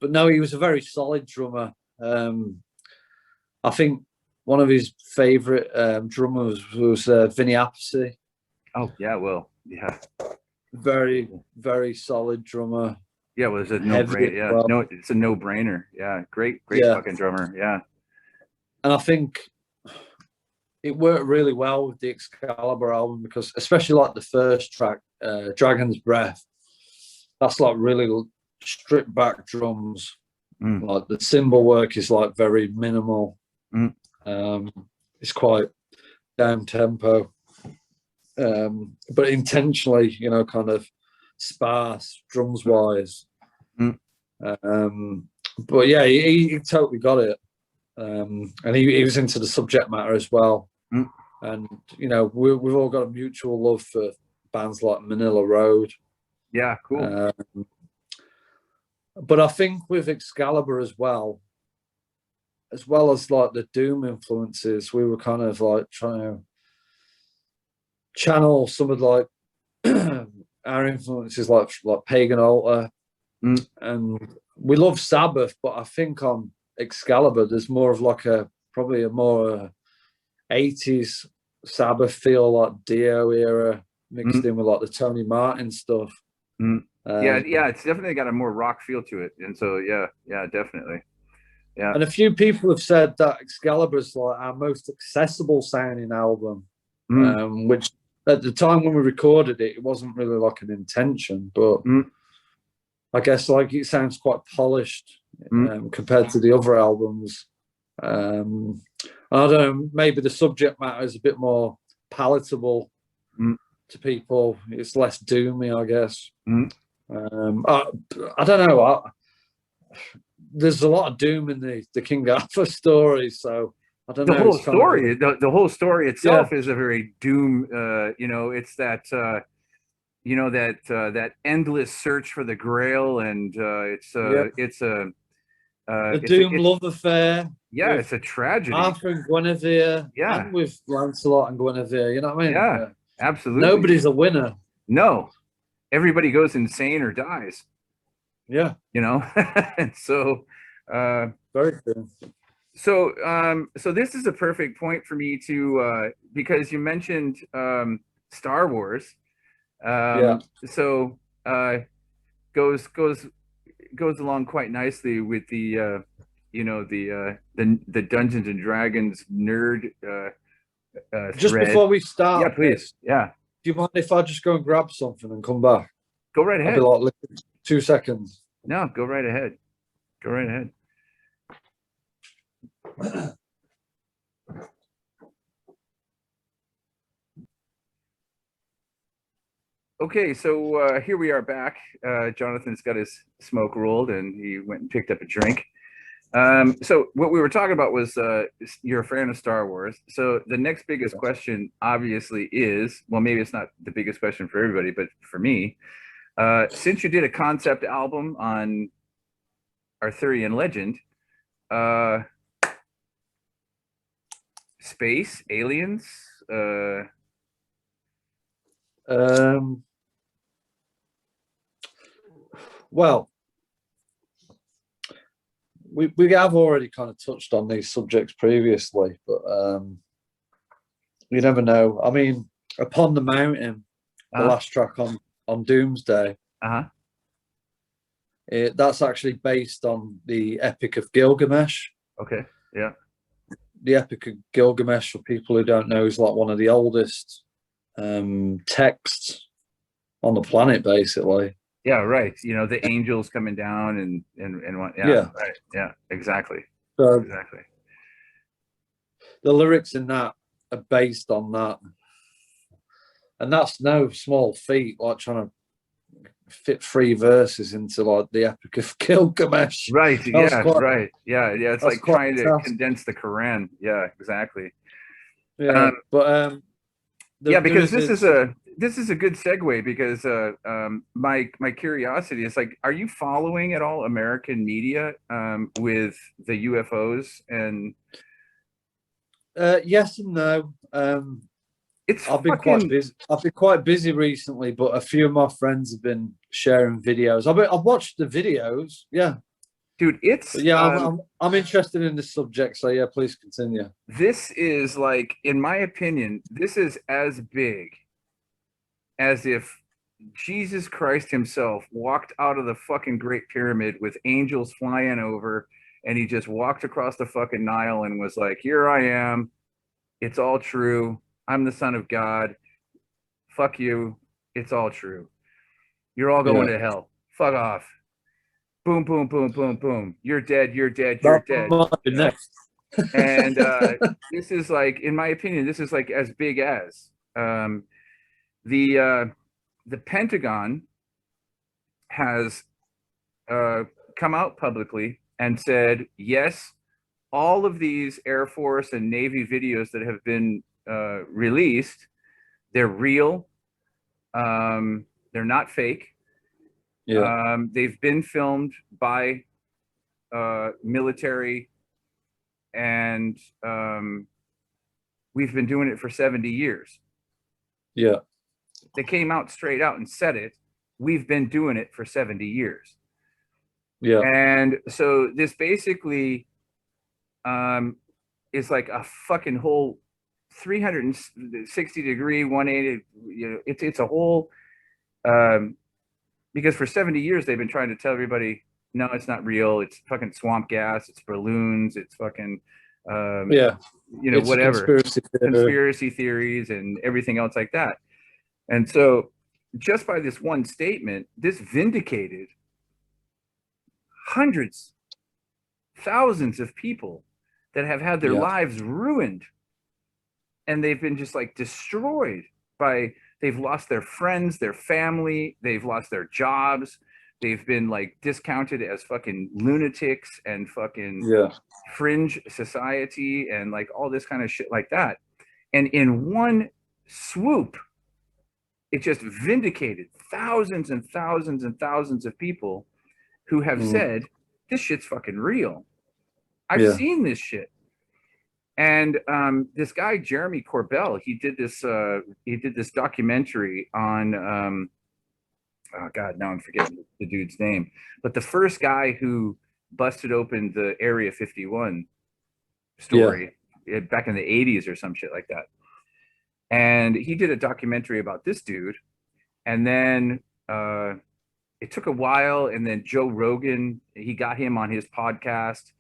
But no, he was a very solid drummer. I think one of his favorite drummers was Vinny Appice. Oh yeah, well, yeah. Very, very solid drummer. Yeah, well, it's a no Heavy brain. as Yeah, well. no, it's a no brainer. Yeah, great Yeah, fucking drummer. Yeah. and I think it worked really well with the Excalibur album because, especially like the first track, Dragon's Breath, that's like really stripped back drums. Mm, Like the cymbal work is like very minimal. mm, Um, it's quite down tempo, but intentionally, you know, kind of sparse drums wise. mm. But yeah, he totally got it. And he was into the subject matter as well. Mm. And you know, we've all got a mutual love for bands like Manila Road. Yeah, cool. But I think with Excalibur as well, as well as like the doom influences, we were kind of like trying to channel some of like our influences, like pagan altar, Mm. and we love Sabbath, but I think on Excalibur there's more of like probably a more 80s Sabbath feel, like Dio era mixed Mm. in with like the Tony Martin stuff. Mm. Yeah, Um, yeah, it's definitely got a more rock feel to it, and so yeah, yeah, definitely, yeah. and a few people have said that Excalibur's like our most accessible sounding album, Mm. which at the time when we recorded it, it wasn't really like an intention, but Mm. I guess like it sounds quite polished Mm. compared to the other albums. I don't know, maybe the subject matter is a bit more palatable Mm. to people. It's less doomy, I guess. Mm. I don't know. There's a lot of doom in the King Arthur story, so I don't The know. whole It's kind of story, the whole story yeah, itself is a very doom. It's that that endless search for the Grail, and yeah. A doom it's love affair yeah, with it's a tragedy. Arthur and Guinevere, Yeah, and with Lancelot and Guinevere. You know what I mean? yeah, absolutely. Nobody's a winner. No, everybody goes insane or dies. Yeah, And so very true. so this is a perfect point for me to because you mentioned Star Wars. Yeah. So goes goes goes along quite nicely with the Dungeons and Dragons nerd Just thread. before we Yeah, start please. this, Yeah, do you mind if I just go and grab something and come back? go right I'll be ahead. like 2 seconds. No, go right ahead. Go right ahead. Okay, so here we are back. Jonathan's got his smoke rolled, and he went and picked up a drink. So what we were talking about was you're a fan of Star Wars. So the next biggest question, obviously, is, well, maybe it's not the biggest question for everybody, but for me, since you did a concept album on Arthurian legend, uh, space, aliens, Um, well, we have already kind of touched on these subjects previously, but you never know. I mean, Upon the Mountain, the uh-huh, last track on Doomsday, uh-huh. that's actually based on the Epic of Gilgamesh. Okay, yeah, The Epic of Gilgamesh, for people who don't know, is like one of the oldest texts on the planet, basically. yeah, right. The angels coming down and what, yeah, Yeah. right, yeah, exactly, So exactly. the lyrics in that are based on that. And that's no small feat, like trying to fit 3 verses into like the Epic of Gilgamesh. Right. That was Yeah. quite Right. Yeah. Yeah. It's that's like quite trying a to task. condense the Quran. Yeah. Exactly. Yeah. Um, But yeah. there Because is this is a good segue because my curiosity is like, are you following at all American media with the UFOs? And yes and no. it's I've been quite fucking busy. I've been quite busy recently, but a few of my friends have been sharing videos. I've watched the videos, yeah. dude. But yeah, I'm interested in this subject, so yeah, please continue. This is like, in my opinion, this is as big as if Jesus Christ himself walked out of the fucking Great Pyramid with angels flying over, and he just walked across the fucking Nile and was like, "Here I am. It's all true. I'm the son of God. Fuck you. It's all true. You're all going Yeah, to hell. Fuck off. Boom, boom, boom, boom, boom. You're dead. You're dead. You're that dead." might be next. And this is like, in my opinion, this is like as big as the Pentagon has come out publicly and said, yes, all of these Air Force and Navy videos that have been released, they're real. They're not fake. Yeah, They've been filmed by military and we've been doing it for 70 years. Yeah. They came out straight out and said it. We've been doing it for 70 years. Yeah. And so this basically is like a fucking whole 360-degree 180. You know, it's a whole because for 70 years they've been trying to tell everybody, no, it's not real. It's fucking swamp gas. It's balloons. It's fucking Yeah. you know, It's a whatever conspiracy theory. conspiracy theories and everything else like that. And so just by this one statement, this vindicated hundreds, thousands of people that have had their Yeah. lives ruined, and they've been just like destroyed by, they've lost their friends, their family, they've lost their jobs, they've been like discounted as fucking lunatics and fucking Yeah. fringe society and like all this kind of shit like that. And in one swoop, it just vindicated thousands and thousands and thousands of people who have said, this shit's fucking real. I've seen this shit. And this guy, Jeremy Corbell, he did this documentary on, oh God, now I'm forgetting the dude's name, but the first guy who busted open the Area 51 story back in the 80s or some shit like that. And he did a documentary about this dude. And then it took a while. And then Joe Rogan, he got him on his podcast.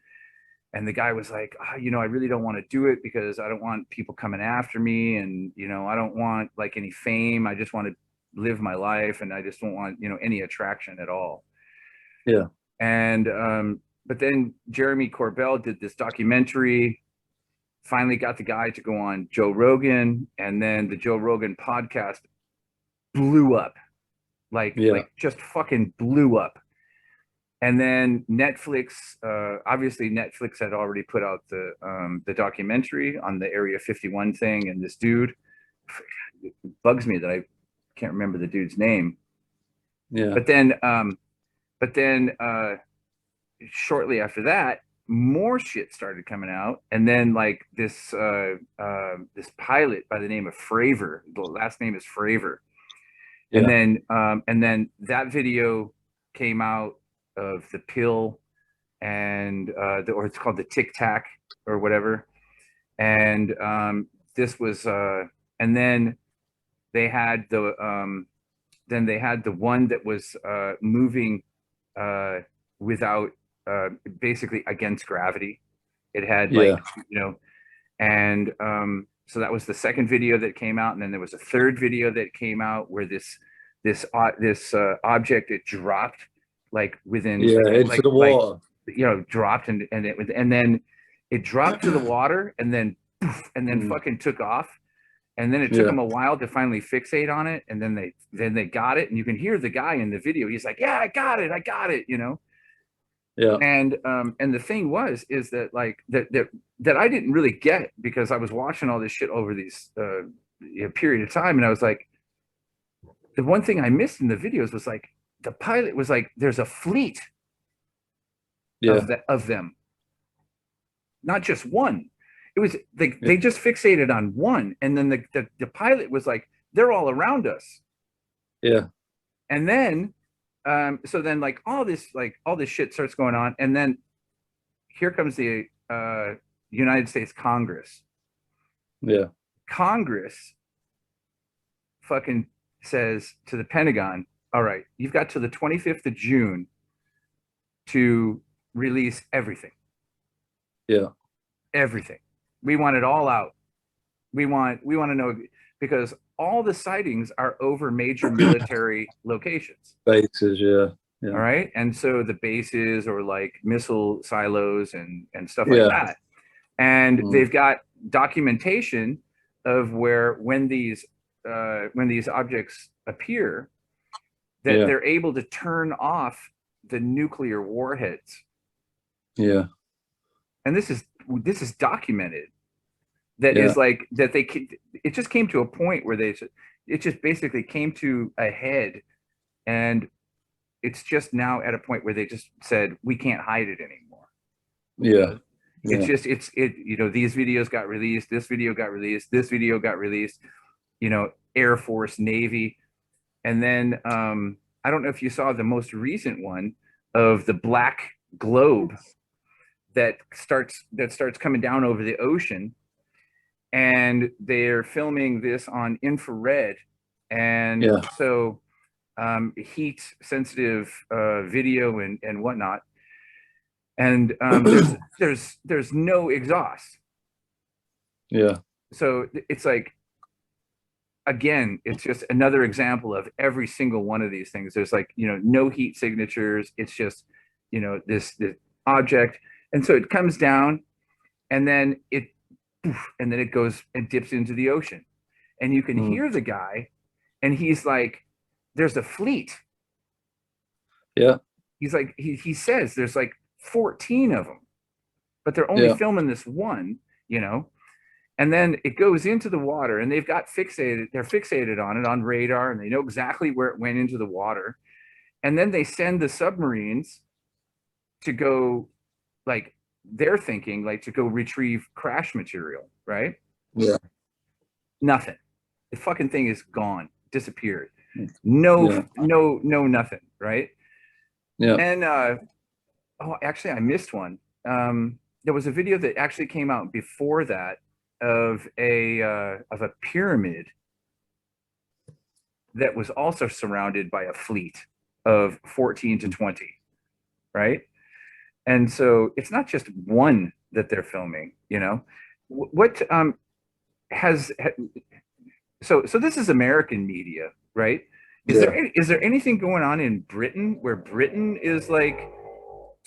And the guy was like, oh, you know, I really don't want to do it because I don't want people coming after me. And, you know, I don't want like any fame. I just want to live my life. And I just don't want, you know, any attraction at all. Yeah. And, but then Jeremy Corbell did this documentary, finally got the guy to go on Joe Rogan. And then the Joe Rogan podcast blew up, like just fucking blew up. And then Netflix, obviously Netflix had already put out the documentary on the Area 51 thing, and this dude, it bugs me that I can't remember the dude's name. Yeah. But then shortly after that, more shit started coming out, and then like this pilot by the name of Fravor, the last name is Fravor, and then that video came out of the pill and or it's called the Tic Tac or whatever. And this was and then they had the one that was moving without basically against gravity. It had like, you know, and so that was the second video that came out. And then there was a third video that came out where this object, it dropped like within into the water, you know, dropped and then it dropped to the water and then poof, and then fucking took off. And then it took them a while to finally fixate on it. And then they got it. And you can hear the guy in the video. He's like, yeah, I got it, you know? Yeah. And the thing is that like that I didn't really get, because I was watching all this shit over these period of time. And I was like, the one thing I missed in the videos was like, the pilot was like, there's a fleet of them, not just one. It was they just fixated on one, and then the pilot was like, they're all around us. Yeah. And then so then like all this shit starts going on, and then here comes the United States Congress. Yeah. Congress fucking says to the Pentagon, all right, you've got to the 25th of June to release everything. Yeah. Everything. We want it all out. We want to know, because all the sightings are over major military locations. Bases, All right. And so the bases or like missile silos and stuff like that. And they've got documentation of where when these objects appear, that they're able to turn off the nuclear warheads. Yeah. And this is documented. That is like that it just came to a point where it just basically came to a head, and it's just now at a point where they just said, we can't hide it anymore. Yeah. Yeah. These videos got released, this video got released, this video got released, Air Force, Navy. And then I don't know if you saw the most recent one of the black globe that starts coming down over the ocean, and they're filming this on infrared, and Yeah. so heat sensitive video and whatnot, and there's no exhaust. Yeah. So it's like, again, it's just another example of every single one of these things. There's like, no heat signatures. It's just, this object. And so it comes down, and then it goes and dips into the ocean. And you can hear the guy, and he's like, there's a fleet. Yeah. He's like, he says there's like 14 of them, but they're only filming this one, and then it goes into the water, and they're fixated on it on radar, and they know exactly where it went into the water. And then they send the submarines to go, like, they're thinking like to go retrieve crash material, right? Yeah. Nothing. The fucking thing is gone, disappeared. No, nothing, right? Yeah. And actually, I missed one. There was a video that actually came out before that of a pyramid that was also surrounded by a fleet of 14 to 20, right? And so it's not just one that they're filming, what has so this is American media, right? Is there anything going on in Britain where Britain is like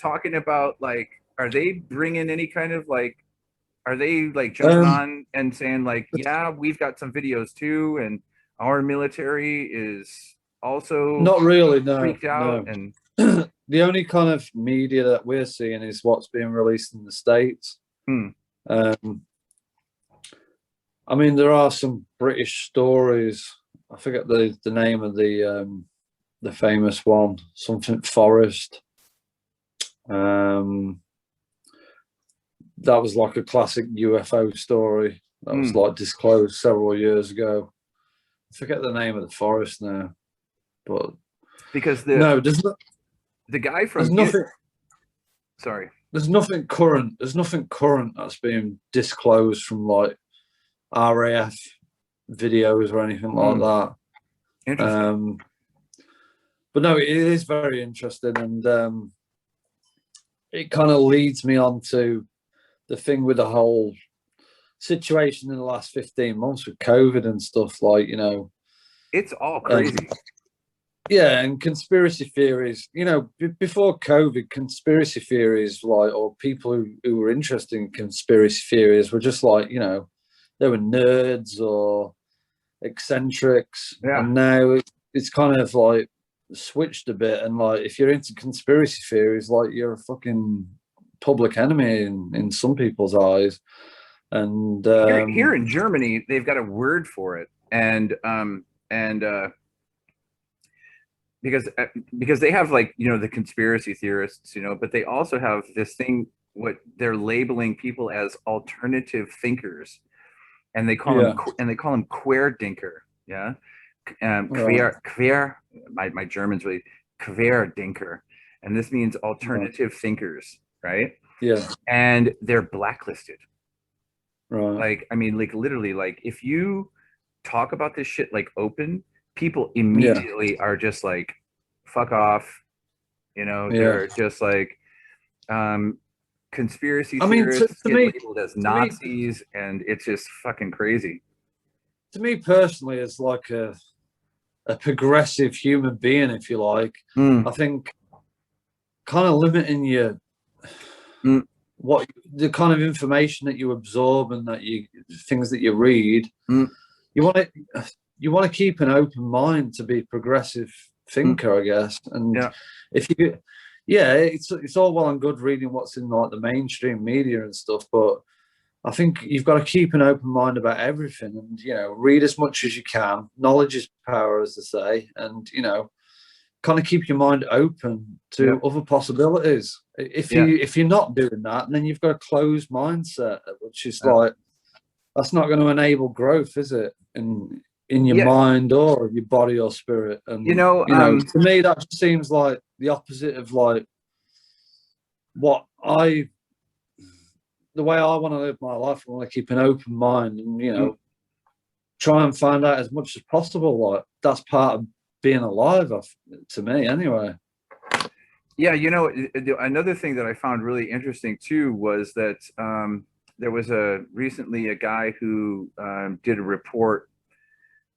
talking about, like, are they bringing any kind of like, are they like jumping on and saying like, yeah, we've got some videos too, and our military is also not really, no, freaked out? no. And the only kind of media that we're seeing is what's being released in the States. I mean, there are some British stories. I forget the name of the famous one, something Forest. That was like a classic UFO story that was like disclosed several years ago. I forget the name of the forest now, but because the guy from sorry, there's nothing current. There's nothing current that's being disclosed from like RAF videos or anything like that. Interesting. But no, it is very interesting, and it kind of leads me on to the thing with the whole situation in the last 15 months with COVID and stuff, like, it's all crazy. And conspiracy theories, before COVID, conspiracy theories, like, or people who were interested in conspiracy theories were just like, they were nerds or eccentrics. And now it's kind of like switched a bit, and like, if you're into conspiracy theories, like, you're a fucking public enemy in some people's eyes. And here in Germany, they've got a word for it, and because they have, like, the conspiracy theorists, but they also have this thing, what they're labeling people as alternative thinkers, and they call them querdenker. Yeah. Quer, my German's really querdenker, and this means alternative thinkers, right? Yeah. And they're blacklisted. Right. Like, I mean, like, literally, like, if you talk about this shit like open, people immediately are just like, fuck off. They're just like conspiracy theorists get labeled as Nazis, and it's just fucking crazy. To me personally, as like a progressive human being, if you like, I think kind of limiting your what the kind of information that you absorb and that things that you read, you want to keep an open mind to be progressive thinker, I guess. And if you it's all well and good reading what's in like the mainstream media and stuff, but I think you've got to keep an open mind about everything, and read as much as you can. Knowledge is power, as they say, and kind of keep your mind open to other possibilities. If you're not doing that, then you've got a closed mindset, which is like, that's not going to enable growth, is it? In your mind or your body or spirit. And to me, that just seems like the opposite of like the way I want to live my life. I want to keep an open mind and try and find out as much as possible. Like, that's part of being alive, to me, anyway. Yeah, another thing that I found really interesting too was that there was recently a guy who did a report,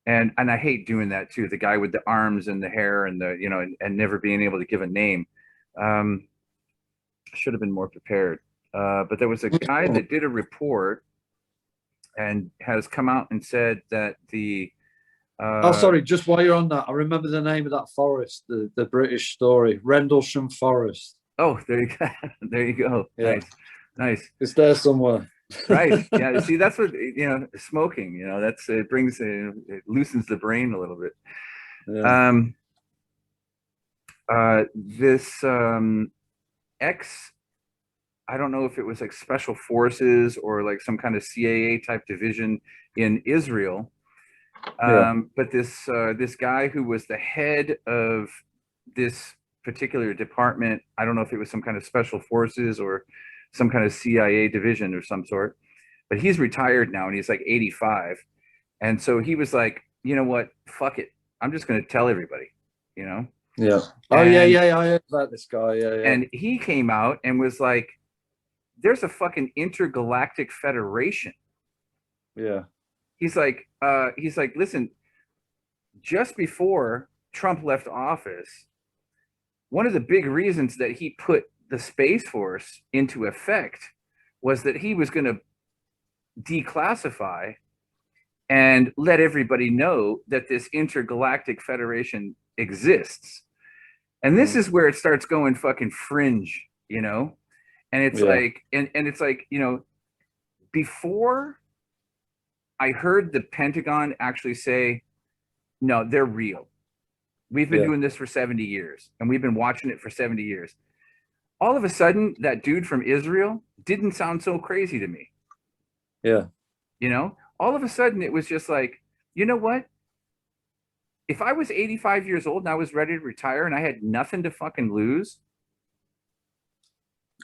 and I hate doing that too. The guy with the arms and the hair and and never being able to give a name. Should have been more prepared. But there was a guy that did a report and has come out and said that the sorry, just while you're on that, I remember the name of that forest, the British story, Rendlesham Forest. Oh, there you go. There you go. Yeah. Nice. It's there somewhere. Right. Yeah. See, that's what, smoking, it brings, it loosens the brain a little bit. Yeah. This I don't know if it was like special forces or like some kind of CIA type division in Israel. But this guy who was the head of this particular department, I don't know if it was some kind of special forces or some kind of CIA division or some sort, but he's retired now and he's like 85. And so he was like, you know what, fuck it, I'm just going to tell everybody, Yeah. Oh, yeah. I heard about this guy. Yeah. And he came out and was like, there's a fucking intergalactic federation. Yeah. He's like, listen, just before Trump left office, one of the big reasons that he put the Space Force into effect was that he was going to declassify and let everybody know that this intergalactic federation exists. And this is where it starts going fucking fringe, And it's like, and it's like, before I heard the Pentagon actually say, no, they're real. We've been doing this for 70 years and we've been watching it for 70 years. All of a sudden, that dude from Israel didn't sound so crazy to me. Yeah. All of a sudden it was just like, you know what? If I was 85 years old and I was ready to retire and I had nothing to fucking lose.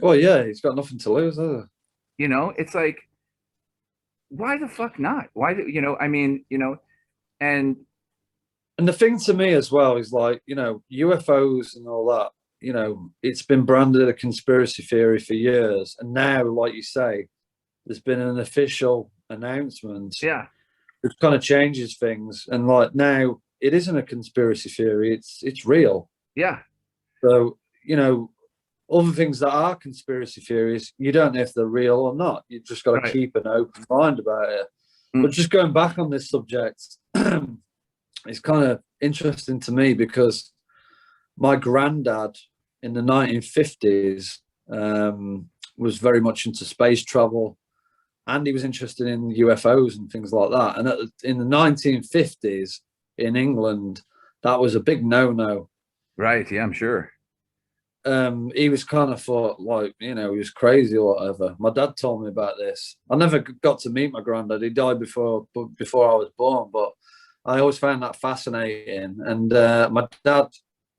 Well, yeah, he's got nothing to lose, has he? It's like, why the fuck not? Why, and the thing to me as well is like, UFOs and all that, it's been branded a conspiracy theory for years. And now, like you say, there's been an official announcement. Yeah. Which kind of changes things. And like now it isn't a conspiracy theory, it's real. Yeah. So, other things that are conspiracy theories, you don't know if they're real or not. You just got to keep an open mind about it. But just going back on this subject, it's kind of interesting to me because my granddad in the 1950s was very much into space travel, and he was interested in UFOs and things like that. And in the 1950s in England, that was a big no-no. Right. Yeah, I'm sure. He was kind of thought like, he was crazy or whatever. My dad told me about this. I never got to meet my granddad. He died before I was born, but I always found that fascinating. And my dad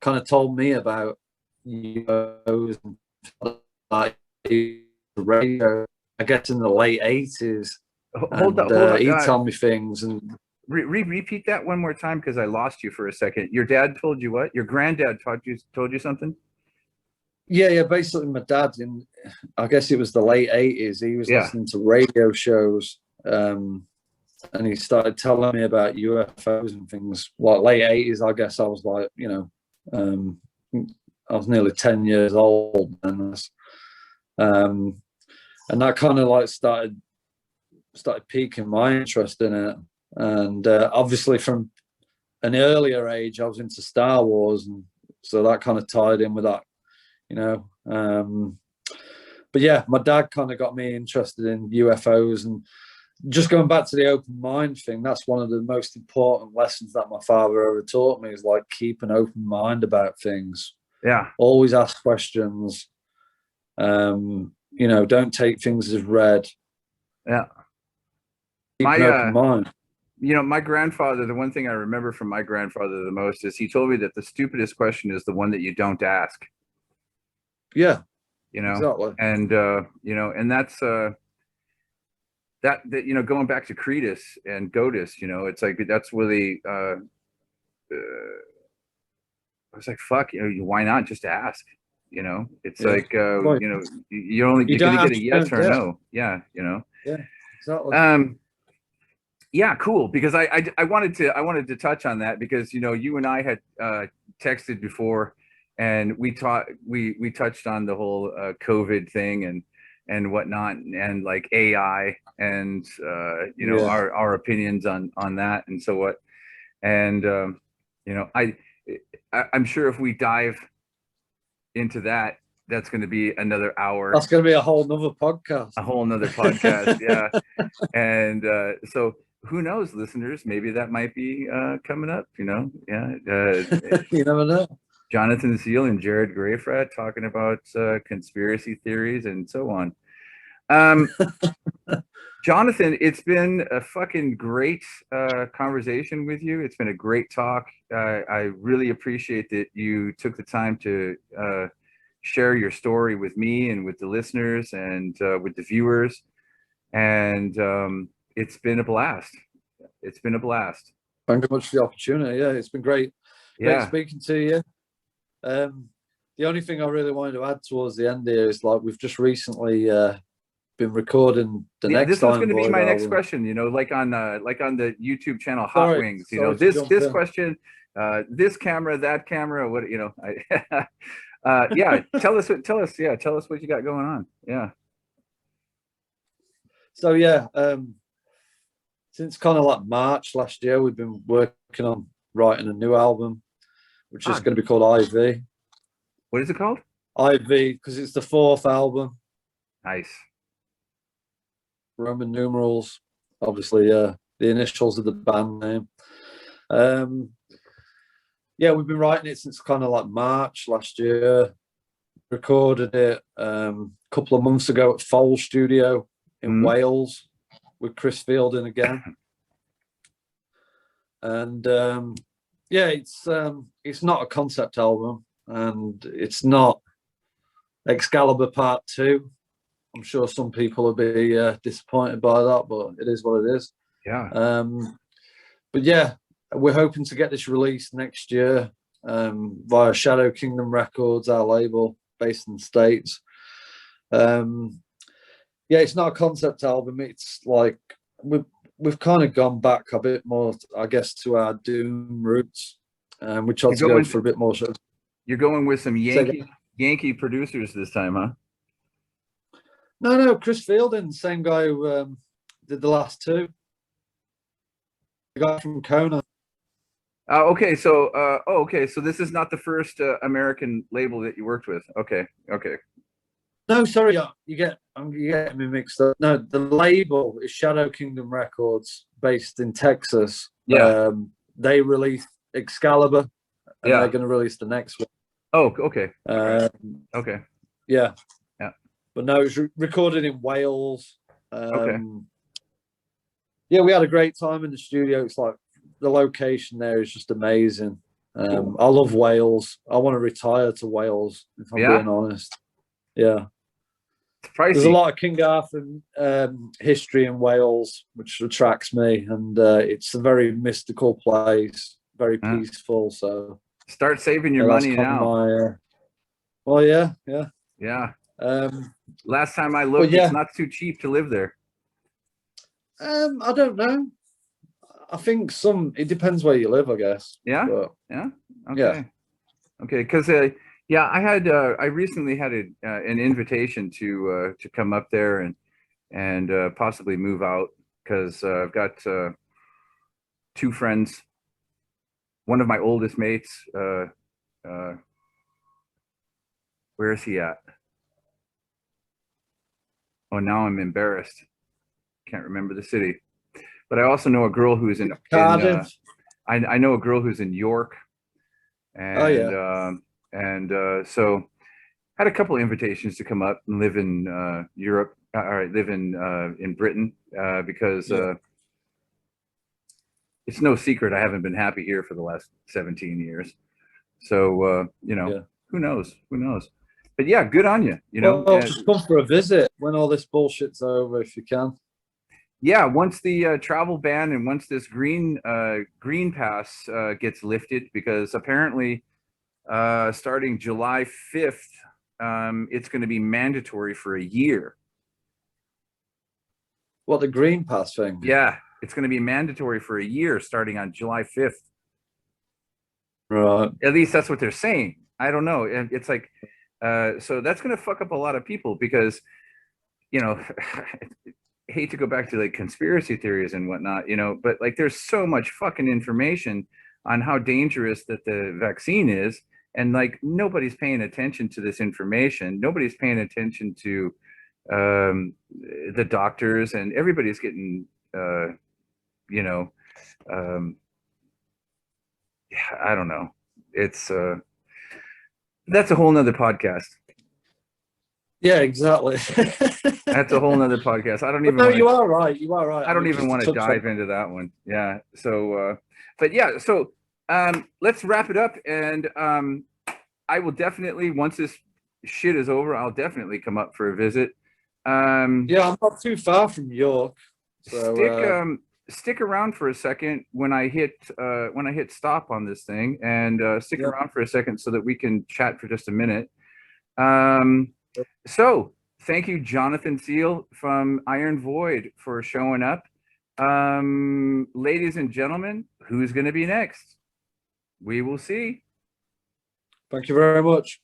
kind of told me about UFOs and like radio, I guess in the late 80s. Hold on. He told me things. And repeat that one more time because I lost you for a second. Your dad told you what? Your granddad told you something? Yeah. Basically, my dad, I guess it was the late 80s, he was listening to radio shows, and he started telling me about UFOs and things. Like late 80s, I guess I was like, I was nearly 10 years old, and that kind of like started piquing my interest in it. And obviously, from an earlier age, I was into Star Wars, and so that kind of tied in with that. But yeah, my dad kind of got me interested in UFOs, and just going back to the open mind thing, that's one of the most important lessons that my father ever taught me, is like keep an open mind about things. Yeah. Always ask questions. You know, don't take things as read. Yeah. Keep My an open mind. you know, my grandfather, the one thing I remember from my grandfather the most is he told me that the stupidest question is the one that you don't ask, Yeah, you know. exactly. And you know, and that's that you know, going back to Cretus and Godus, you know, it's like that's really I was like, fuck, you know, why not just ask? You know, it's Yeah. like Well, you know, you you're don't gonna get ask, a you yes don't or a get. no. Yeah, you know. Yeah, exactly. Yeah, cool. Because I wanted to touch on that because you know you and I had texted before, and we touched on the whole COVID thing and whatnot, and like AI and you know Yeah. our opinions on that and so what. And you know I'm sure if we dive into that, that's going to be another hour, That's going to be a whole nother podcast. a whole nother podcast. Yeah. And so who knows, listeners, maybe that might be coming up, you know. Yeah. You never know. Jonathan Seale and Jared Grayfrat talking about conspiracy theories and so on. um, Jonathan, it's been a fucking great conversation with you. It's been a great talk. I really appreciate that you took the time to share your story with me and with the listeners and with the viewers. And it's been a blast. It's been a blast. Thank you much for the opportunity. Yeah, it's been great. Great Yeah. speaking to you. The only thing I really wanted to add towards the end here is like we've just recently been recording the Yeah, next this was going Iron to be Void my next album. question, you know, like on the YouTube channel Hot Sorry, Wings, you know, sorry to jump this in. question, this camera, that camera, what, you know, yeah, tell us what you got going on. Yeah. So yeah, since kind of like March last year, we've been working on writing a new album, which is Ah, going to be called IV. what is it called? IV because it's the fourth album. Nice. Roman numerals, obviously, the initials of the band name. Um, yeah, we've been writing it since kind of like March last year. Recorded it a couple of months ago at Foal Studio in Wales with Chris Fielding again. And yeah, it's not a concept album, and it's not Excalibur Part 2. I'm sure some people will be disappointed by that, but it is what it is. Yeah. But yeah, we're hoping to get this released next year via Shadow Kingdom Records, our label based in the States. Yeah, it's not a concept album. It's like we've kind of gone back a bit more, I guess, to our doom roots. We tried to go for a bit more. You're going with some Yankee producers this time, huh? No, Chris Fielding, same guy who did the last two. The guy from Kona. Okay, so okay, so this is not the first American label that you worked with. Okay. No, sorry, you get me mixed up. No, the label is Shadow Kingdom Records, based in Texas. Yeah. They released Excalibur, and Yeah. they're going to release the next one. Oh, okay. Okay. Yeah. But no, it was recorded in Wales. Okay. Yeah, we had a great time in the studio. It's like the location there is just amazing. Cool. I love Wales. I want to retire to Wales, if I'm being honest. Yeah. There's a lot of King Arthur history in Wales, which attracts me, and it's a very mystical place, very peaceful. So start saving your money now. Well, yeah. Last time I looked, it's not too cheap to live there. I don't know. I think it depends where you live, I guess. Yeah. But, yeah. Okay. Yeah. Okay. Because yeah, I recently had an invitation to come up there and possibly move out because I've got two friends. One of my oldest mates. Where is he at? Oh, now I'm embarrassed. can't remember the city, but I also know a girl who's in Cardiff. I know a girl who's in York, Oh, and yeah. so had a couple of invitations to come up and live in Europe, or live in Britain, because Yeah. it's no secret I haven't been happy here for the last 17 years. So you know, Yeah. who knows? Who knows? But yeah, good on you. You know, Well, just come for a visit when all this bullshit's over, if you can. yeah. Once the travel ban and once this green pass gets lifted, because apparently starting July 5th, it's going to be mandatory for a year. What, the green pass thing? Yeah, it's going to be mandatory for a year starting on July 5th. Right. At least that's what they're saying. I don't know. And it's like, so that's going to fuck up a lot of people because, you know, I hate to go back to like conspiracy theories and whatnot, you know, but like there's so much fucking information on how dangerous that the vaccine is. And like nobody's paying attention to this information. Nobody's paying attention to the doctors, and everybody's getting, you know, yeah, I don't know. It's that's a whole nother podcast. Yeah, exactly. That's a whole nother podcast. I don't But even no, want you to, are right. You are right. I don't even just want to touch on- dive into that one. Yeah. So but yeah, so let's wrap it up, and I will definitely, once this shit is over, I'll definitely come up for a visit. Yeah, I'm not too far from York. So Stick around for a second when I hit stop on this thing, and stick Yeah. around for a second so that we can chat for just a minute. So thank you, Jonathan Seale from Iron Void, for showing up. Ladies and gentlemen, who's going to be next? We will see. Thank you very much.